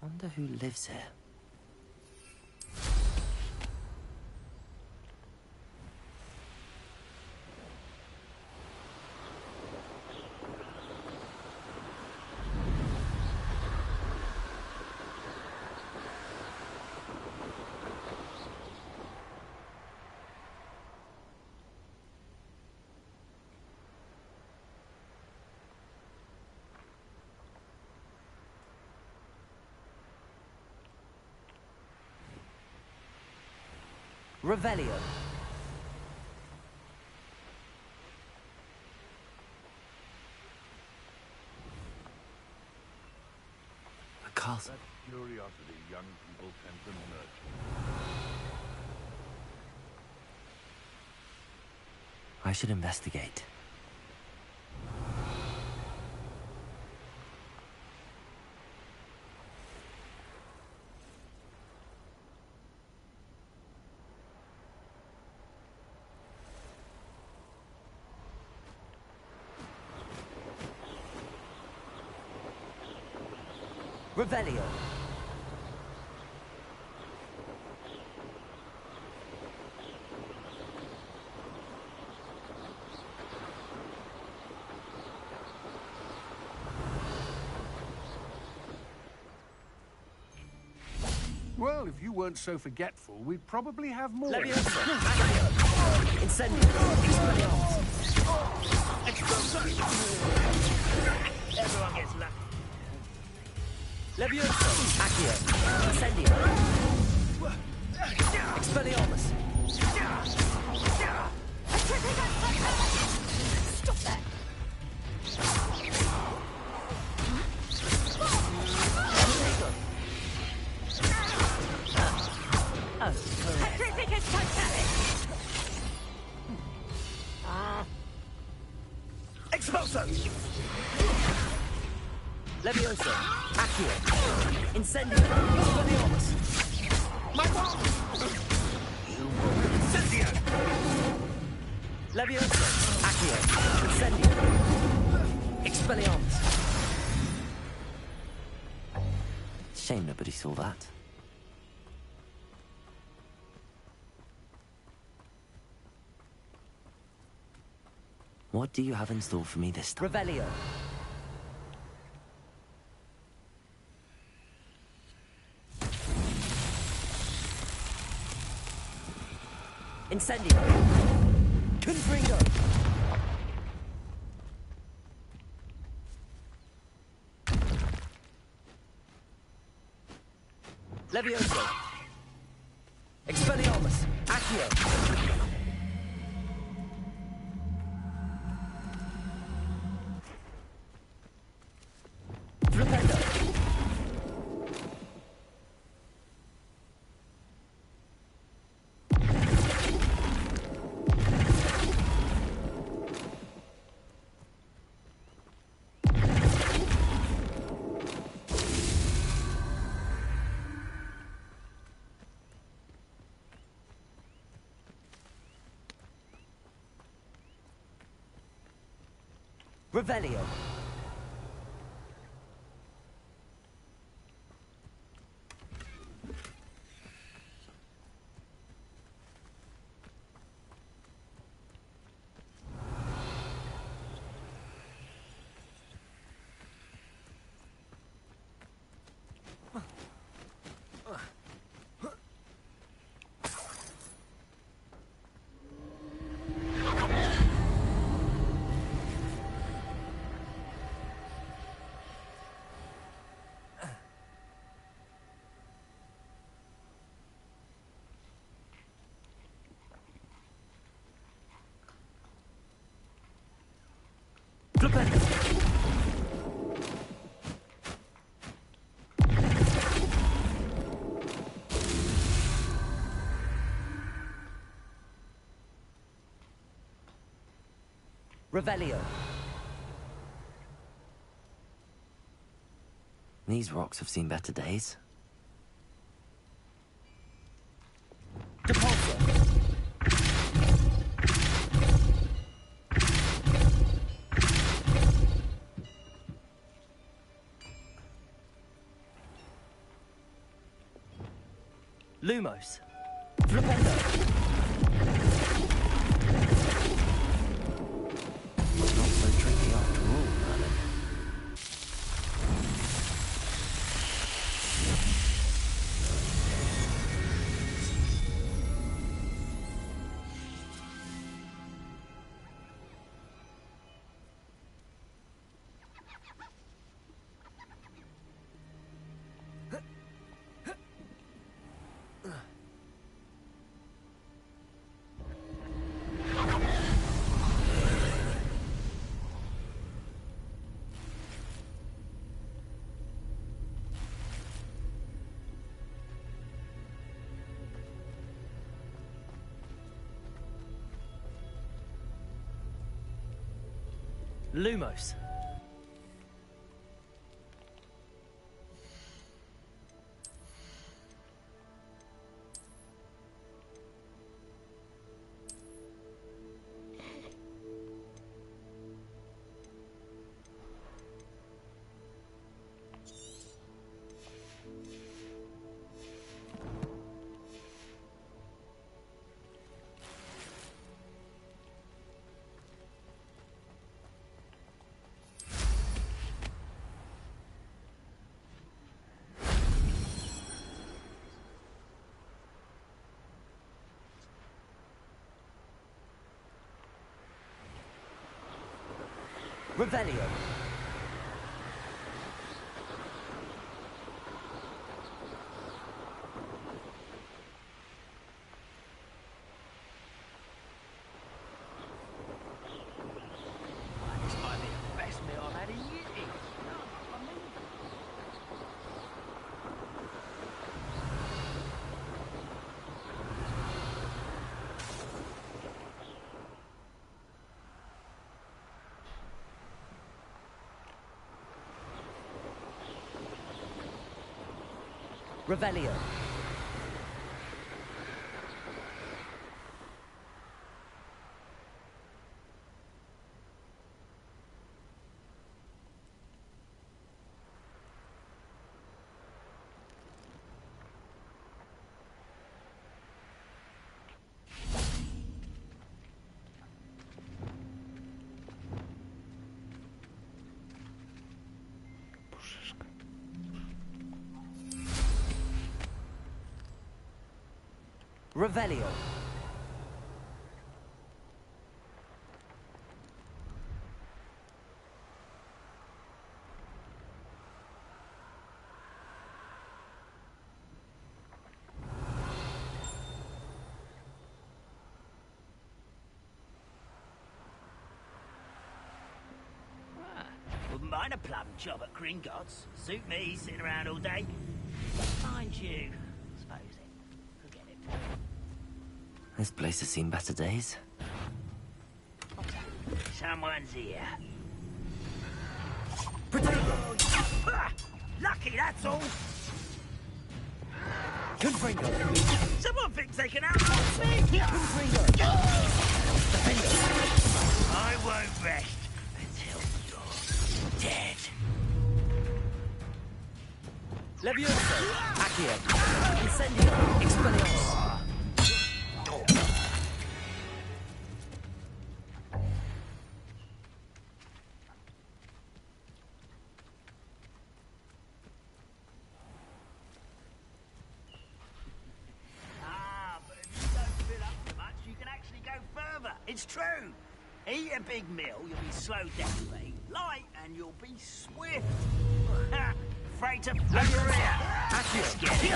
Wonder who lives here. Revelio. A castle. That curiosity young people tend to nurture. I should investigate. Revelio. Well, if you weren't so forgetful, we'd probably have more. Leviosa. Accio. Incendio. Expelliarmus. Everyone gets lucky. Leviosa. Accio. Incendio. Expelliarmus. Stop that! Petrificus Titanic! Expulso. Leviosa. Accio. Incendio. Expelliarmus. My wand! Incendio. Leviosa. Accio. Incendio. Expelliarmus. Shame nobody saw that. What do you have in store for me this time? Revelio. Incendio. Confringo. Levioso. Expelliarmus. Accio. Flipendo. Revelio. Revelio. These rocks have seen better days. Depulso. Lumos. Flipendo. Not so tricky after all, Merlin. Lumos. Revelio. This might be the best meal I've had in years. Revelio. Revelio. Wouldn't mind a plum job at Gringotts. Suit me, sitting around all day. Mind you, suppose it. Forget it. This place has seen better days. Someone's here. Lucky, that's all. Someone thinks they can outrun me. I won't rest until you're dead. Levioso. Accio. Incendio. Expelliarmus. It's true. Eat a big meal, you'll be slow down, eat light, and you'll be swift. Afraid to over here. Let's get it.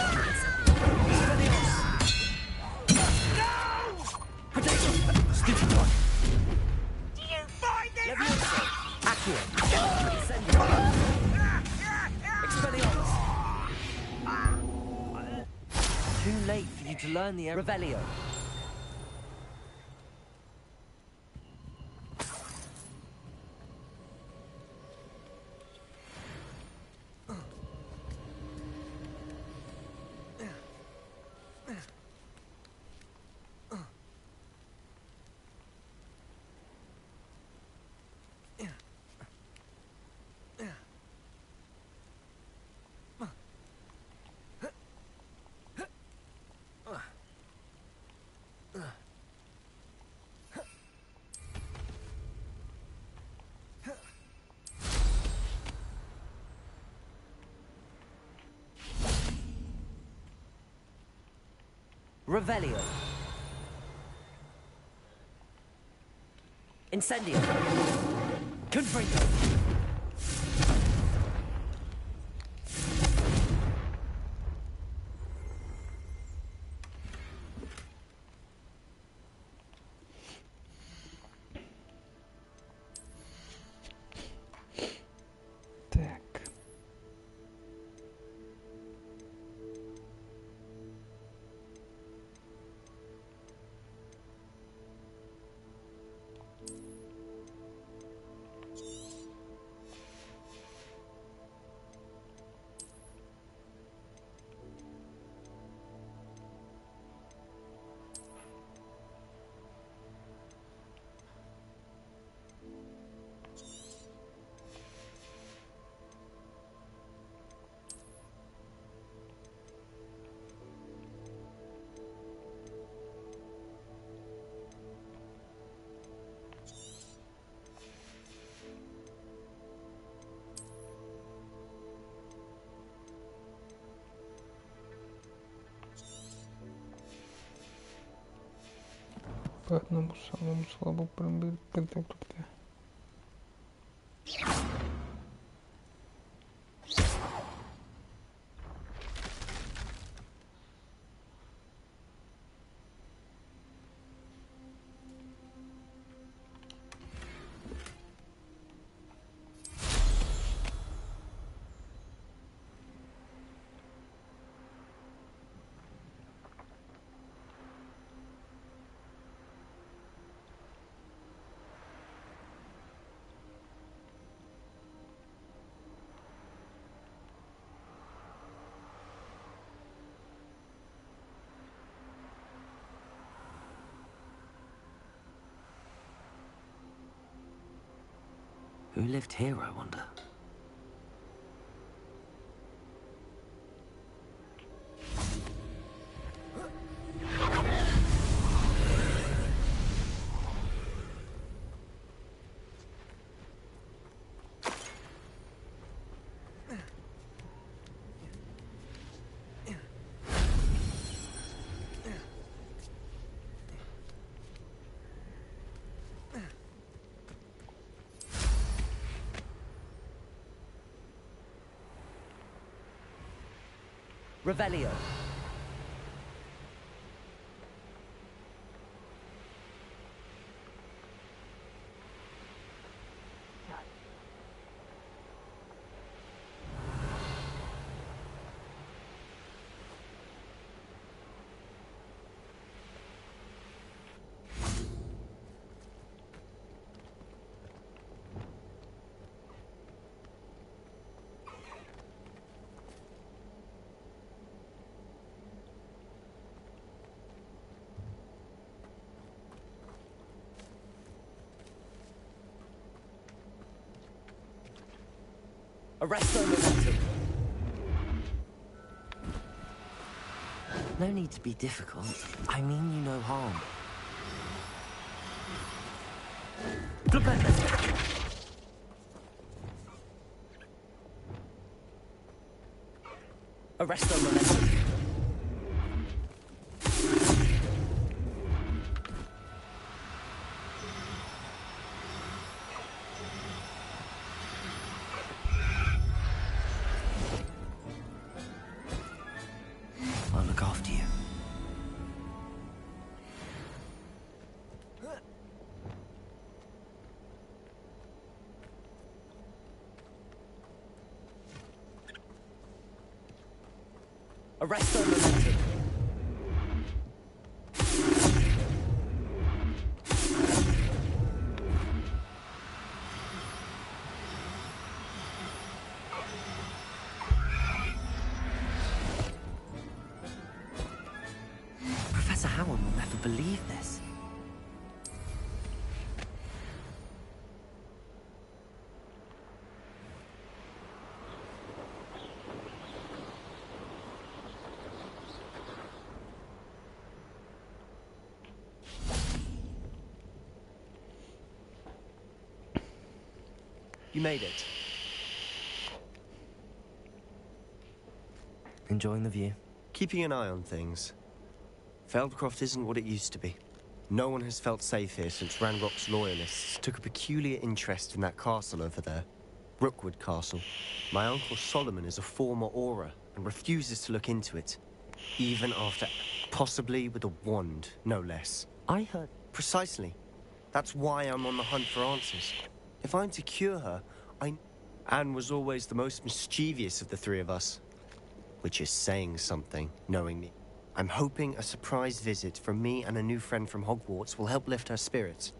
No! Potato! Stupid one! Do you find it? learn the Revelio. Revelio. Incendio. Confringo. По одному самому слабому контакту. Who lived here, I wonder? Revelio. Arresto momentum. No need to be difficult. I mean you no harm. Arresto momentum. I'll look after you. Arresto momentum. You made it. Enjoying the view? Keeping an eye on things. Feldcroft isn't what it used to be. No one has felt safe here since Ranrock's loyalists took a peculiar interest in that castle over there. Rookwood Castle. My uncle Solomon is a former Auror and refuses to look into it. Even after... possibly with a wand, no less. I heard... Precisely. That's why I'm on the hunt for answers. If I'm to cure her, Anne was always the most mischievous of the three of us. Which is saying something, knowing me. I'm hoping a surprise visit from me and a new friend from Hogwarts will help lift her spirits.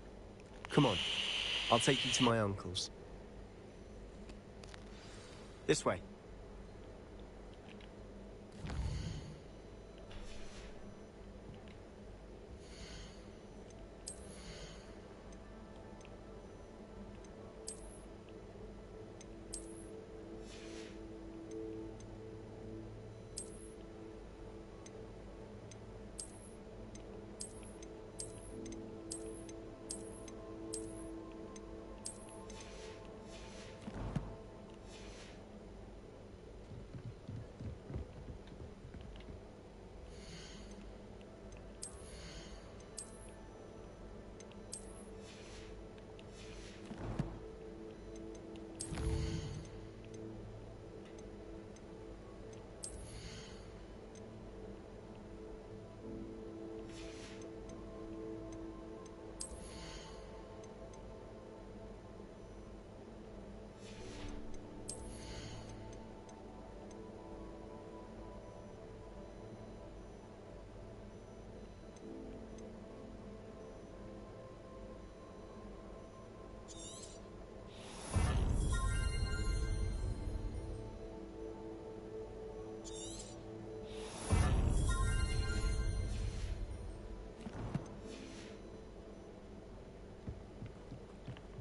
Come on, I'll take you to my uncle's. This way.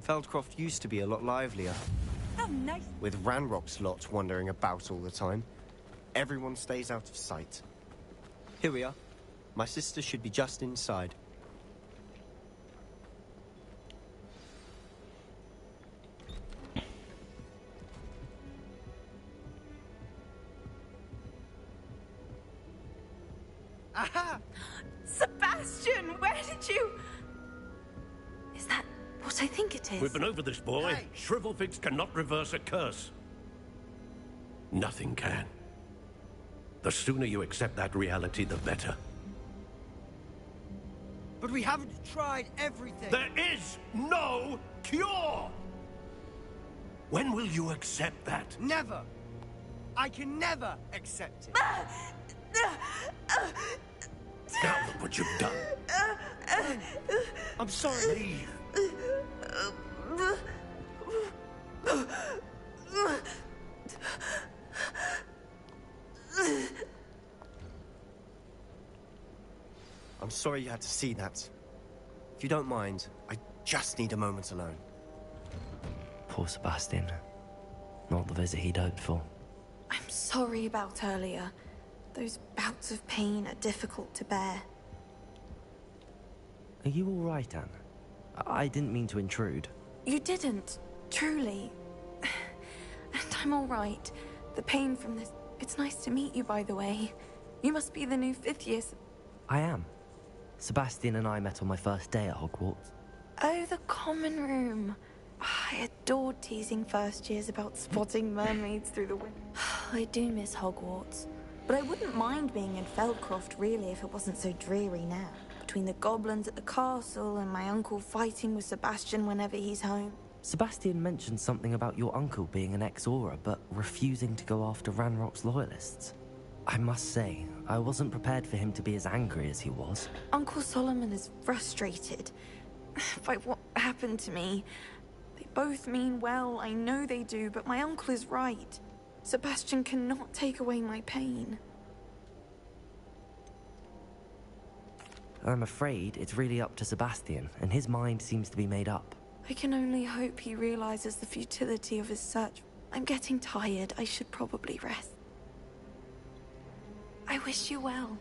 Feldcroft used to be a lot livelier. Oh, nice. With Ranrock's lot wandering about all the time. Everyone stays out of sight. Here we are. My sister should be just inside. Aha! Sebastian, where did you... Is that what I think it is? We've been over this, boy. Hey. Shrivelfigs cannot reverse a curse. Nothing can. The sooner you accept that reality, the better. But we haven't tried everything. There is no cure! When will you accept that? Never. I can never accept it. Now look what you've done. I'm sorry. Leave. I'm sorry you had to see that. If you don't mind, I just need a moment alone. Poor Sebastian. Not the visit he'd hoped for. I'm sorry about earlier. Those bouts of pain are difficult to bear. Are you all right, Anne? I didn't mean to intrude. You didn't, truly. And I'm all right. The pain from this... It's nice to meet you, by the way. You must be the new 5th year... I am. Sebastian and I met on my first day at Hogwarts. Oh, the common room. I adored teasing first years about spotting mermaids through the window. I do miss Hogwarts. But I wouldn't mind being in Feldcroft, really, if it wasn't so dreary now. Between the goblins at the castle and my uncle fighting with Sebastian whenever he's home. Sebastian mentioned something about your uncle being an ex-Auror, but refusing to go after Ranrock's loyalists. I must say, I wasn't prepared for him to be as angry as he was. Uncle Solomon is frustrated by what happened to me. They both mean well, I know they do, but my uncle is right. Sebastian cannot take away my pain. I'm afraid it's really up to Sebastian, and his mind seems to be made up. I can only hope he realizes the futility of his search. I'm getting tired. I should probably rest. I wish you well.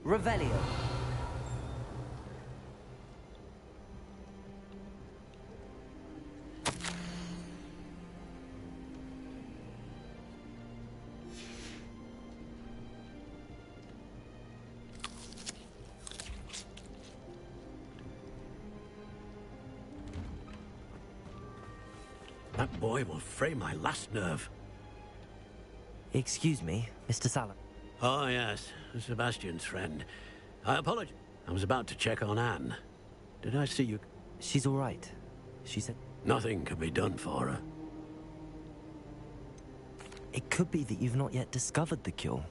Revelio. That boy will fray my last nerve. Excuse me, Mr. Salah. Oh, yes. Sebastian's friend. I apologize. I was about to check on Anne. Did I see you? She's all right. She said... Nothing can be done for her. It could be that you've not yet discovered the cure.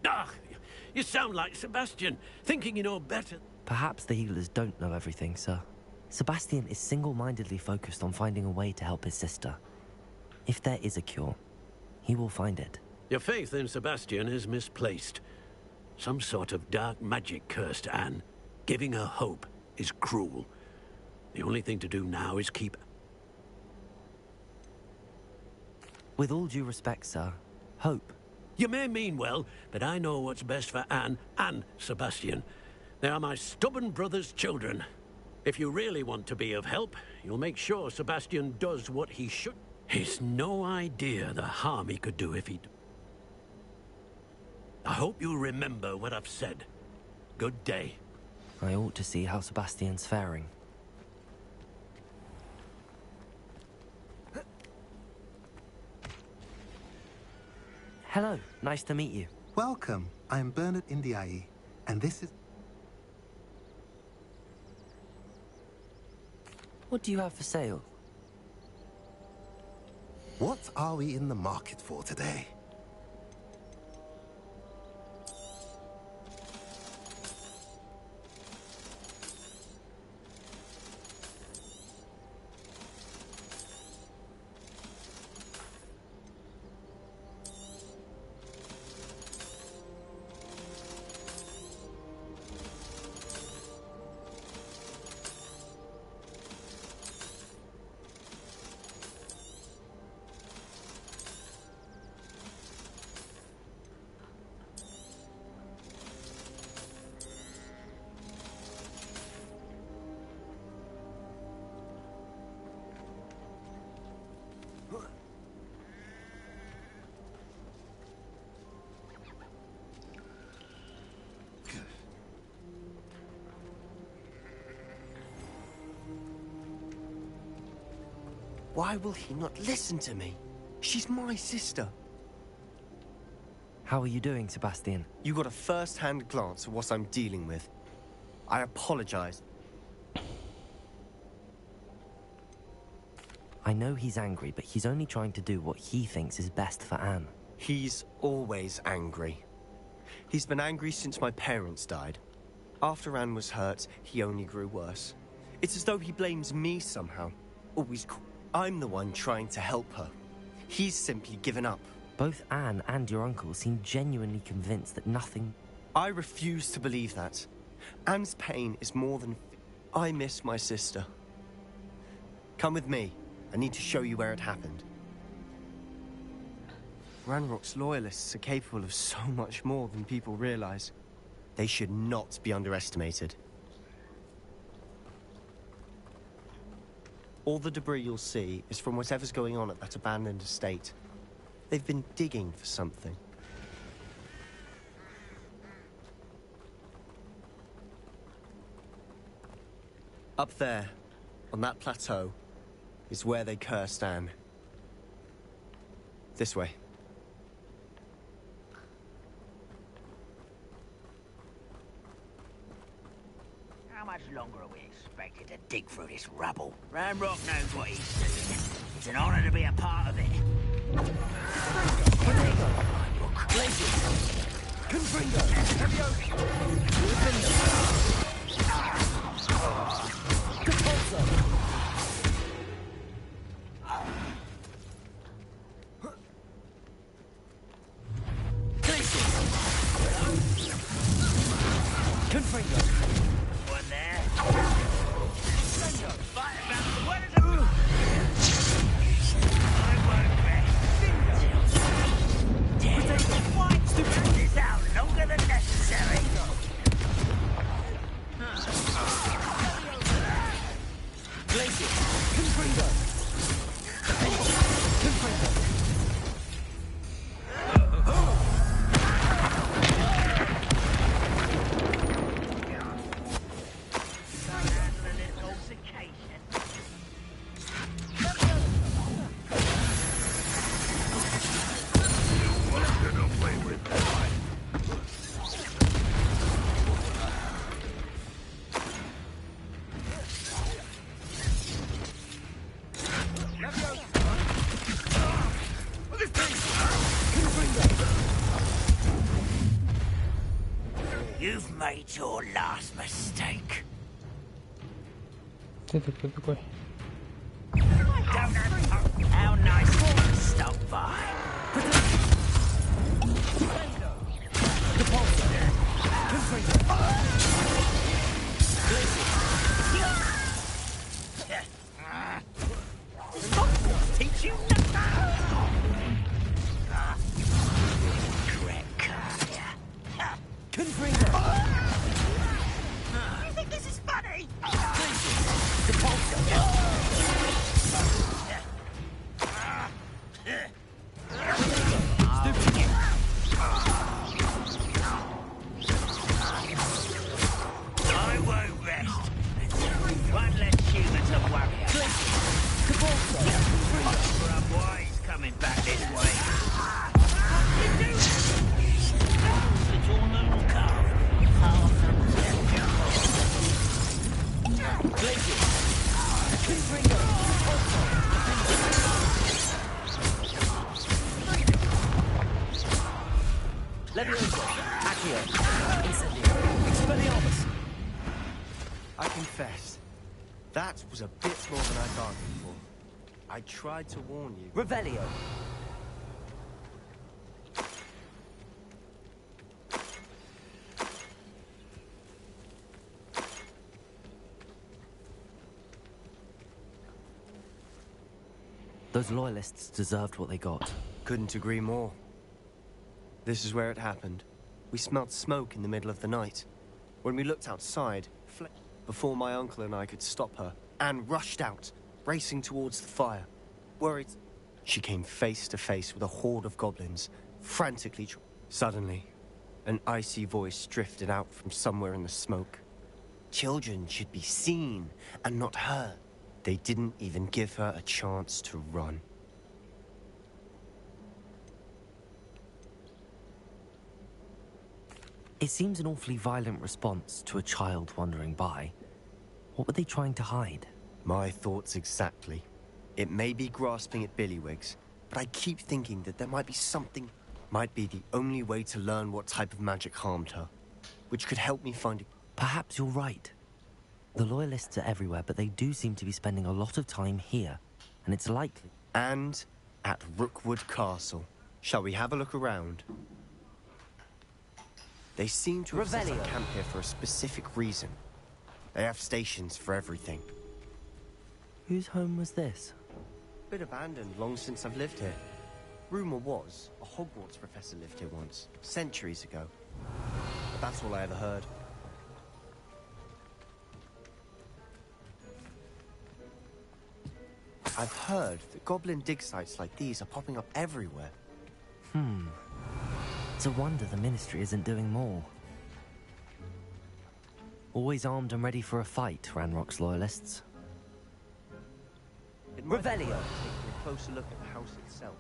Ah, you sound like Sebastian, thinking you know better. Perhaps the healers don't know everything, sir. Sebastian is single-mindedly focused on finding a way to help his sister. If there is a cure, he will find it. Your faith in Sebastian is misplaced. Some sort of dark magic cursed Anne. Giving her hope is cruel. The only thing to do now is keep... With all due respect, sir, hope. You may mean well, but I know what's best for Anne and Sebastian. They are my stubborn brother's children. If you really want to be of help, you'll make sure Sebastian does what he should. He's no idea the harm he could do if he'd... I hope you'll remember what I've said. Good day. I ought to see how Sebastian's faring. Hello, nice to meet you. Welcome. I am Bernard Indiai, and this is... What do you have for sale? What are we in the market for today? Why will he not listen to me? She's my sister. How are you doing, Sebastian? You got a first-hand glance at what I'm dealing with. I apologize. I know he's angry, but he's only trying to do what he thinks is best for Anne. He's always angry. He's been angry since my parents died. After Anne was hurt, he only grew worse. It's as though he blames me somehow. Always I'm the one trying to help her. He's simply given up. Both Anne and your uncle seem genuinely convinced that nothing... I refuse to believe that. Anne's pain is more than... I miss my sister. Come with me. I need to show you where it happened. Ranrock's loyalists are capable of so much more than people realize. They should not be underestimated. All the debris you'll see is from whatever's going on at that abandoned estate. They've been digging for something. Up there, on that plateau, is where they cursed Anne. This way. How much longer are we expected to dig through this rubble? Ranrock knows what he's doing. It's an honor to be a part of it. Confringo! Confringo! One there. Confringo! Fight about the weather! I won't rest. This out longer than necessary. You've made your last mistake. Это кто такой? How nice of you to stop by. Teach you You think this is funny? I won't rest. One less human to worry about. For our boys coming back this way. Little moon calf. I confess, that was a bit more than I bargained for. I tried to warn you. Revelio. Those loyalists deserved what they got. Couldn't agree more. This is where it happened. We smelled smoke in the middle of the night. When we looked outside, before my uncle and I could stop her, Anne rushed out, racing towards the fire. Worried, she came face to face with a horde of goblins, frantically. Suddenly, an icy voice drifted out from somewhere in the smoke. Children should be seen and not heard. They didn't even give her a chance to run. It seems an awfully violent response to a child wandering by. What were they trying to hide? My thoughts exactly. It may be grasping at billywhigs, but I keep thinking that there might be something... Might be the only way to learn what type of magic harmed her, which could help me find... Perhaps you're right. The loyalists are everywhere, but they do seem to be spending a lot of time here, and it's likely... And at Rookwood Castle. Shall we have a look around? They seem to have set up camp here for a specific reason. They have stations for everything. Whose home was this? Bit abandoned long since I've lived here. Rumor was, a Hogwarts professor lived here once, centuries ago. But that's all I ever heard. I've heard that goblin dig sites like these are popping up everywhere. It's a wonder the Ministry isn't doing more. Always armed and ready for a fight, Ranrock's loyalists. Revelio! Taking a closer look at the house itself.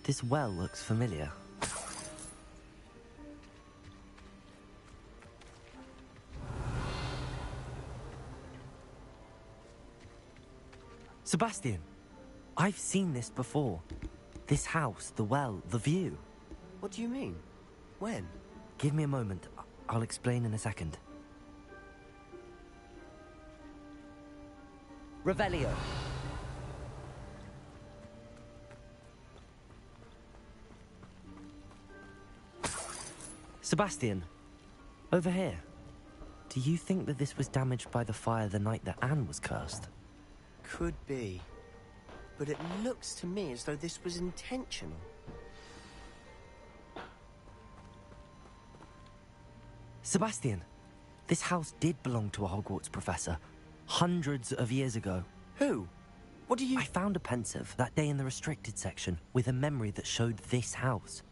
This well looks familiar. Sebastian, I've seen this before. This house, the well, the view. What do you mean? When? Give me a moment. I'll explain in a second. Revelio. Sebastian, over here. Do you think that this was damaged by the fire the night that Anne was cursed? Could be. But it looks to me as though this was intentional. Sebastian, this house did belong to a Hogwarts professor. Hundreds of years ago. Who? What do you... I found a pensive that day in the restricted section with a memory that showed this house.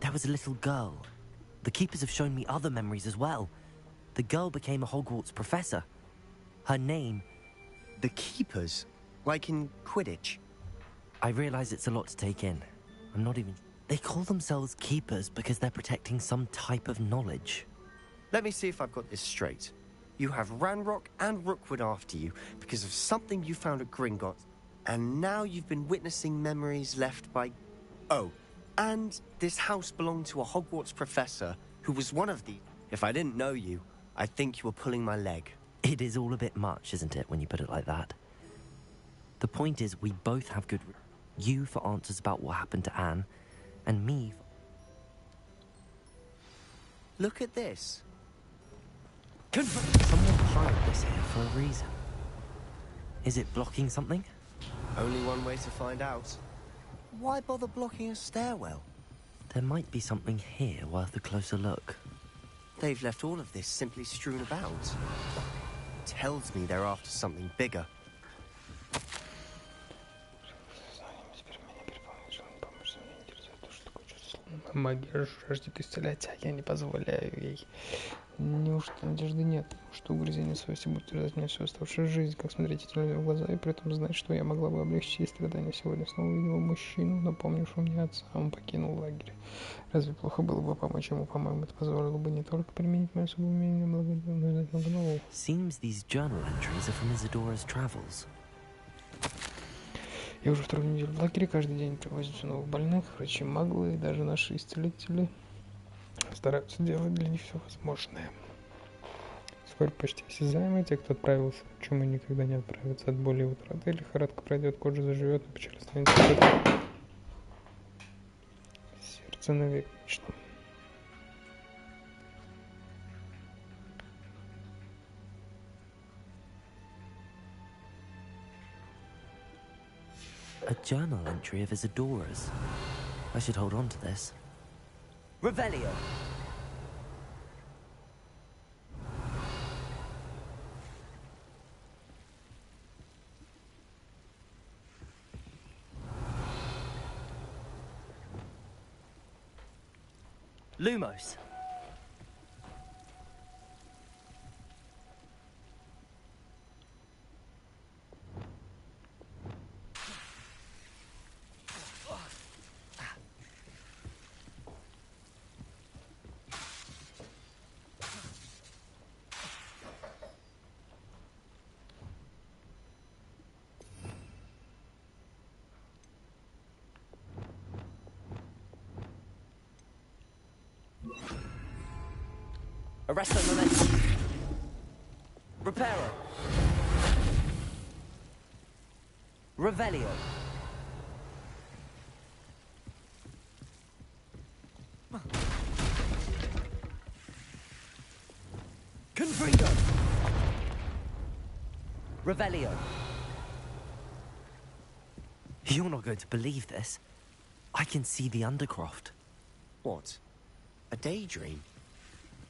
There was a little girl. The keepers have shown me other memories as well. The girl became a Hogwarts professor. Her name... The keepers? Like in Quidditch? I realize it's a lot to take in. I'm not even... They call themselves keepers because they're protecting some type of knowledge. Let me see if I've got this straight. You have Ranrock and Rookwood after you because of something you found at Gringotts, and now you've been witnessing memories left by... Oh, and this house belonged to a Hogwarts professor who was one of the... If I didn't know you, I'd think you were pulling my leg. It is all a bit much, isn't it, when you put it like that? The point is, we both have good... You for answers about what happened to Anne, and me for... Look at this. Someone piled this here for a reason. Is it blocking something? Only one way to find out. Why bother blocking a stairwell? There might be something here worth a closer look. They've left all of this simply strewn about. Tells me they're after something bigger. Магия жаждет исцелять, а я не позволяю ей. Неужто надежды нет, что угрызение совести будет терзать меня всю оставшуюся жизнь, как смотреть этим в глаза и при этом знать, что я могла бы облегчить ей страдания. Сегодня снова увидела мужчину, напомнившего мне отца, он покинул лагерь. Разве плохо было бы помочь ему? По-моему, это позволило бы не только применить мое особое умение, но и узнать много нового. Seems these journal entries are from Isadora's travels. Я уже вторую неделю в лагере, каждый день привозят все новых больных, врачи маглы и даже наши исцелители стараются делать для них все возможное. Вскоре почти осязаемые, те, кто отправился в чуму, никогда не отправятся от боли и утраты, лихорадка пройдет, кожа заживет, но печаль останется сердце навек вечно. A journal entry of Isadora's. I should hold on to this. Revelio. Lumos. Arresto momentum. Reparo. Revelio. Confringo. Revelio. You're not going to believe this. I can see the Undercroft. What? A daydream?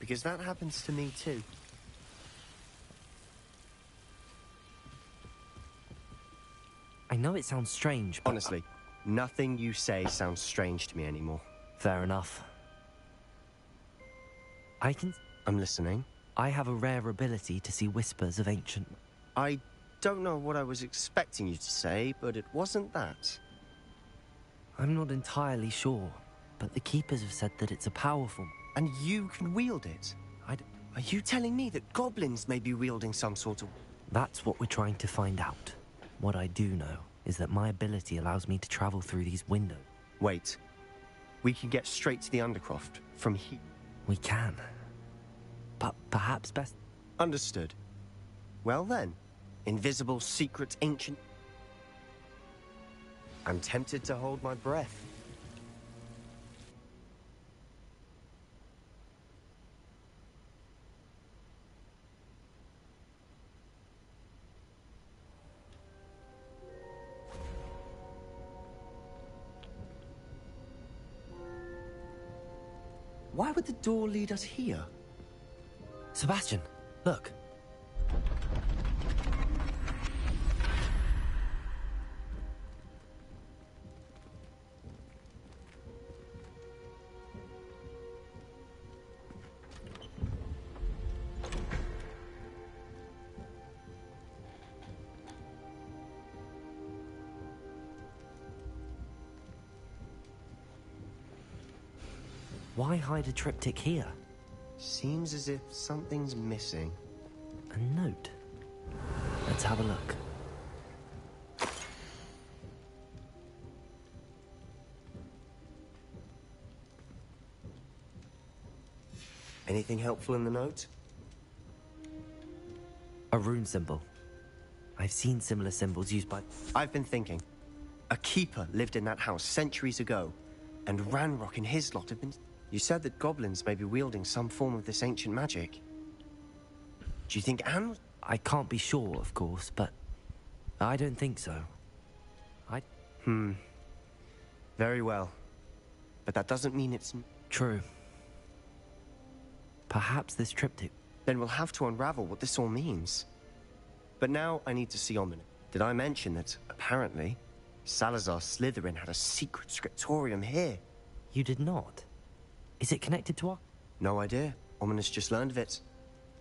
Because that happens to me too. I know it sounds strange, but... Honestly, nothing you say sounds strange to me anymore. Fair enough. I'm listening. I have a rare ability to see whispers of ancient... I don't know what I was expecting you to say, but it wasn't that. I'm not entirely sure, but the Keepers have said that it's a powerful... And you can wield it? Are you telling me that goblins may be wielding some sort of... That's what we're trying to find out. What I do know is that my ability allows me to travel through these windows. Wait. We can get straight to the Undercroft from here. We can. But perhaps best... Understood. Well then, invisible, secret, ancient... I'm tempted to hold my breath. Why would the door lead us here? Sebastian, look. Why hide a triptych here? Seems as if something's missing. A note. Let's have a look. Anything helpful in the note? A rune symbol. I've seen similar symbols used by... I've been thinking. A keeper lived in that house centuries ago, and Ranrock and his lot have been... You said that goblins may be wielding some form of this ancient magic. Do you think Anne was... I can't be sure, of course, but I don't think so. Very well. But that doesn't mean it's... True. Perhaps this triptych... Then we'll have to unravel what this all means. But now I need to see Omni. Did I mention that, apparently, Salazar Slytherin had a secret scriptorium here? You did not? Is it connected to our... No idea. Ominous just learned of it.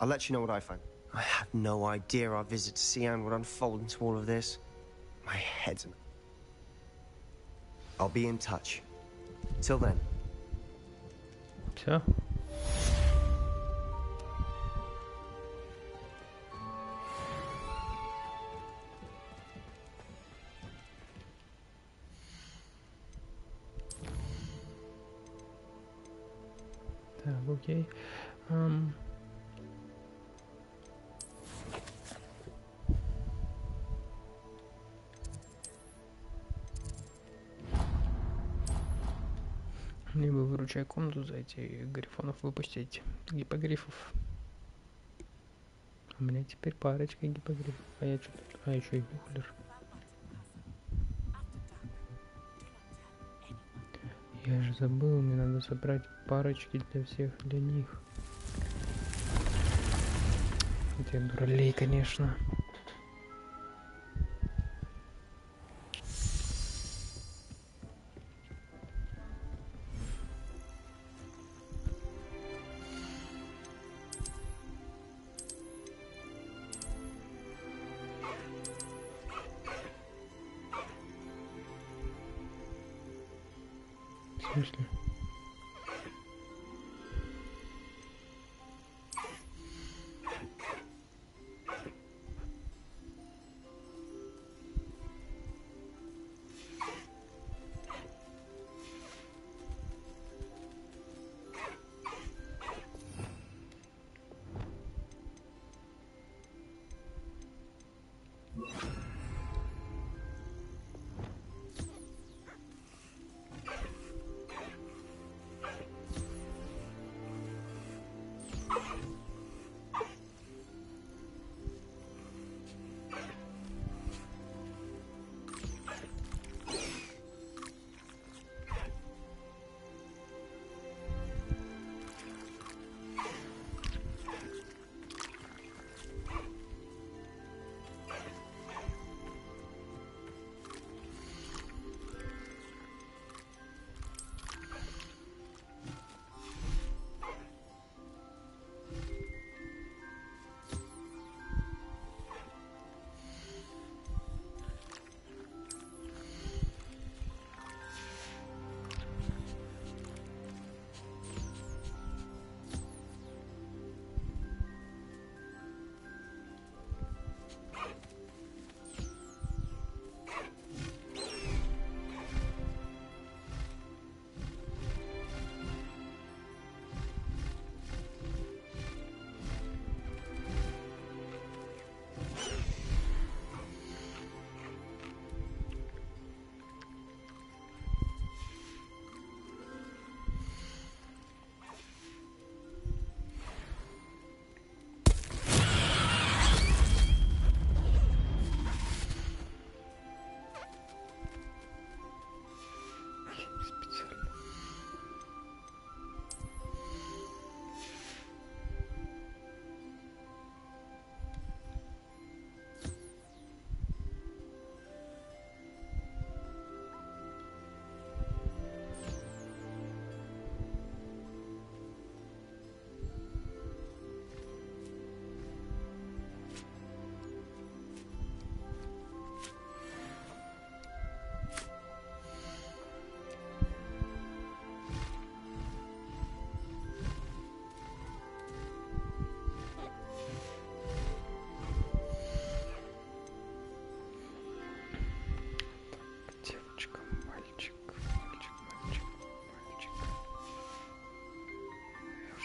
I'll let you know what I find. I had no idea our visit to Sian would unfold into all of this. My head's... I'll be in touch. Till then. Все. Так, окей. Либо выручай комнату зайти, грифонов выпустить, гипогрифов. У меня теперь парочка гипогрифов. А я что-то... А еще и бухлер. Я же забыл, мне надо собрать парочки для всех, для них. Эти дуралей, конечно. В смысле?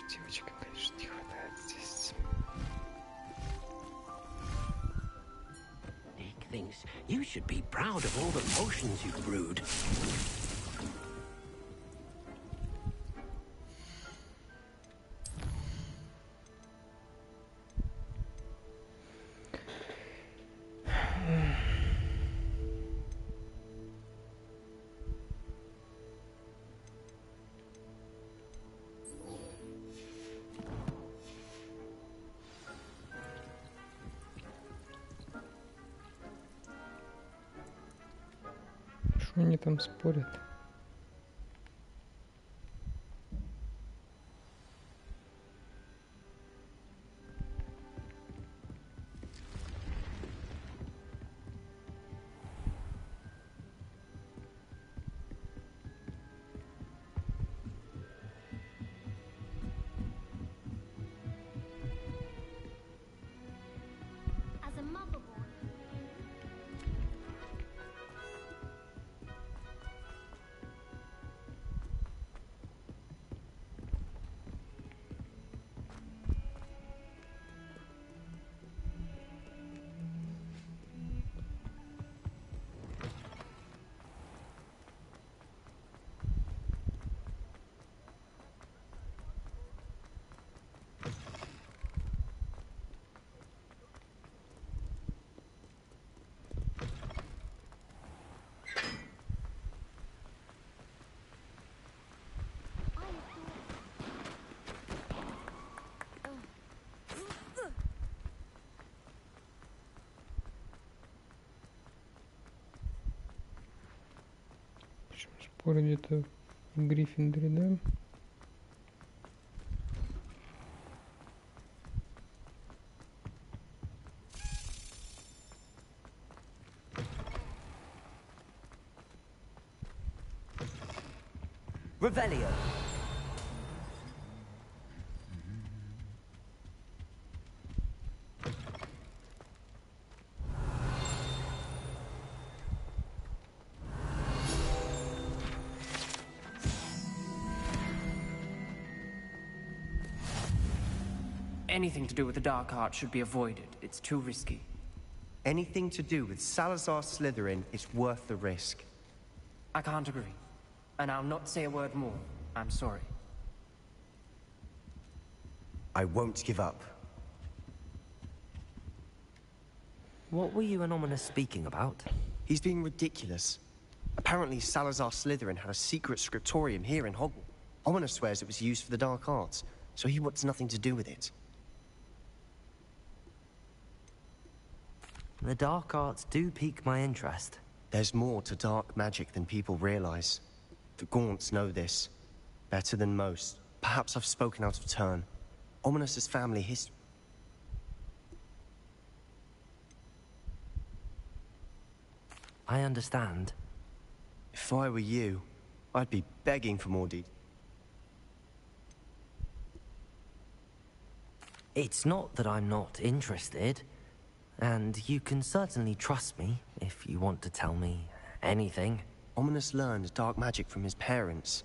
Девочка, конечно, не хватает здесь. Nick thinks you should be proud of all the potions you've brewed. Что они там спорят? As a motherboard. Споры где-то в Гриффиндоре, да? Revelio. Anything to do with the dark art should be avoided. It's too risky. Anything to do with Salazar Slytherin is worth the risk. I can't agree. And I'll not say a word more. I'm sorry. I won't give up. What were you and Ominous speaking about? He's being ridiculous. Apparently Salazar Slytherin had a secret scriptorium here in Hogwarts. Ominous swears it was used for the dark arts, so he wants nothing to do with it. The dark arts do pique my interest. There's more to dark magic than people realize. The Gaunts know this. Better than most. Perhaps I've spoken out of turn. Ominous's family history. I understand. If I were you, I'd be begging for more detail. It's not that I'm not interested. And you can certainly trust me if you want to tell me anything. Ominous learned dark magic from his parents.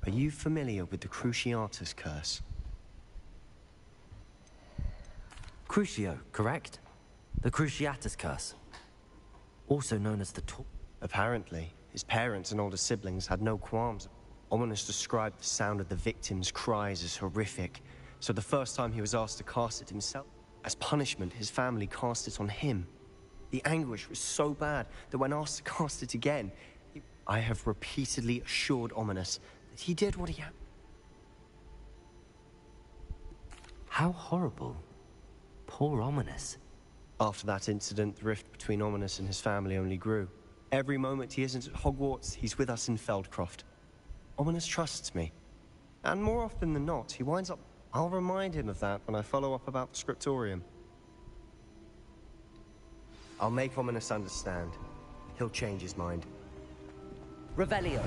Are you familiar with the Cruciatus curse? Crucio, correct? The Cruciatus curse. Also known as the Apparently, his parents and older siblings had no qualms. Ominous described the sound of the victim's cries as horrific, so the first time he was asked to cast it himself, as punishment, his family cast it on him. The anguish was so bad that when asked to cast it again, I have repeatedly assured Ominous that he did what he had. How horrible. Poor Ominous. After that incident, the rift between Ominous and his family only grew. Every moment he isn't at Hogwarts, he's with us in Feldcroft. Ominous trusts me. And more often than not, he winds up... I'll remind him of that when I follow up about the scriptorium. I'll make Ominous understand. He'll change his mind. Revelio.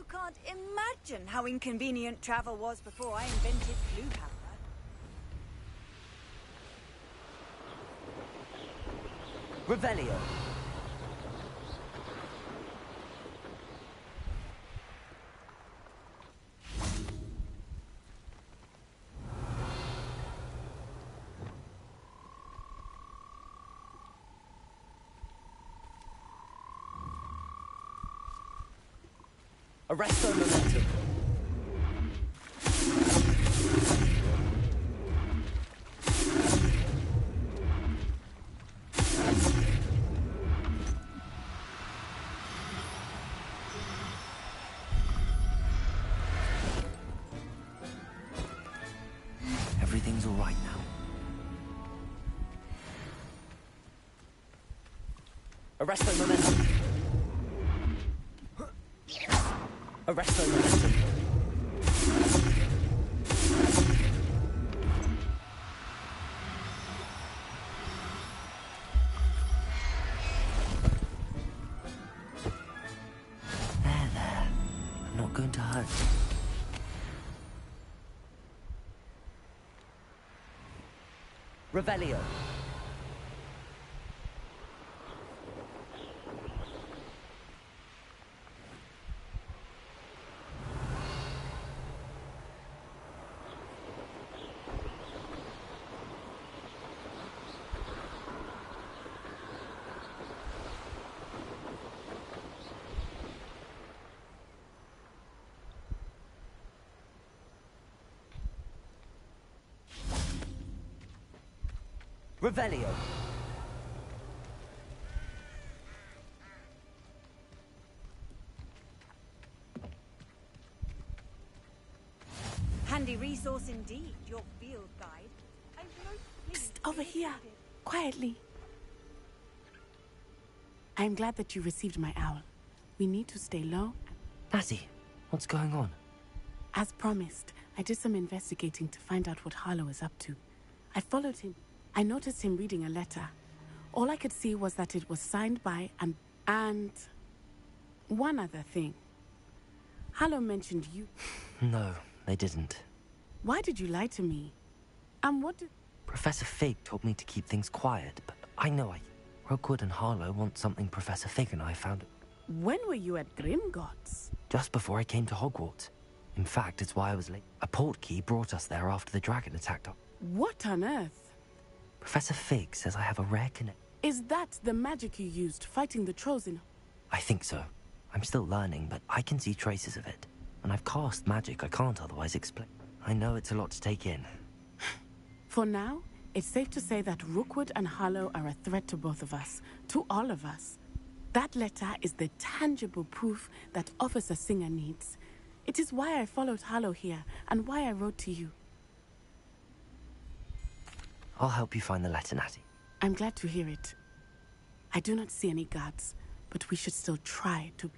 can't imagine how inconvenient travel was before I invented blue powder. Revelio. Arresto momentum. Everything's all right now. Arresto momentum. Arresto momentum. There. I'm not going to hurt you. Revelio. Revelio. Handy resource indeed, your field guide. I'm most pleased. Psst, over here. Quietly. I'm glad that you received my owl. We need to stay low. Natty, what's going on? As promised, I did some investigating to find out what Harlow is up to. I followed him. I noticed him reading a letter. All I could see was that it was signed by and one other thing. Harlow mentioned you. No, they didn't. Why did you lie to me? And what did... Professor Fig told me to keep things quiet, but I know Rookwood and Harlow want something Professor Fig and I found. When were you at Grimgott's? Just before I came to Hogwarts. In fact, it's why I was late. A portkey brought us there after the dragon attacked us. What on earth? Professor Fig says I have a rare connection. Is that the magic you used fighting the trolls in... I think so. I'm still learning, but I can see traces of it. And I've cast magic I can't otherwise explain. I know it's a lot to take in. For now, it's safe to say that Rookwood and Harlow are a threat to both of us. To all of us. That letter is the tangible proof that Officer Singer needs. It is why I followed Harlow here, and why I wrote to you. I'll help you find the letter, Natty. I'm glad to hear it. I do not see any guards, but we should still try to...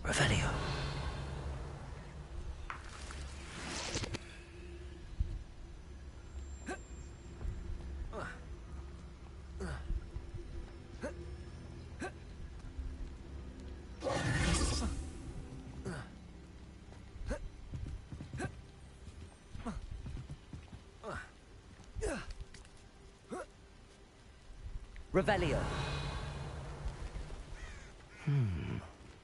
Revelio. Revelio.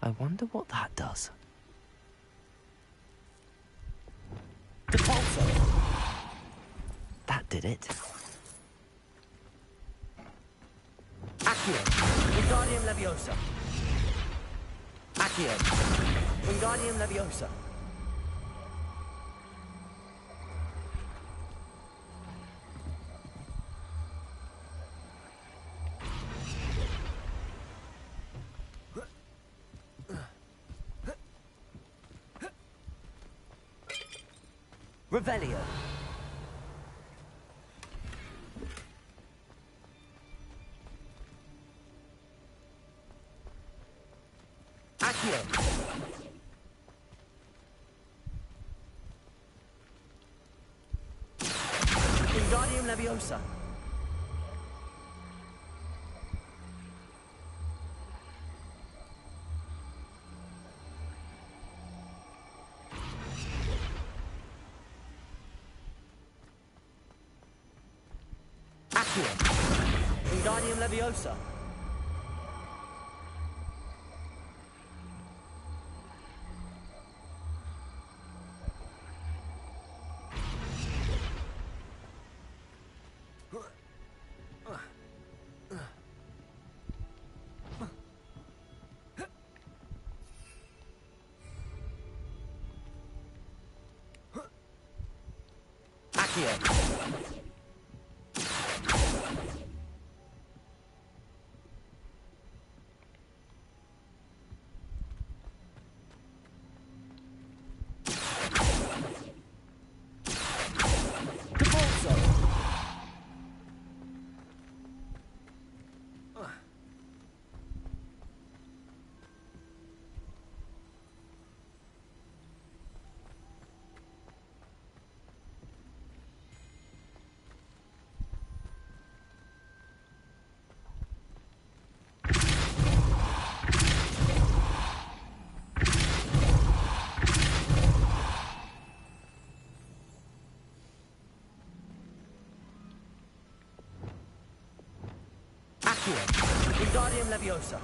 I wonder what that does. Depulso! That did it. Accio, Wingardium Leviosa. Accio, Wingardium Leviosa. Revelio. Accio. Wingardium Leviosa. Accio. Wingardium Leviosa. Wingardium Leviosa.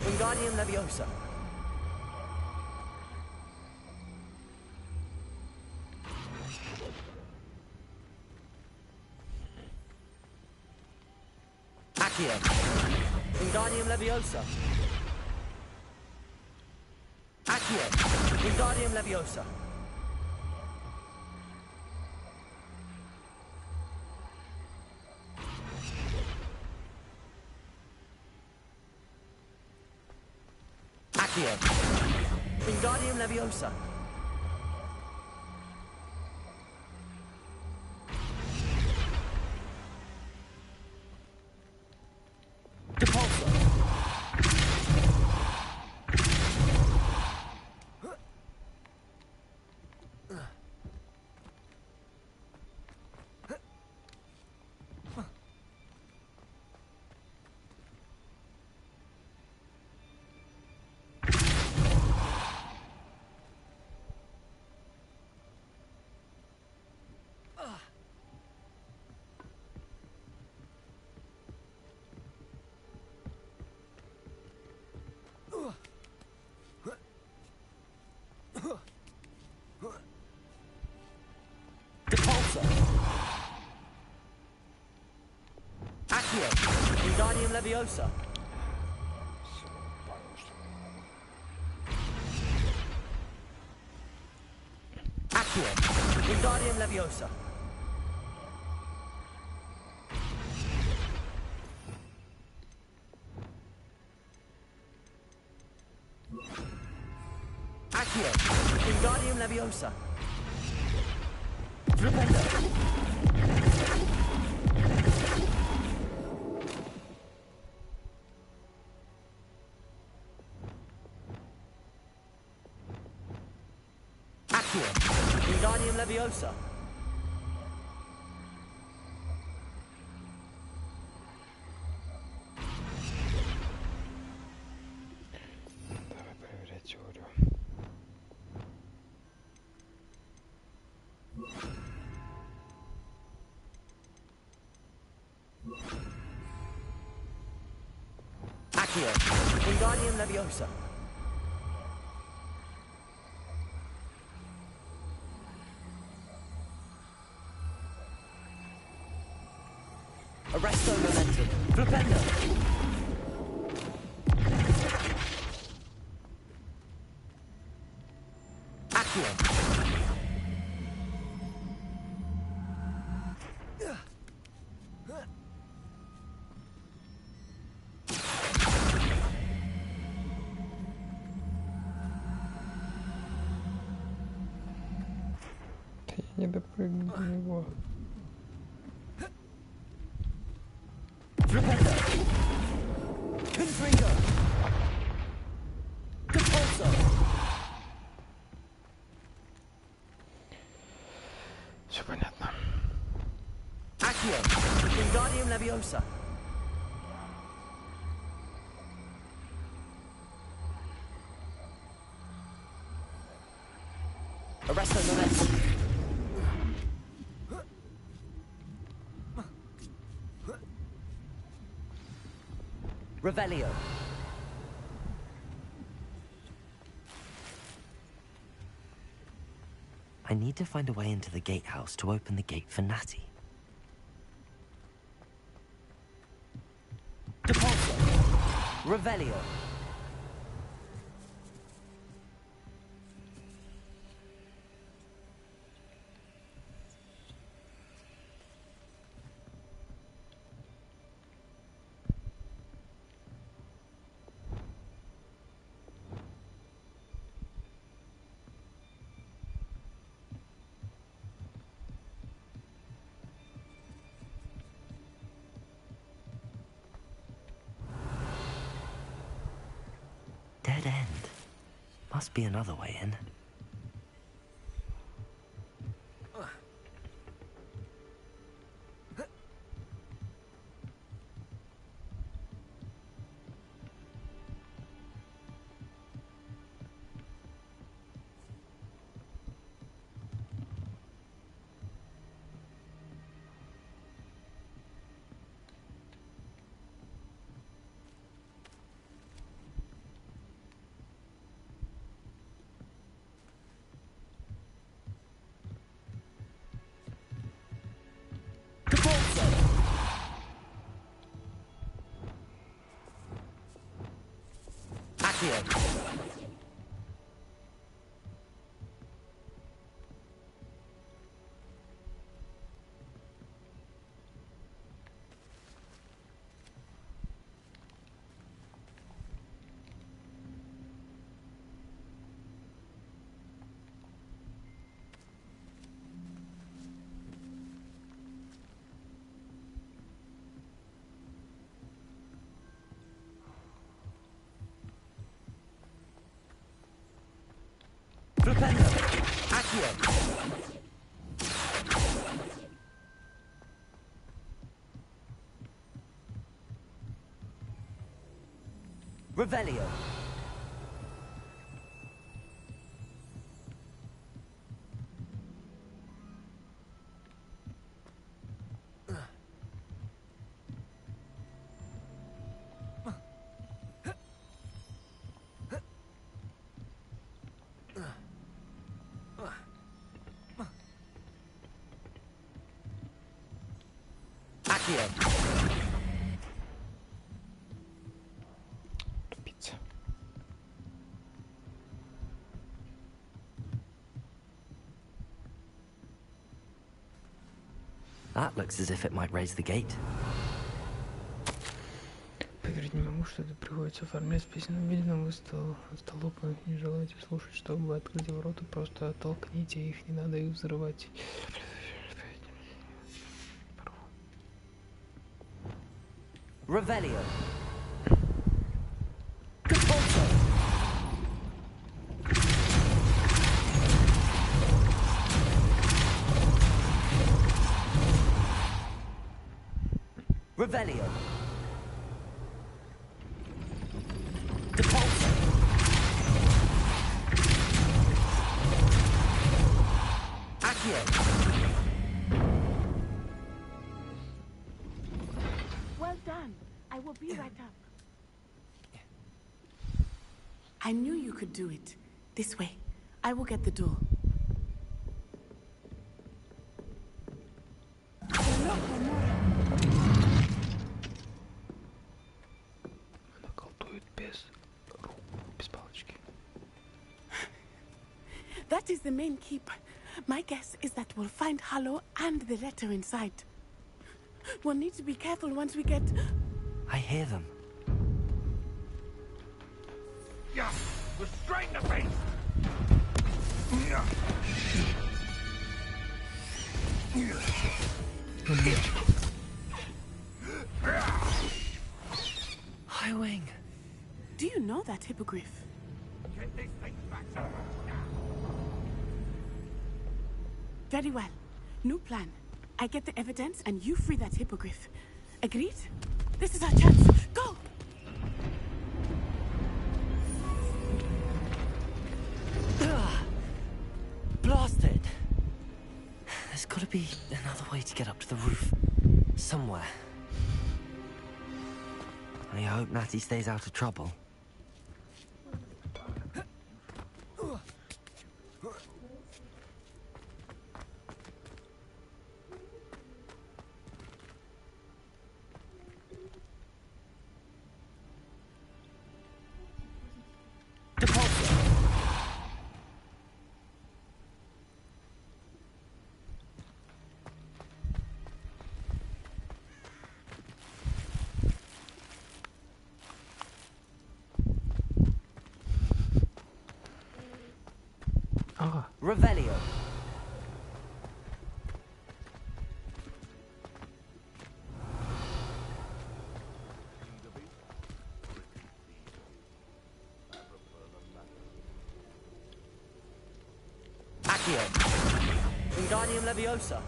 Wingardium Leviosa. Accio. Wingardium Leviosa. Accio. Wingardium Leviosa. Wingardium Leviosa. Depulso. Accio. Wingardium Leviosa. Accio. Wingardium Leviosa. Accio. Wingardium Leviosa. Flipendo. Wingardium Leviosa. Давай проверять теорию. Accio. Wingardium Leviosa. Arresto momentum. Flipendo. Accio. Не допрыгну до него. Flipendo. Confringo. Compulso. Все понятно. Accio. Wingardium Leviosa. Arresto momentum. Revelio. I need to find a way into the gatehouse to open the gate for Natty. Depulso. Revelio. Dead end. Must be another way in. Flipendo. Accio. Revelio. Тупица. That looks as if it might raise the gate. Поверить не могу, что это приходится оформлять в письменном виде, но вы столопы не желаете слушать, чтобы открыть ворота, просто оттолкните их, не надо их взрывать. Revelio. Compulso. Revelio. Depulso. Accio. Well done. I will be right up. I knew you could do it. This way. I will get the door. That is the main keep. My guess is that we'll find Harlow and the letter inside. We'll need to be careful once we get... I hear them. Yeah, restrain the beast! High Wing. Do you know that hippogriff? Get this thing back to us now. Very well. New plan. I get the evidence and you free that hippogriff. Agreed? This is our chance. Go! Blasted! There's got to be another way to get up to the roof. Somewhere. I hope Natty stays out of trouble. Revelio. Accio. Wingardium Leviosa.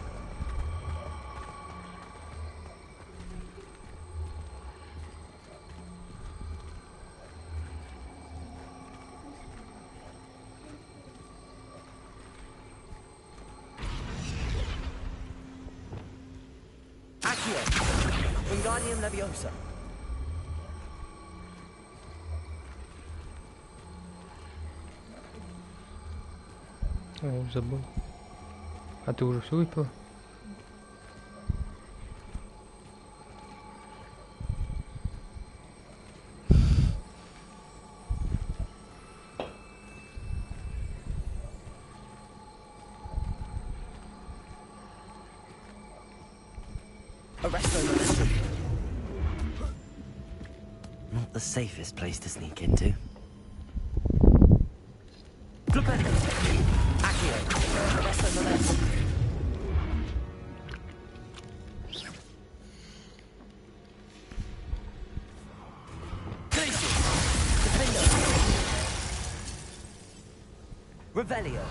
Wingardium Leviosa. О, забыл. А ты уже все выпила? Not the safest place to sneak into. Revelio.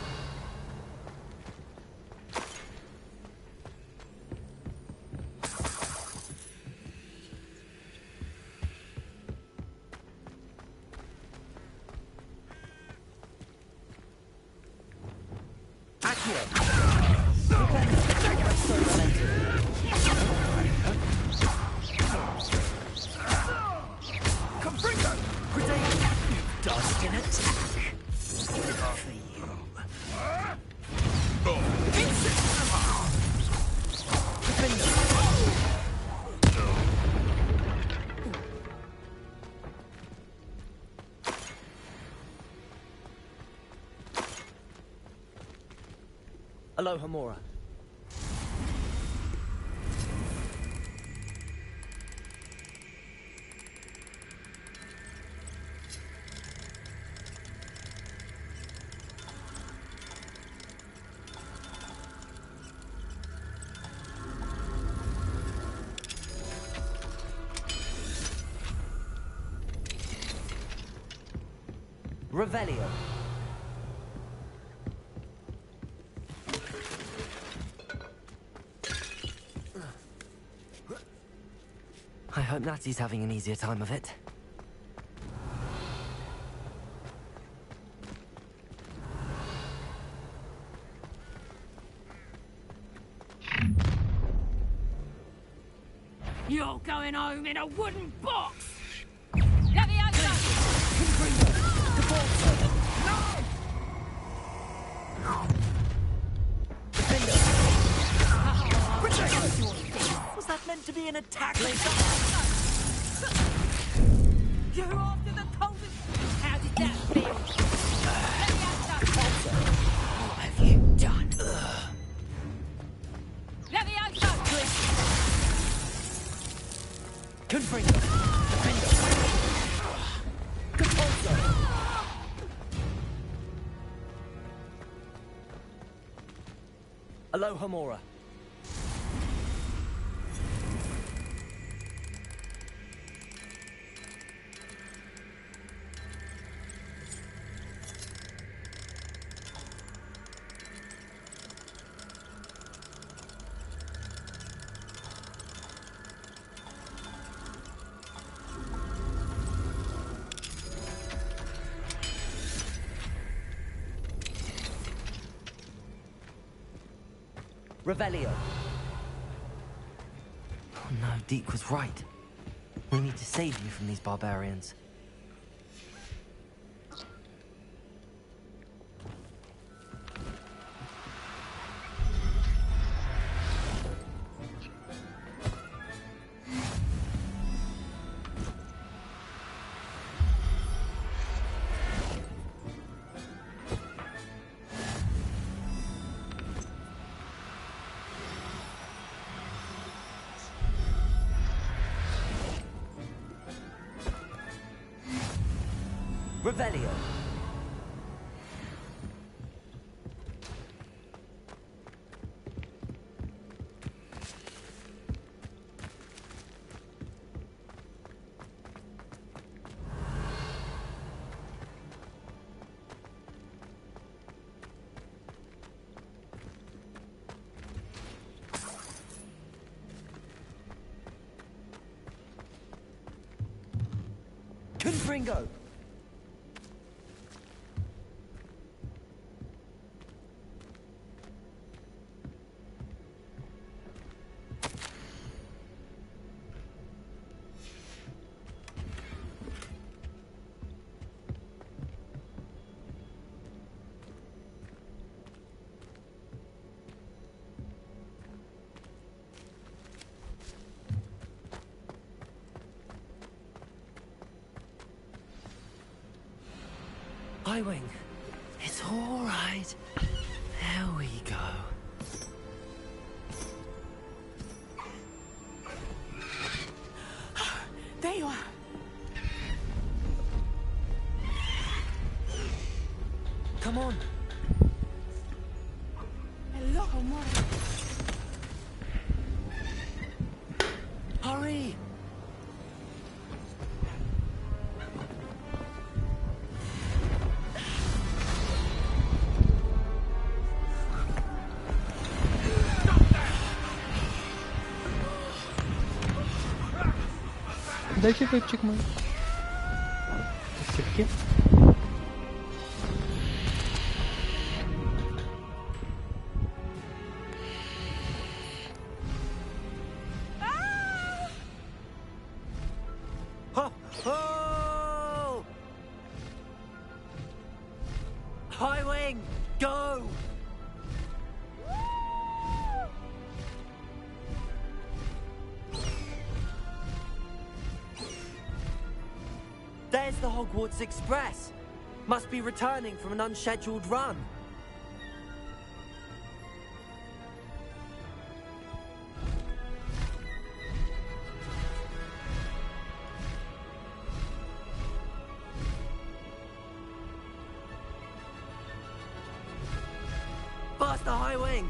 Alochamora. Revelio. I hope Natty's having an easier time of it. You're going home in a wooden box! Leviosa! Was that meant to be an attack? You're after the coldest... How did that feel? Leviosa! Confringo! Defendo! Compulso! Alochamora. Revelio. Oh no, Deke was right. We need to save you from these barbarians. Revelio. Confringo. Highwing. It's all right. There we go. There you are. Come on. Alochamora. Hurry. Дайте топчик мой. Степки. Ho! Highwing, go! There's the Hogwarts Express. Must be returning from an unscheduled run. Faster, Highwing!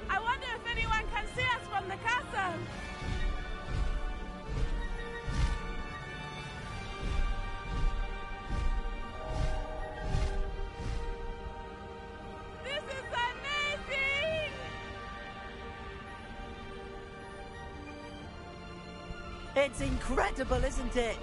I wonder if anyone can see us from the castle. This is amazing! It's incredible, isn't it?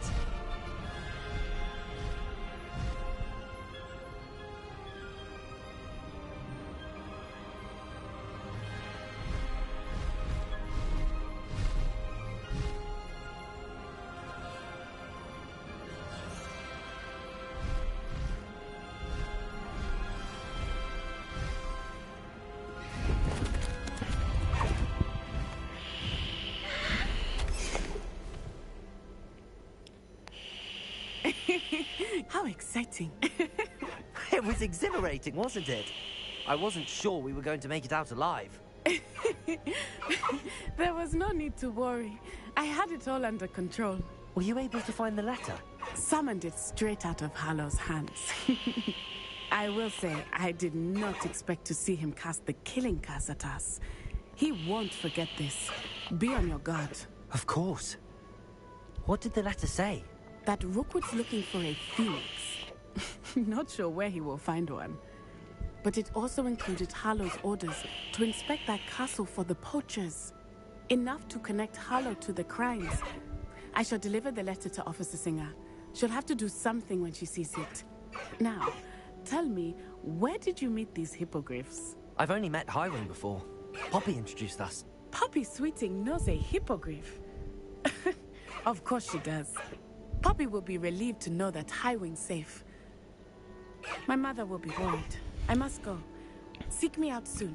How exciting. It was exhilarating, wasn't it? I wasn't sure we were going to make it out alive. There was no need to worry. I had it all under control. Were you able to find the letter? Summoned it straight out of Harlow's hands. I will say, I did not expect to see him cast the killing curse at us. He won't forget this. Be on your guard. Of course. What did the letter say? That Rookwood's looking for a phoenix. Not sure where he will find one. But it also included Harlow's orders to inspect that castle for the poachers. Enough to connect Harlow to the crimes. I shall deliver the letter to Officer Singer. She'll have to do something when she sees it. Now, tell me, where did you meet these hippogriffs? I've only met Highwing before. Poppy introduced us. Poppy Sweeting knows a hippogriff. Of course she does. Poppy will be relieved to know that Highwing's safe. My mother will be worried. I must go. Seek me out soon.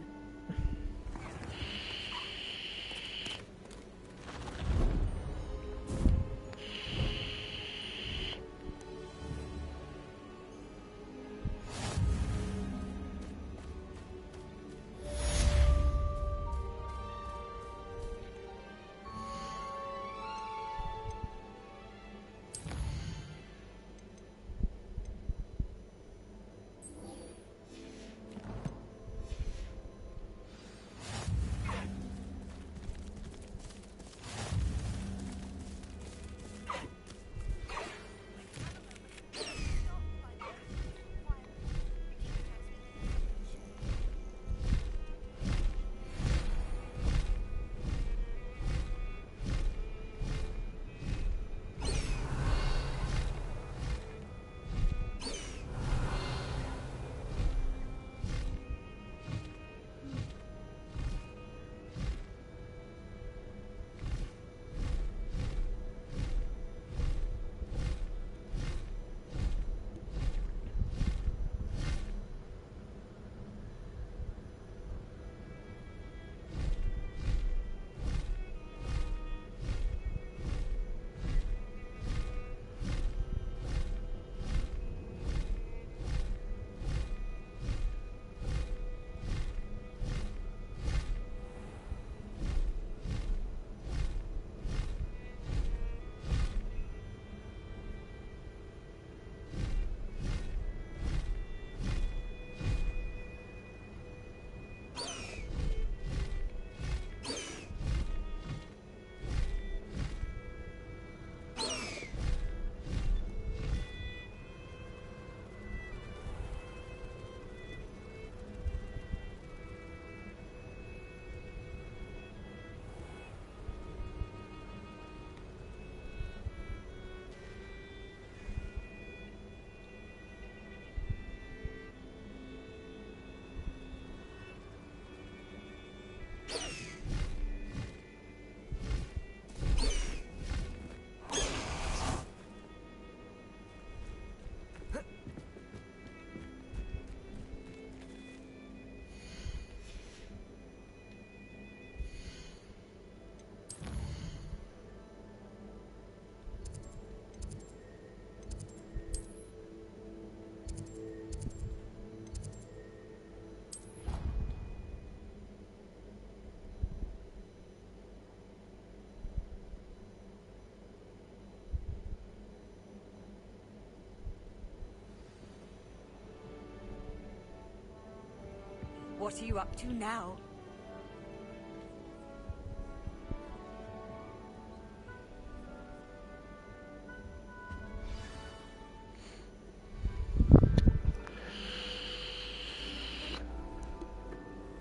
What are you up to now?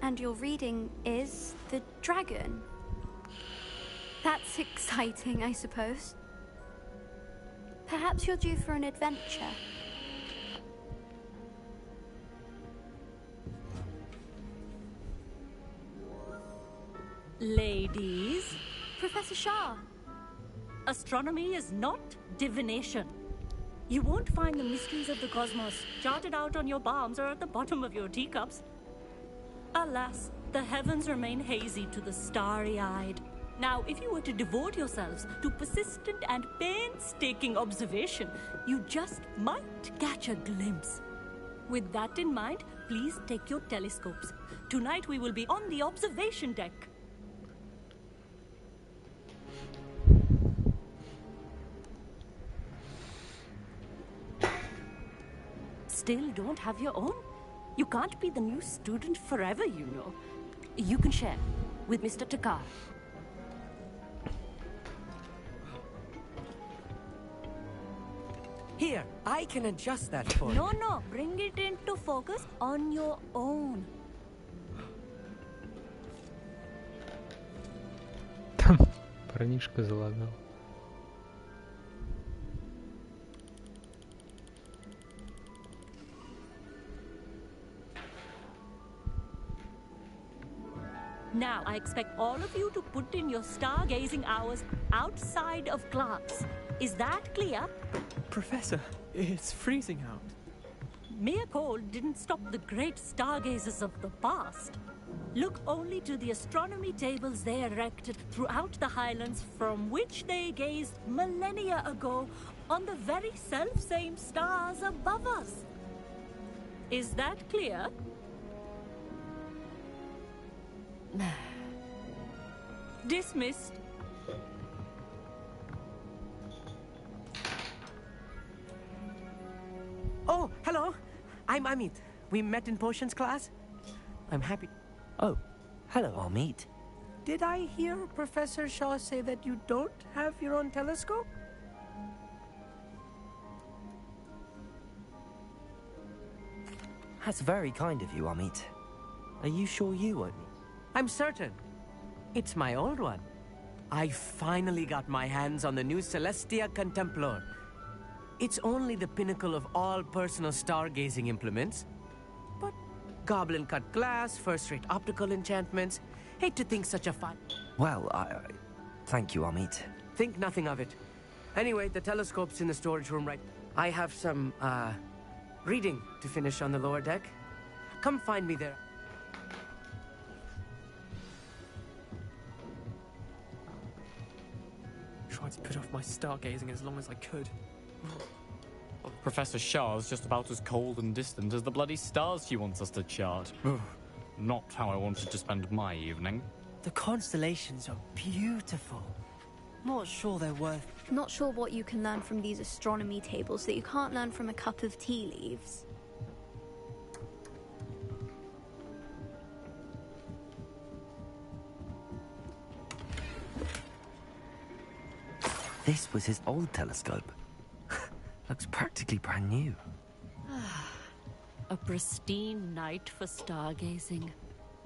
And your reading is the dragon. That's exciting, I suppose. Perhaps you're due for an adventure. Ladies, Professor Shah. Astronomy is not divination. You won't find the mysteries of the cosmos charted out on your palms or at the bottom of your teacups. Alas, the heavens remain hazy to the starry-eyed. Now, if you were to devote yourselves to persistent and painstaking observation, you just might catch a glimpse. With that in mind, please take your telescopes. Tonight we will be on the observation deck. Still don't have your own? You can't be the new student forever, you know. You can share with Mr. Takar. Here, I can adjust that for you. No, bring it into focus on your own. Парнишка залагал. Now, I expect all of you to put in your stargazing hours outside of class. Is that clear? Professor, it's freezing out. Mere cold didn't stop the great stargazers of the past. Look only to the astronomy tables they erected throughout the highlands from which they gazed millennia ago on the very self-same stars above us. Is that clear? Dismissed. Oh, hello. I'm Amit. We met in potions class. I'm happy. Oh, hello, Amit. Did I hear Professor Shaw say that you don't have your own telescope? That's very kind of you, Amit. Are you sure you won't? I'm certain. It's my old one. I finally got my hands on the new Celestia Contemplor. It's only the pinnacle of all personal stargazing implements. But goblin-cut glass, first-rate optical enchantments. Hate to think such a fun... Well, thank you, Amit. Think nothing of it. Anyway, the telescope's in the storage room right... I have some, reading to finish on the lower deck. Come find me there. Tried to put off my stargazing as long as I could. Professor Shah's just about as cold and distant as the bloody stars she wants us to chart. Not how I wanted to spend my evening. The constellations are beautiful. Not sure they're worth... Not sure what you can learn from these astronomy tables that you can't learn from a cup of tea leaves. This was his old telescope. Looks practically brand new. A pristine night for stargazing.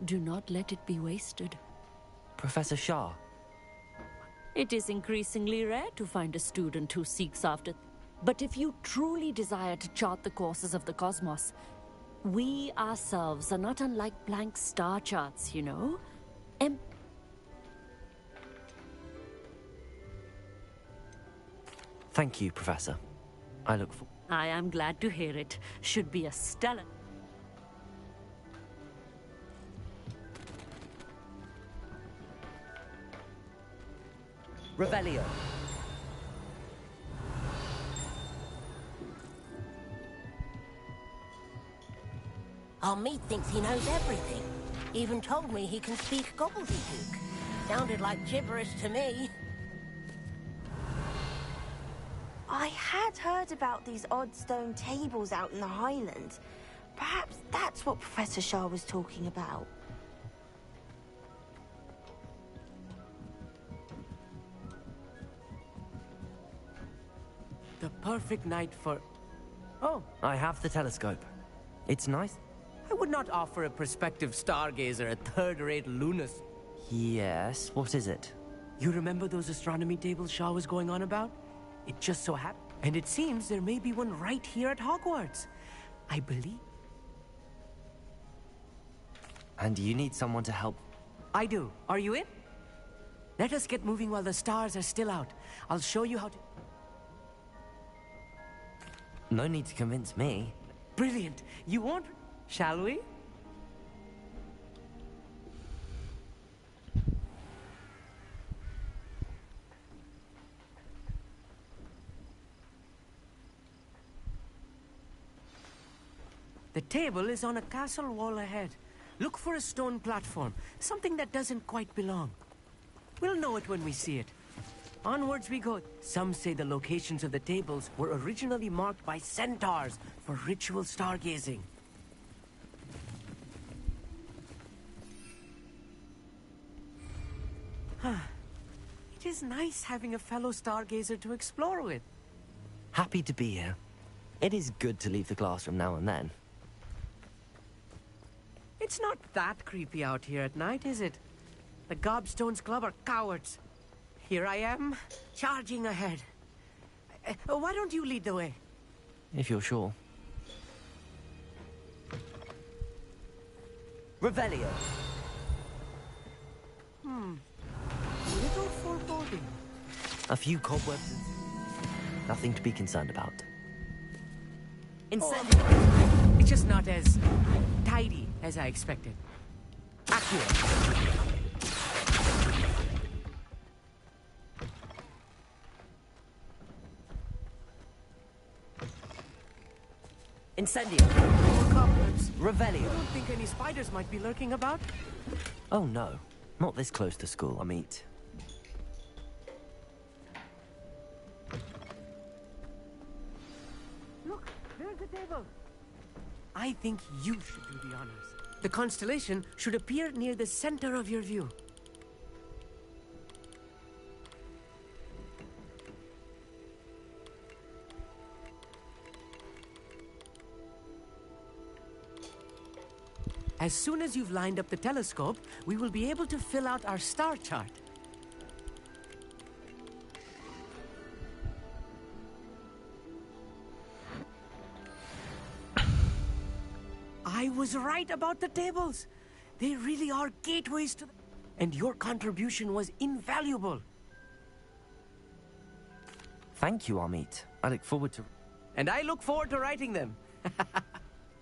Do not let it be wasted. Professor Shah. It is increasingly rare to find a student who seeks after... But if you truly desire to chart the courses of the cosmos, we ourselves are not unlike blank star charts, you know? Thank you, Professor. I look for... I am glad to hear it. Should be a stellar... Revelio. Amit thinks he knows everything. Even told me he can speak gobbledygook. Sounded like gibberish to me. I had heard about these odd stone tables out in the Highlands. Perhaps that's what Professor Shah was talking about. The perfect night for... Oh, I have the telescope. It's nice. I would not offer a prospective stargazer a third-rate lunacy. Yes, what is it? You remember those astronomy tables Shah was going on about? It just so happened. And it seems there may be one right here at Hogwarts. I believe. And you need someone to help? I do. Are you in? Let us get moving while the stars are still out. I'll show you how to... No need to convince me. Brilliant. You won't... Shall we? The table is on a castle wall ahead. Look for a stone platform, something that doesn't quite belong. We'll know it when we see it. Onwards we go. Some say the locations of the tables were originally marked by centaurs for ritual stargazing. It is nice having a fellow stargazer to explore with. Happy to be here. It is good to leave the classroom now and then. It's not that creepy out here at night, is it? The Gobstones Club are cowards. Here I am, charging ahead. Why don't you lead the way? If you're sure. Revelio. Little foreboding. A few cobwebs. Nothing to be concerned about. Incendio. It's just not as tidy as I expected. Accio. Incendio. More cobwebs. Revelio. You don't think any spiders might be lurking about? Oh no, not this close to school, I mean. Look, there's the table. I think you should do the honors. The constellation should appear near the center of your view. As soon as you've lined up the telescope, we will be able to fill out our star chart. I was right about the tables. They really are gateways to the... And your contribution was invaluable. Thank you, Amit. I look forward to... And I look forward to writing them.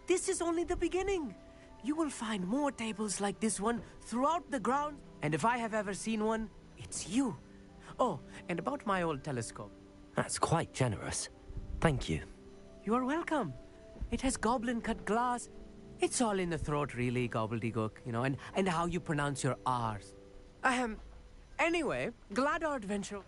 This is only the beginning. You will find more tables like this one throughout the ground. And if I have ever seen one, it's you. Oh, and about my old telescope. That's quite generous. Thank you. You are welcome. It has goblin-cut glass. It's all in the throat, really, gobbledygook, you know, and how you pronounce your R's. Anyway, glad our adventure...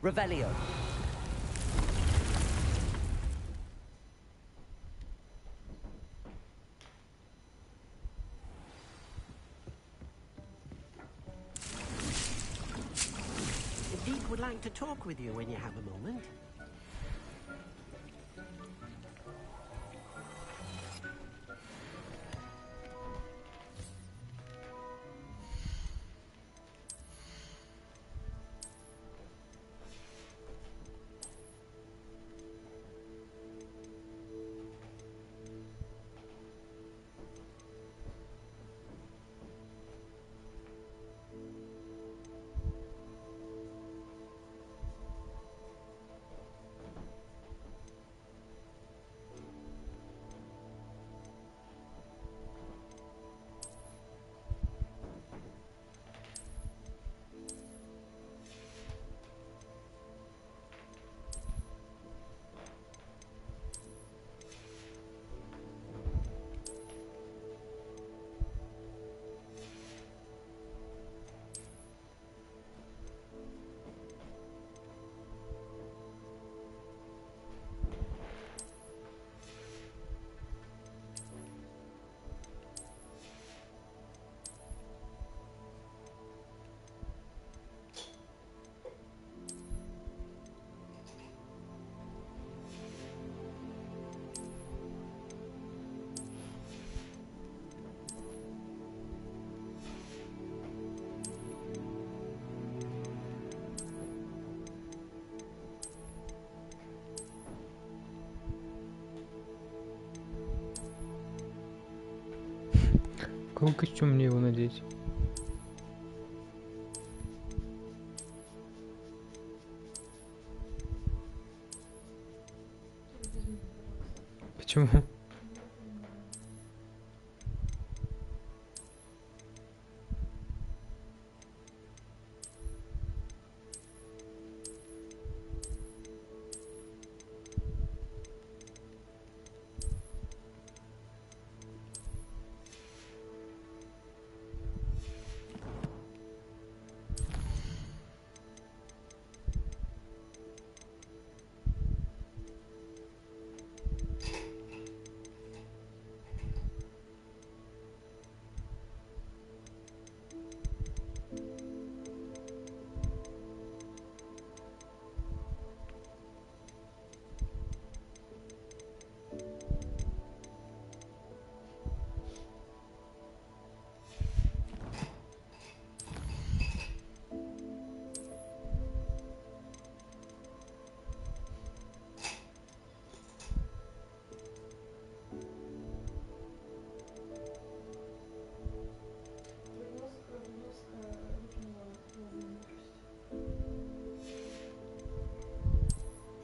Revelio. Deke would like to talk with you when you have a moment. Какой костюм мне его надеть? Почему?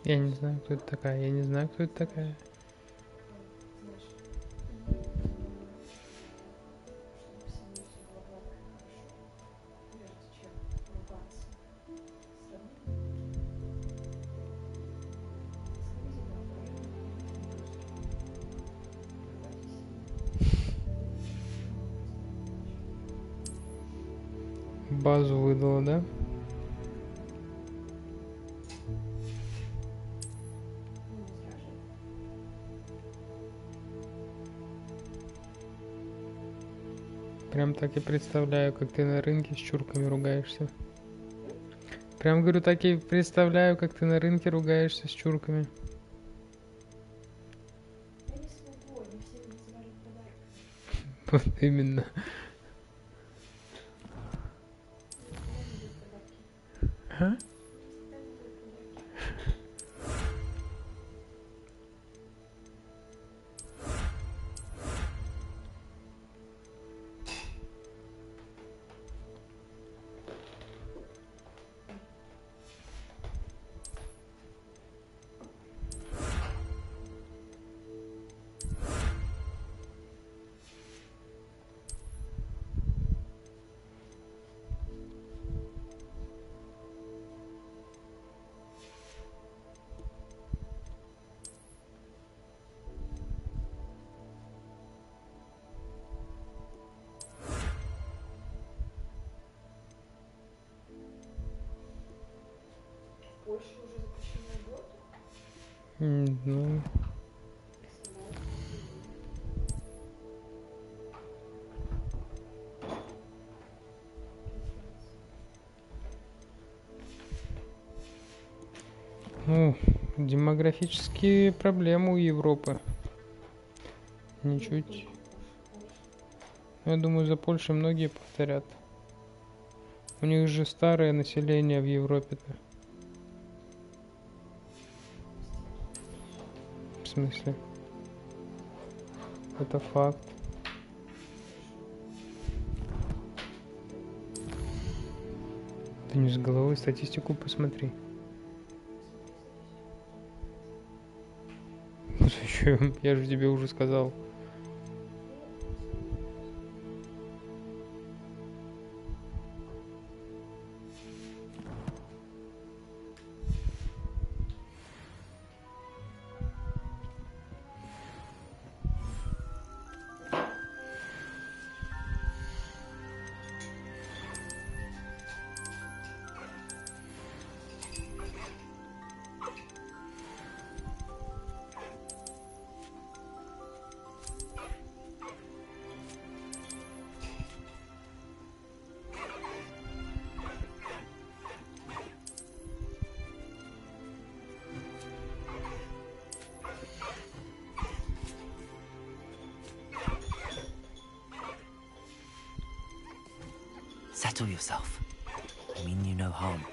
Я не знаю, кто это такая. Я не знаю, кто это такая. Базу выдала, да? Прям так и представляю, как ты на рынке с чурками ругаешься. Прям говорю, так и представляю, как ты на рынке ругаешься с чурками. Вот именно. А? Ну... Ну, демографические проблемы у Европы. Ничуть. Я думаю, за Польшей многие повторят. У них же старое население в Европе-то. В смысле? Это факт. Ты не с головой статистику посмотри. Я же тебе уже сказал. Settle yourself. I mean you no harm.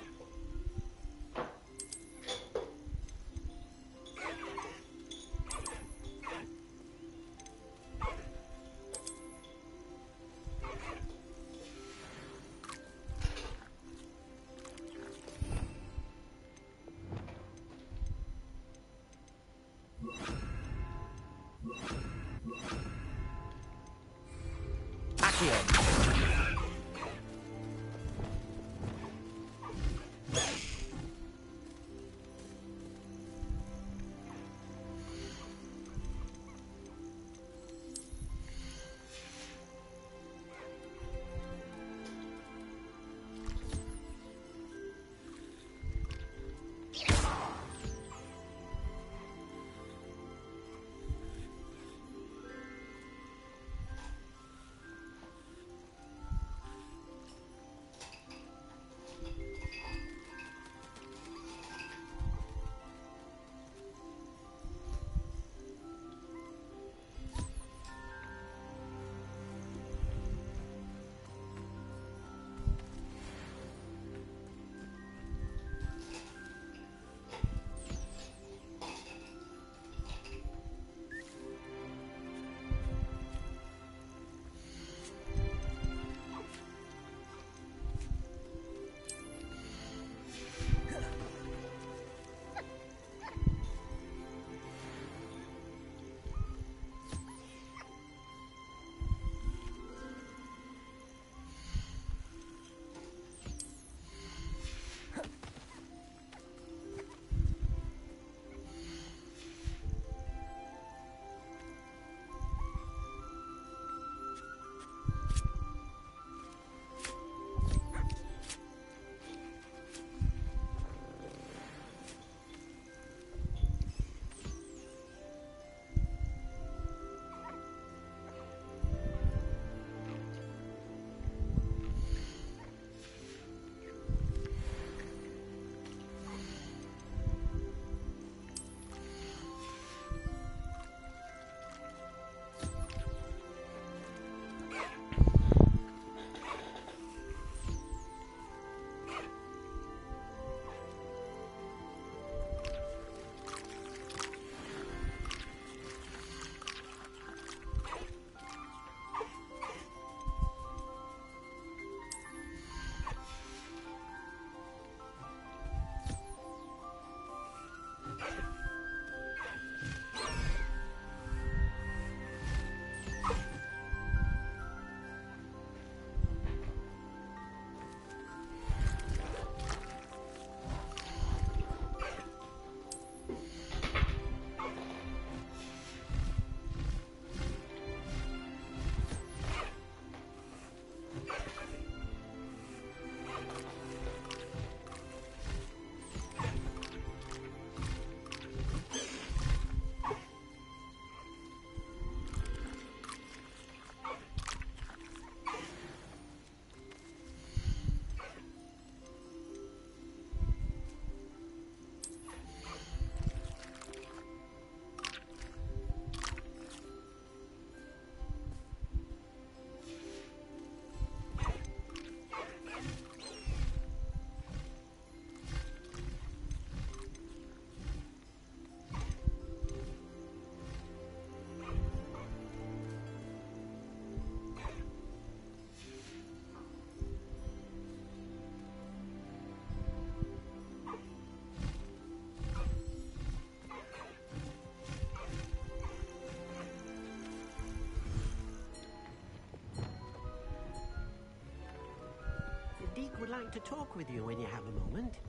Deke would like to talk with you when you have a moment.